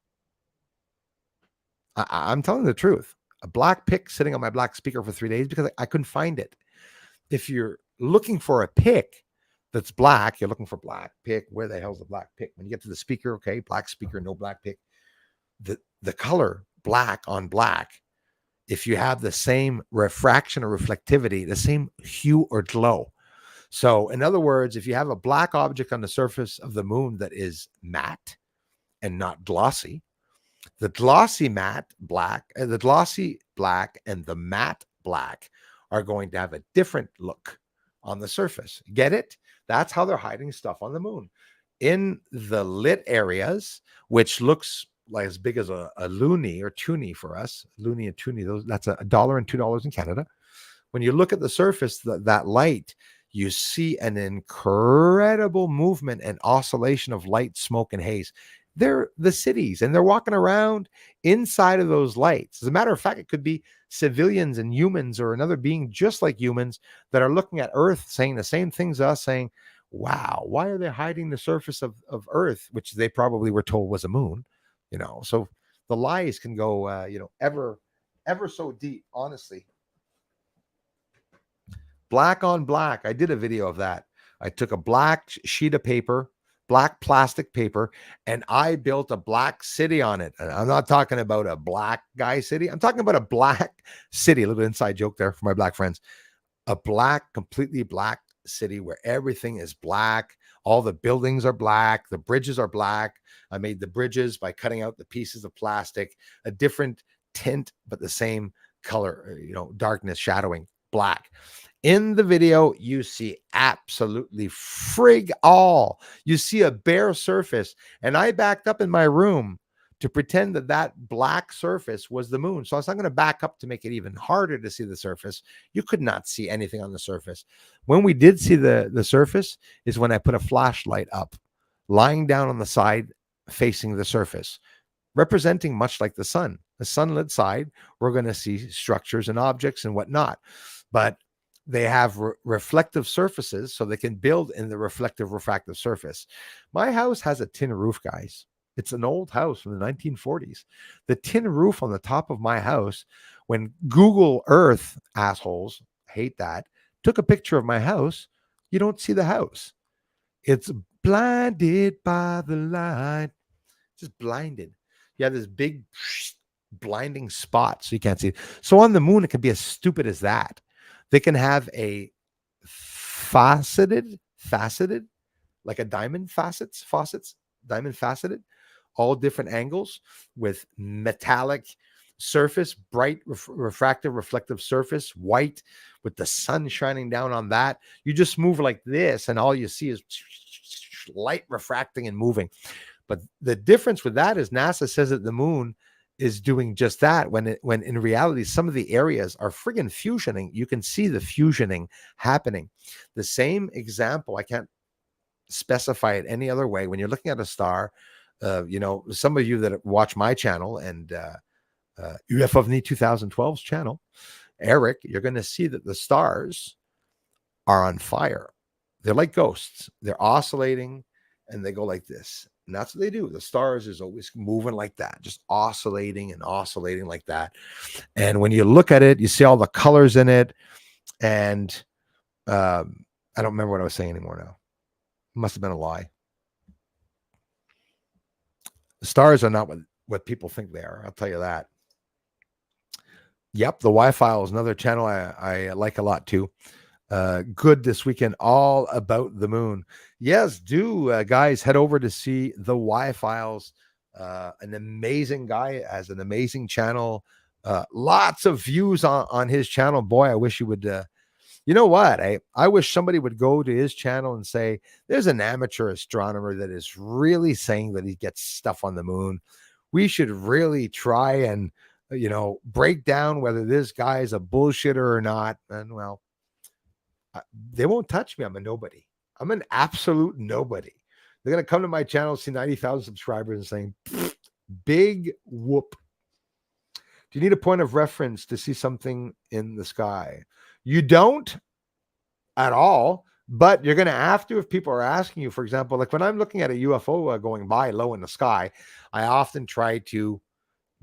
I'm telling the truth. A black pick sitting on my black speaker for 3 days because I couldn't find it. If you're looking for a pick that's black, you're looking for black pick. Where the hell's the black pick? When you get to the speaker, okay, black speaker, no black pick. The color black on black, if you have the same refraction or reflectivity, the same hue or glow. So in other words, if you have a black object on the surface of the moon that is matte and not glossy, the glossy black and the matte black are going to have a different look on the surface. Get it? That's how they're hiding stuff on the moon. In the lit areas, which looks like as big as a loonie or toonie for us, loonie and toonie, that's $1 and $2 in Canada. When you look at the surface, that light, you see an incredible movement and oscillation of light, smoke, and haze. They're the cities, and they're walking around inside of those lights. As a matter of fact, it could be civilians and humans or another being just like humans that are looking at Earth saying the same things as us, saying, wow, why are they hiding the surface of Earth, which they probably were told was a moon? So the lies can go, ever so deep, honestly. Black on black. I did a video of that. I took a black sheet of paper, black plastic paper, and I built a black city on it. And I'm not talking about a black guy city. I'm talking about a black city. A little inside joke there for my black friends. A black, completely black city where everything is black. All the buildings are black. The bridges are black. I made the bridges by cutting out the pieces of plastic, a different tint, but the same color, darkness, shadowing, black. In the video, you see absolutely frig all. You see a bare surface. And I backed up in my room to pretend that black surface was the moon. So I was not going to back up to make it even harder to see the surface. You could not see anything on the surface. When we did see the surface is when I put a flashlight up, lying down on the side facing the surface, representing much like the sun. The sunlit side, we're going to see structures and objects and whatnot. But they have reflective surfaces, so they can build in the reflective refractive surface. My house has a tin roof, guys. It's an old house from the 1940s. The tin roof on the top of my house, when Google Earth assholes, hate that, took a picture of my house, you don't see the house. It's blinded by the light. Just blinded. You have this big blinding spot, so you can't see it. So on the moon, it can be as stupid as that. They can have a faceted, like a diamond faucets, diamond faceted, all different angles with metallic surface, bright refractive, reflective surface, white with the sun shining down on that. You just move like this, and all you see is light refracting and moving. But the difference with that is NASA says that the moon is doing just that when in reality some of the areas are friggin' fusioning. You can see the fusioning happening. The same example, I can't specify it any other way. When you're looking at a star, some of you that watch my channel and Ufo Media 2012's channel, Eric, you're going to see that the stars are on fire. They're like ghosts. They're oscillating and they go like this. And that's what they do. The stars is always moving like that, just oscillating and oscillating like that. And when you look at it, you see all the colors in it. And I don't remember what I was saying anymore now. It must have been a lie. The stars are not what people think they are. I'll tell you that. Yep, the Wi-Fi is another channel I like a lot too. Good this weekend, all about the moon. Yes, do guys head over to see the Y-Files. An amazing guy, has an amazing channel. Lots of views on his channel. Boy, I wish he would. You know what? I wish somebody would go to his channel and say, there's an amateur astronomer that is really saying that he gets stuff on the moon. We should really try and, break down whether this guy is a bullshitter or not. And well, they won't touch me. I'm a nobody. I'm an absolute nobody. They're going to come to my channel, see 90,000 subscribers and saying, big whoop. Do you need a point of reference to see something in the sky? You don't at all, but you're going to have to if people are asking you. For example, like when I'm looking at a UFO going by low in the sky, I often try to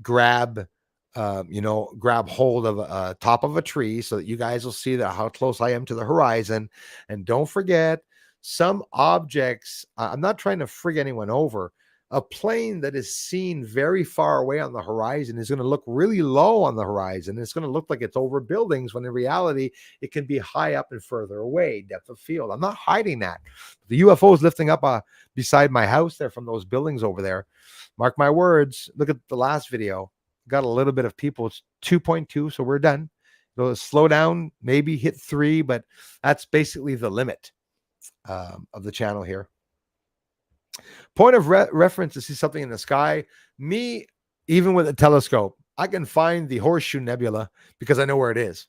grab hold of a top of a tree so that you guys will see that how close I am to the horizon. And don't forget, some objects, I'm not trying to frig anyone over. A plane that is seen very far away on the horizon is going to look really low on the horizon. It's going to look like it's over buildings when in reality, it can be high up and further away, depth of field. I'm not hiding that. The UFO is lifting up beside my house there from those buildings over there. Mark my words. Look at the last video. Got a little bit of people. It's 2.2, so we're done. It'll slow down, maybe hit 3, but that's basically the limit of the channel here. Point of reference to see something in the sky. Me, even with a telescope, I can find the Horseshoe Nebula because I know where it is.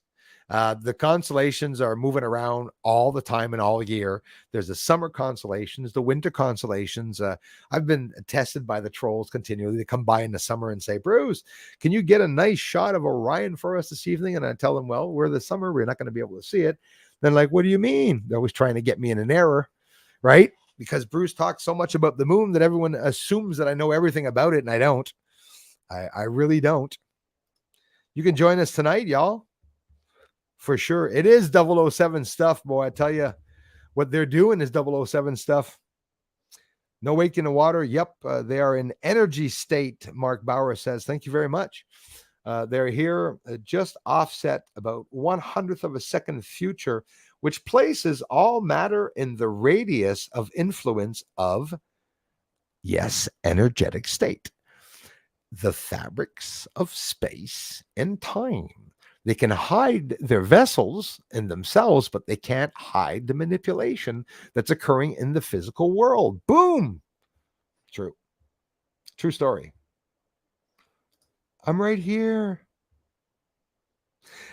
The constellations are moving around all the time and all year. There's the summer constellations, the winter constellations. I've been tested by the trolls continually. They come by in the summer and say, Bruce, can you get a nice shot of Orion for us this evening? And I tell them, well, we're the summer. We're not going to be able to see it. Then like, what do you mean? They're always trying to get me in an error. right? Because Bruce talks so much about the moon that everyone assumes that I know everything about it, and I don't. I really don't. You can join us tonight, y'all. For sure. It is 007 stuff, boy. I tell you, what they're doing is 007 stuff. No wake in the water. Yep, they are in energy state, Mark Bauer says. Thank you very much. They're here just offset about 1/100th of a second future, which places all matter in the radius of influence of, yes, energetic state, the fabrics of space and time. They can hide their vessels and themselves, but they can't hide the manipulation that's occurring in the physical world. Boom. True. True story. I'm right here.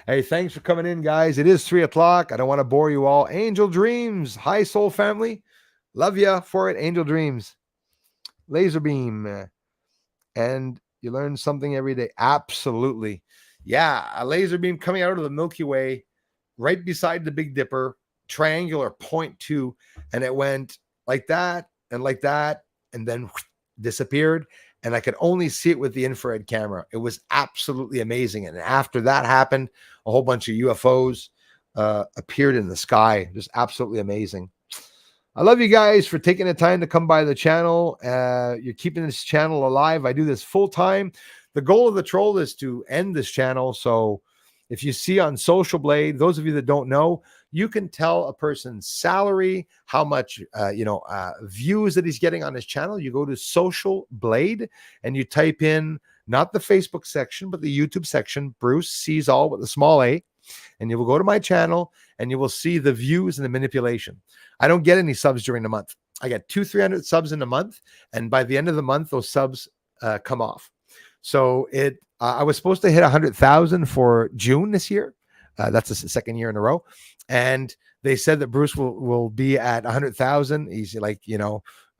Hey, thanks for coming in, guys. It is 3:00. I don't want to bore you all. Angel Dreams. Hi, Soul Family. Love ya for it, Angel Dreams. Laser beam. And you learn something every day. Absolutely. Yeah, a laser beam coming out of the Milky Way right beside the Big Dipper, triangular point two, and it went like that and then disappeared. And I could only see it with the infrared camera. It was absolutely amazing. And after that happened, a whole bunch of UFOs appeared in the sky. Just absolutely amazing. I love you guys for taking the time to come by the channel. You're keeping this channel alive. I do this full time. The goal of the troll is to end this channel. So if you see on Social Blade, those of you that don't know, you can tell a person's salary, how much views that he's getting on his channel. You go to Social Blade and you type in not the Facebook section, but the YouTube section. Bruce sees all with a small a. And you will go to my channel and you will see the views and the manipulation. I don't get any subs during the month. I get 200-300 subs in a month. And by the end of the month, those subs come off. So I was supposed to hit 100,000 for June this year. That's the second year in a row. And they said that Bruce will be at 100,000. He's like,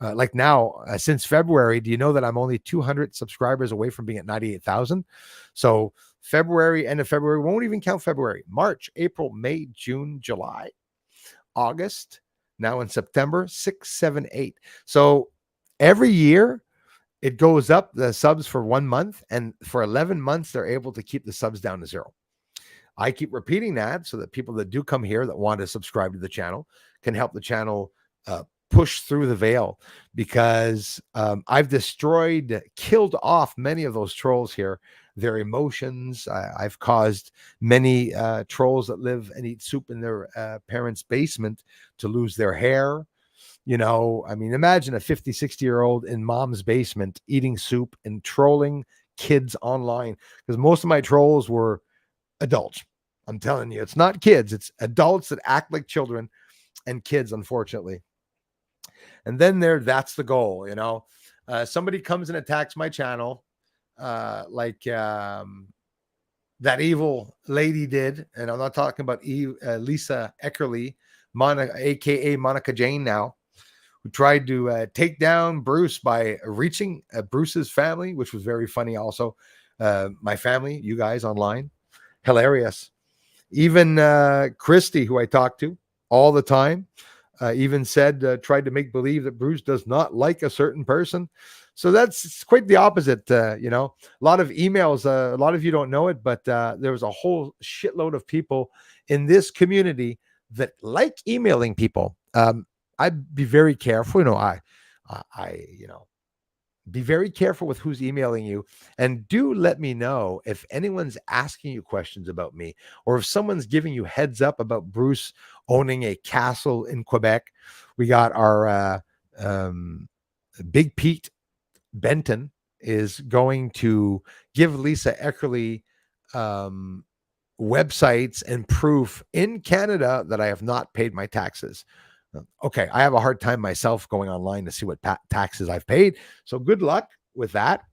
like now, since February, do you know that I'm only 200 subscribers away from being at 98,000? So February, end of February, won't even count February. March, April, May, June, July, August, now in September, 6, 7, 8. So every year it goes up the subs for 1 month, and for 11 months, they're able to keep the subs down to 0. I keep repeating that so that people that do come here that want to subscribe to the channel can help the channel push through the veil, because I've killed off many of those trolls here, their emotions. I've caused many trolls that live and eat soup in their parents' basement to lose their hair. I mean, imagine a 50, 60-year-old in mom's basement eating soup and trolling kids online, because most of my trolls were adults. I'm telling you, it's not kids, it's adults that act like children and kids, unfortunately. And then that's the goal, somebody comes and attacks my channel, like that evil lady did. And I'm not talking about Lisa Eckerly, aka Monica Jane now, who tried to take down Bruce by reaching Bruce's family, which was very funny. Also, my family, you guys online, hilarious. Even Christy, who I talk to all the time, even said, tried to make believe that Bruce does not like a certain person. So that's quite the opposite. A lot of emails, a lot of you don't know it, but there was a whole shitload of people in this community that like emailing people. I'd be very careful. Be very careful with who's emailing you, and do let me know if anyone's asking you questions about me, or if someone's giving you heads up about Bruce owning a castle in Quebec. We got our Big Pete Benton is going to give Lisa Eckerly websites and proof in Canada that I have not paid my taxes. Okay, I have a hard time myself going online to see what taxes I've paid. So good luck with that.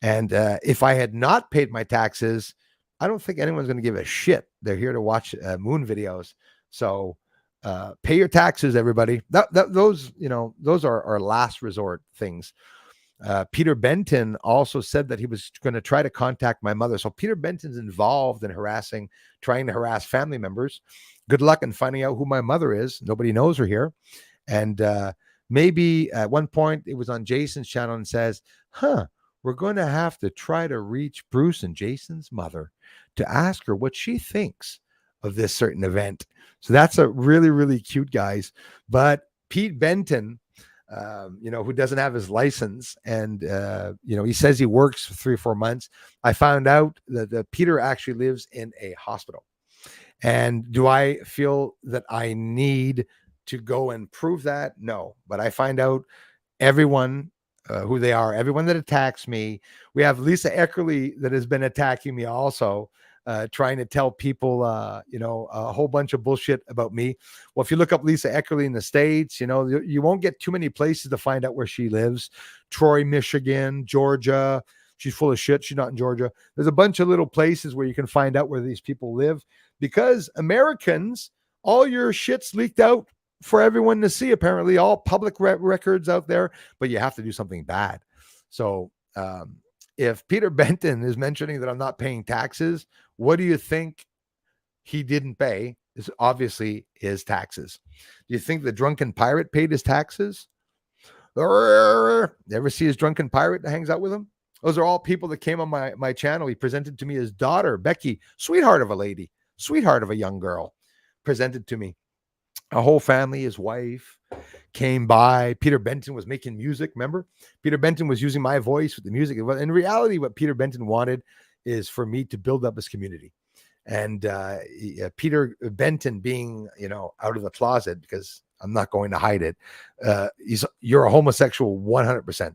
And if I had not paid my taxes, I don't think anyone's going to give a shit. They're here to watch moon videos. So pay your taxes, everybody. Those are our last resort things. Peter Benton also said that he was going to try to contact my mother. So Peter Benton's involved in trying to harass family members. Good luck in finding out who my mother is. Nobody knows her here. And maybe at one point it was on Jason's channel and says, we're going to have to try to reach Bruce and Jason's mother to ask her what she thinks of this certain event. So that's a really, really cute, guys. But Pete Benton, who doesn't have his license, and he says he works for 3 or 4 months. I found out that Peter actually lives in a hospital. And do I feel that I need to go and prove that? No, but I find out everyone who they are, everyone that attacks me. We have Lisa Eckerly that has been attacking me also, trying to tell people, a whole bunch of bullshit about me. Well, if you look up Lisa Eckerly in the States, you won't get too many places to find out where she lives. Troy, Michigan, Georgia. She's full of shit. She's not in Georgia. There's a bunch of little places where you can find out where these people live, because Americans, all your shit's leaked out for everyone to see, apparently, all public records out there, but you have to do something bad. So if Peter Benton is mentioning that I'm not paying taxes, what do you think he didn't pay? Is obviously his taxes. Do you think the drunken pirate paid his taxes? You ever see his drunken pirate that hangs out with him? Those are all people that came on my channel. He presented to me his daughter, Becky, sweetheart of a lady, sweetheart of a young girl, presented to me. A whole family, his wife came by. Peter Benton was making music. Remember, Peter Benton was using my voice with the music. In reality, what Peter Benton wanted is for me to build up his community. And Peter Benton being, out of the closet, because I'm not going to hide it. You're a homosexual 100%.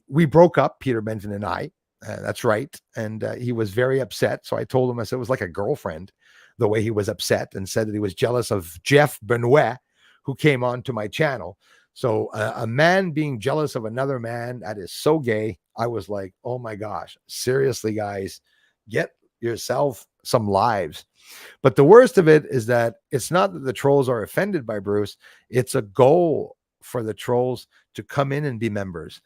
We broke up, Peter Benton and I. That's right. And he was very upset. So I told him, I said, it was like a girlfriend, the way he was upset, and said that he was jealous of Jeff Benoit, who came on to my channel. So a man being jealous of another man, that is so gay. I was like, oh my gosh, seriously, guys, get yourself some lives. But the worst of it is that it's not that the trolls are offended by Bruce. It's a goal for the trolls to come in and be members.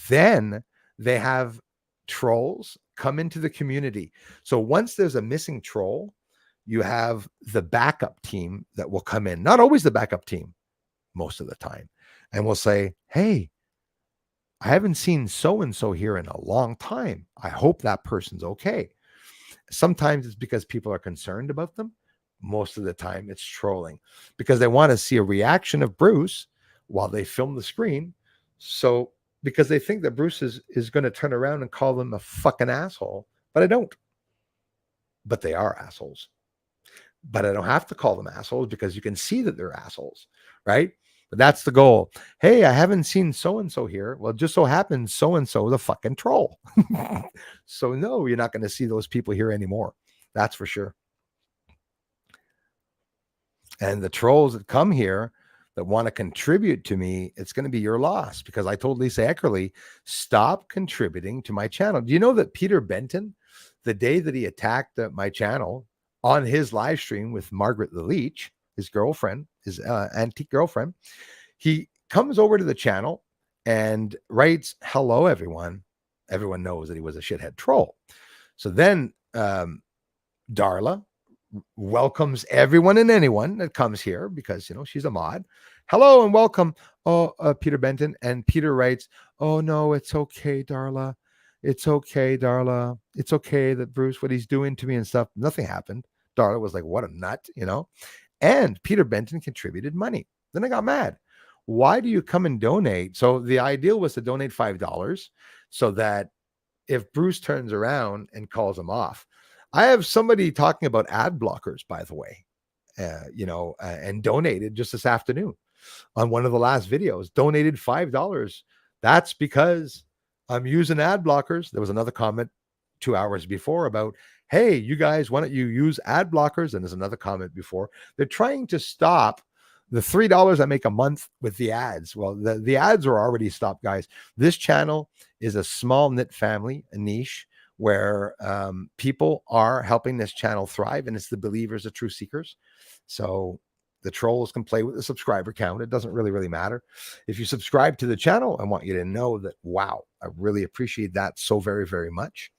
Then they have trolls come into the community. So once there's a missing troll, you have the backup team that will come in. Not always the backup team, most of the time. And will say, hey, I haven't seen so-and-so here in a long time. I hope that person's okay. Sometimes it's because people are concerned about them. Most of the time it's trolling, because they want to see a reaction of Bruce while they film the screen. So because they think that Bruce is going to turn around and call them a fucking asshole, but I don't. But they are assholes. But I don't have to call them assholes, because you can see that they're assholes, right? But that's the goal. Hey, I haven't seen so-and-so here. Well, it just so happens so-and-so the fucking troll. So no, you're not going to see those people here anymore. That's for sure. And the trolls that come here that want to contribute to me, it's going to be your loss, because I told Lisa Eckerly, stop contributing to my channel. Do you know that Peter Benton, the day that he attacked my channel on his live stream with Margaret the Leech, his girlfriend, his antique girlfriend, he comes over to the channel and writes, hello, everyone. Everyone knows that he was a shithead troll. So then Darla welcomes everyone and anyone that comes here, because, she's a mod. Hello and welcome. Peter Benton. And Peter writes, oh, no, it's okay, Darla. It's okay, Darla. It's okay that Bruce, what he's doing to me and stuff. Nothing happened. Darla was like, what a nut, And Peter Benton contributed money. Then I got mad. Why do you come and donate? So the ideal was to donate $5 so that if Bruce turns around and calls him off. I have somebody talking about ad blockers, by the way, and donated just this afternoon on one of the last videos, donated $5. That's because I'm using ad blockers. There was another comment 2 hours before about, hey, you guys, why don't you use ad blockers? And there's another comment before. They're trying to stop the $3 I make a month with the ads. Well, the ads are already stopped, guys. This channel is a small knit family, a niche, where people are helping this channel thrive, and it's the believers, the true seekers. So the trolls can play with the subscriber count. It doesn't really matter. If you subscribe to the channel, I want you to know that, wow, I really appreciate that so very, very much.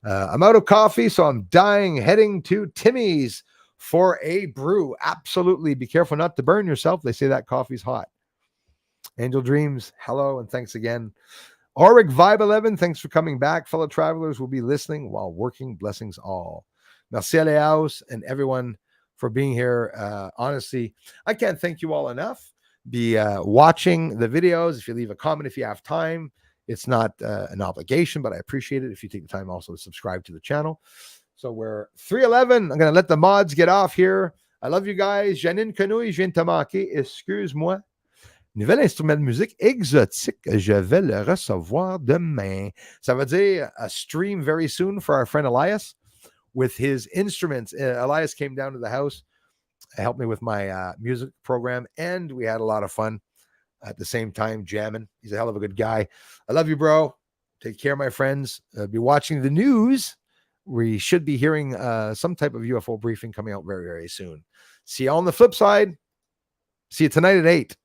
I'm out of coffee, so I'm heading to Timmy's for a brew. Absolutely. Be careful not to burn yourself. They say that coffee's hot. Angel Dreams, hello and thanks again. Auric Vibe 11, thanks for coming back. Fellow travelers will be listening while working. Blessings all. Merci Aleaus and everyone for being here. Honestly, I can't thank you all enough. Be watching the videos. If you leave a comment, if you have time, it's not an obligation, but I appreciate it if you take the time also to subscribe to the channel. So we're 311. I'm going to let the mods get off here. I love you guys. Janine Canouille, je viens de te manquer. Excuse-moi. Nouvel instrument de musique exotique. Je vais le recevoir demain. Ça veut dire a stream very soon for our friend Elias with his instruments. Elias came down to the house, helped me with my music program, and we had a lot of fun at the same time jamming. He's a hell of a good guy. I love you, bro. Take care, my friends. Be watching the news. We should be hearing some type of UFO briefing coming out very, very soon. See you on the flip side. See you tonight at 8.